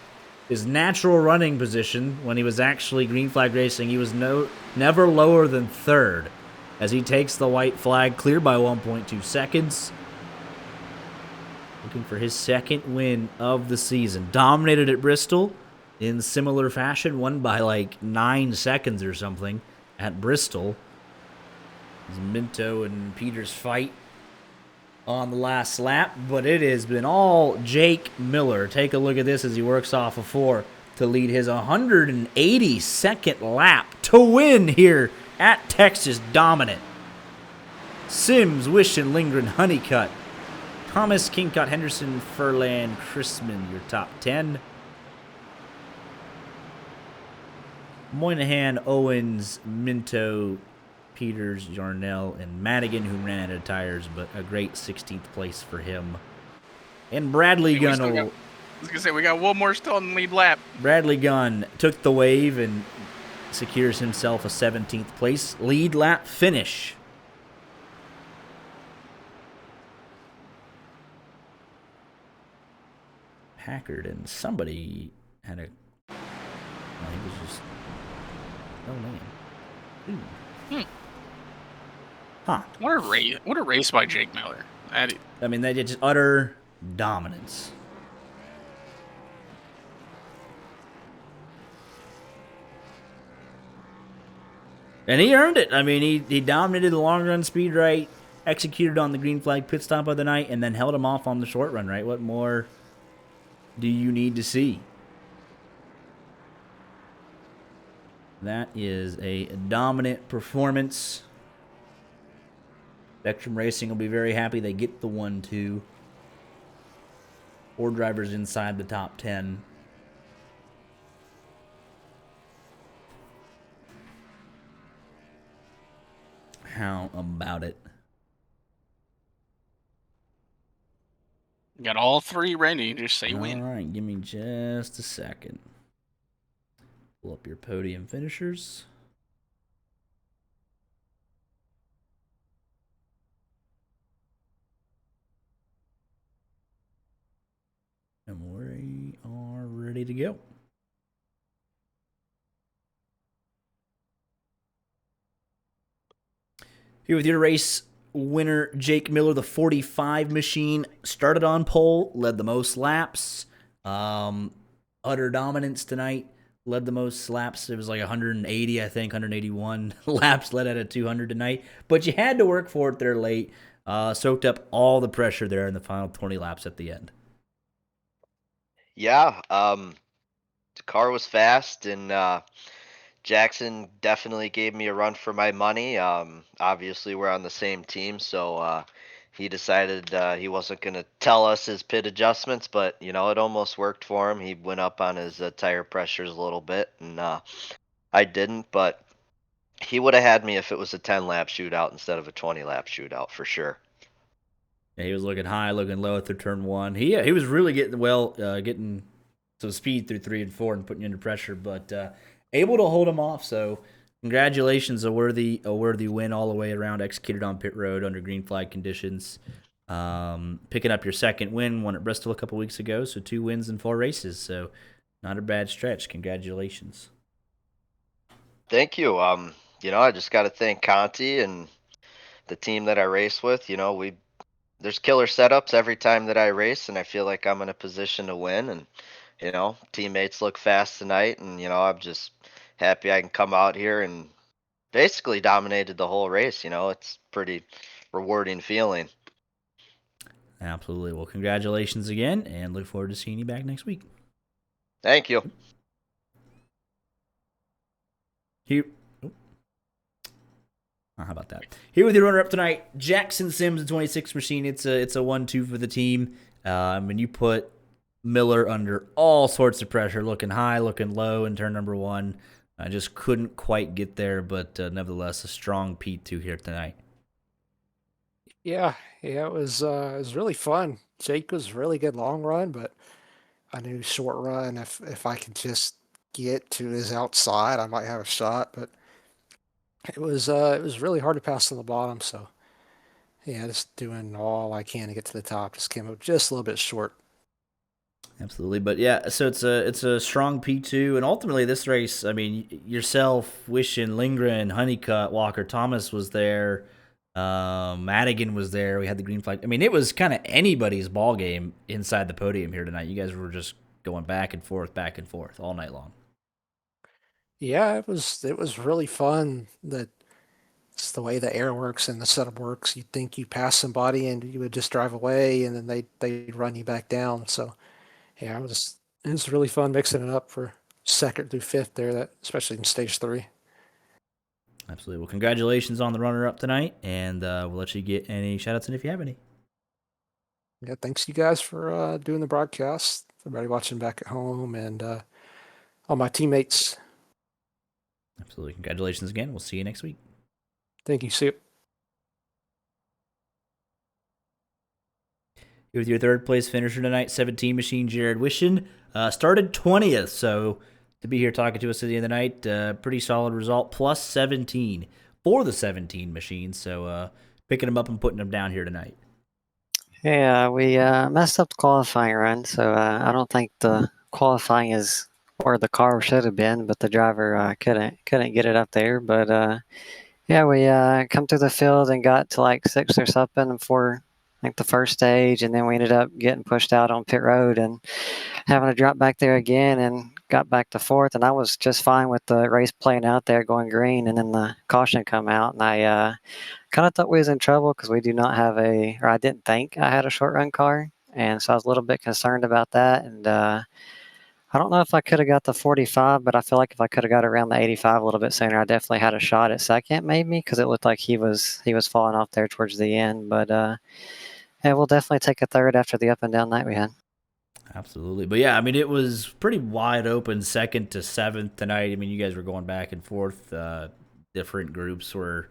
His natural running position, when he was actually green flag racing, he was never lower than 3rd. As he takes the white flag, cleared by 1.2 seconds. Looking for his 2nd win of the season. Dominated at Bristol in similar fashion, won by like 9 seconds or something at Bristol. As Minto and Peters fight on the last lap, but it has been all Jake Miller. Take a look at this as he works off of 4 to lead his 182nd lap to win here at Texas Dominant. Sims, Wishon, Lindgren, Honeycutt, Thomas, Kingcott, Henderson, Furland, Chrisman, your top 10. Moynihan, Owens, Minto, Peters, Yarnell, and Madigan, who ran out of tires, but a great 16th place for him. And Bradley Gunn. I was going to say, we got one more still in the lead lap. Bradley Gunn took the wave and secures himself a 17th place lead lap finish. Packard and somebody had a... No, he was just... Oh, man. Ooh. Huh. What a race by Jake Miller. I mean, they did just utter dominance. And he earned it. I mean, he dominated the long run speed right, executed on the green flag pit stop of the night, and then held him off on the short run, right? What more do you need to see? That is a dominant performance. Spectrum Racing will be very happy they get the 1-2. 4 drivers inside the top 10. How about it? Got all 3 ready. Just say win. All right, give me just a second. Pull up your podium finishers. And we are ready to go. Here with your race winner, Jake Miller, the 45 machine, started on pole, led the most laps. Utter dominance tonight, led the most laps. It was like 180, I think, 181 laps led out of 200 tonight. But you had to work for it there late. Soaked up all the pressure there in the final 20 laps at the end. Yeah, the car was fast, and Jackson definitely gave me a run for my money. Obviously, we're on the same team, so he decided he wasn't going to tell us his pit adjustments, but it almost worked for him. He went up on his tire pressures a little bit, and I didn't, but he would have had me if it was a 10 lap shootout instead of a 20 lap shootout for sure. Yeah, he was looking high, looking low through turn one. He was really getting some speed through 3 and 4 and putting you under pressure, but able to hold him off. So congratulations, a worthy win all the way around, executed on pit road under green flag conditions. Picking up your second win, won at Bristol a couple weeks ago, so 2 wins in 4 races. So not a bad stretch. Congratulations. Thank you. I just got to thank Conti and the team that I race with. There's killer setups every time that I race, and I feel like I'm in a position to win. And teammates look fast tonight, and I'm just happy I can come out here and basically dominated the whole race. It's pretty rewarding feeling. Absolutely. Well, congratulations again, and look forward to seeing you back next week. Thank you. Here, how about that? Here with your runner-up tonight, Jackson Sims, the 26 machine. It's a 1-2 for the team. And you put Miller under all sorts of pressure, looking high, looking low in turn number 1. I just couldn't quite get there, but nevertheless, a strong P2 here tonight. Yeah, it was really fun. Jake was really good long run, but I knew short run if I could just get to his outside, I might have a shot. But it was really hard to pass on the bottom. So yeah, just doing all I can to get to the top. Just came up just a little bit short. Absolutely, but yeah, so it's a strong P2, and ultimately this race, I mean, yourself, Wishin, Lindgren, Honeycutt, Walker Thomas was there, Madigan was there. We had the green flag. I mean, it was kind of anybody's ball game inside the podium here tonight. You guys were just going back and forth all night long. Yeah, it was really fun. It's the way the air works and the setup works. You'd think you pass somebody and you would just drive away, and then they'd run you back down. So yeah, it was really fun mixing it up for second through fifth there, that especially in stage 3. Absolutely. Well, congratulations on the runner-up tonight, and we'll let you get any shout-outs in if you have any. Yeah, thanks you guys for doing the broadcast. Everybody watching back at home, and all my teammates. Absolutely. Congratulations again. We'll see you next week. Thank you. See you. With your third place finisher tonight, 17 machine Jared Wishin. Started 20th, so to be here talking to us at the end of the night, pretty solid result, plus 17 for the 17 machines. So picking them up and putting them down here tonight. Yeah, we messed up the qualifying run, so I don't think the qualifying is where the car should have been, but the driver couldn't get it up there. But yeah, we come through the field and got to like 6th or something for like the first stage, and then we ended up getting pushed out on pit road and having to drop back there again, and got back to 4th. And I was just fine with the race playing out there, going green, and then the caution come out, and I kind of thought we was in trouble because we do not have or I didn't think I had a short run car, and so I was a little bit concerned about that. And I don't know if I could have got the 45, but I feel like if I could have got around the 85 a little bit sooner, I definitely had a shot at second, maybe, because it looked like he was falling off there towards the end. But yeah, we'll definitely take a third after the up and down night we had. Absolutely. But yeah, I mean, it was pretty wide open 2nd to 7th tonight. I mean, you guys were going back and forth. Different groups were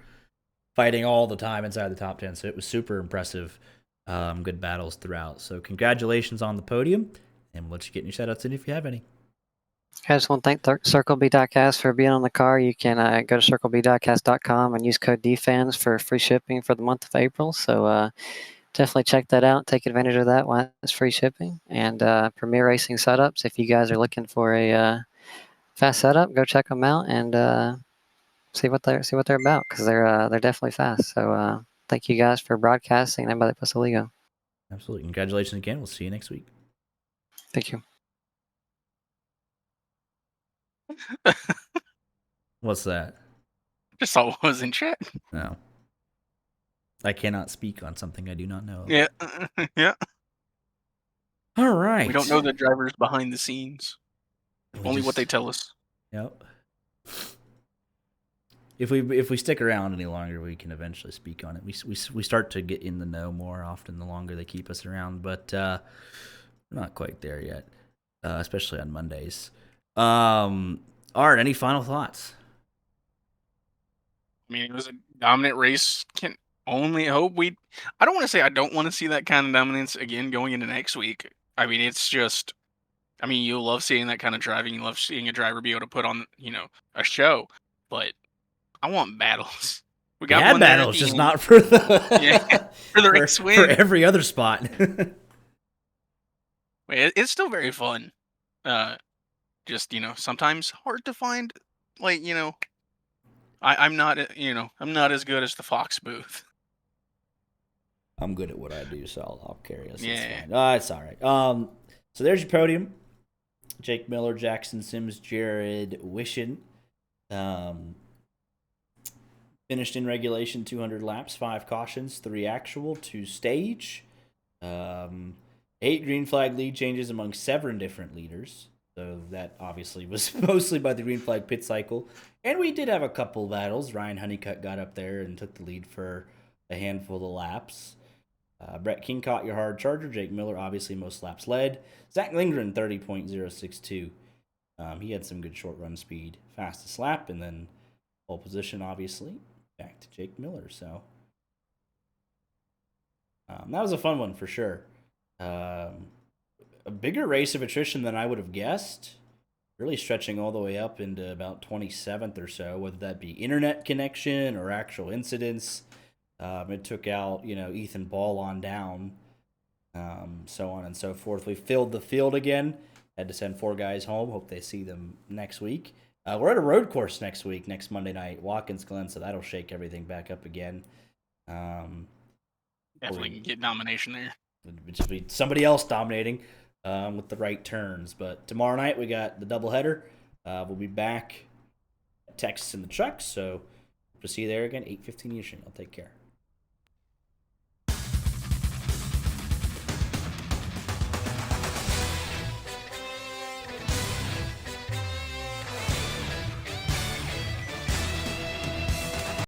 fighting all the time inside the top 10, so it was super impressive. Good battles throughout. So congratulations on the podium, and we'll let you get your shout-outs in if you have any. I just want to thank Circle B Diecast for being on the car. You can go to circlebdiecast.com and use code DFANS for free shipping for the month of April. So definitely check that out. Take advantage of that while it's free shipping. And Premier Racing Setups, if you guys are looking for a fast setup, go check them out and see what they're about, because they're definitely fast. So thank you guys for broadcasting and everybody that puts the Lego. Absolutely. Congratulations again. We'll see you next week. Thank you. What's that? Just saw what was in chat. No. I cannot speak on something I do not know. Yeah. Yeah. All right. We don't know the drivers behind the scenes. Only what they tell us. Yep. If we stick around any longer, we can eventually speak on it. We start to get in the know more often the longer they keep us around, but we're not quite there yet, especially on Mondays. Art, any final thoughts? I mean, it was a dominant race. Can only hope we. I don't want to say I don't want to see that kind of dominance again going into next week. I mean, it's just. I mean, you love seeing that kind of driving. You love seeing a driver be able to put on, a show. But I want battles. We got Yeah, one there at battles, the just end. not for the for the race for win. every other spot. It's still very fun. Just sometimes hard to find. Like I'm not I'm not as good as the Fox booth. I'm good at what I do, so I'll carry us. Yeah. It's fine. It's all right. So there's your podium. Jake Miller, Jackson Sims, Jared Wishin. Finished in regulation 200 laps, 5 cautions, 3 actual, 2 stage. 8 green flag lead changes among 7 different leaders. So that obviously was mostly by the green flag pit cycle. And we did have a couple battles. Ryan Honeycutt got up there and took the lead for a handful of laps. Brett King caught your hard charger. Jake Miller, obviously, most laps led. Zach Lindgren, 30.062. He had some good short run speed. Fastest lap, and then pole position, obviously. Back to Jake Miller. So that was a fun one for sure. A bigger race of attrition than I would have guessed. Really stretching all the way up into about 27th or so, whether that be internet connection or actual incidents. It took out, Ethan Ball on down, so on and so forth. We filled the field again. Had to send 4 guys home. Hope they see them next week. We're at a road course next week, next Monday night, Watkins Glen, so that'll shake everything back up again. Definitely can get domination there. It'll just be somebody else dominating with the right turns. But tomorrow night we got the doubleheader. We'll be back at Texas in the trucks, so we'll see you there again, 8:15 Eastern. I'll take care.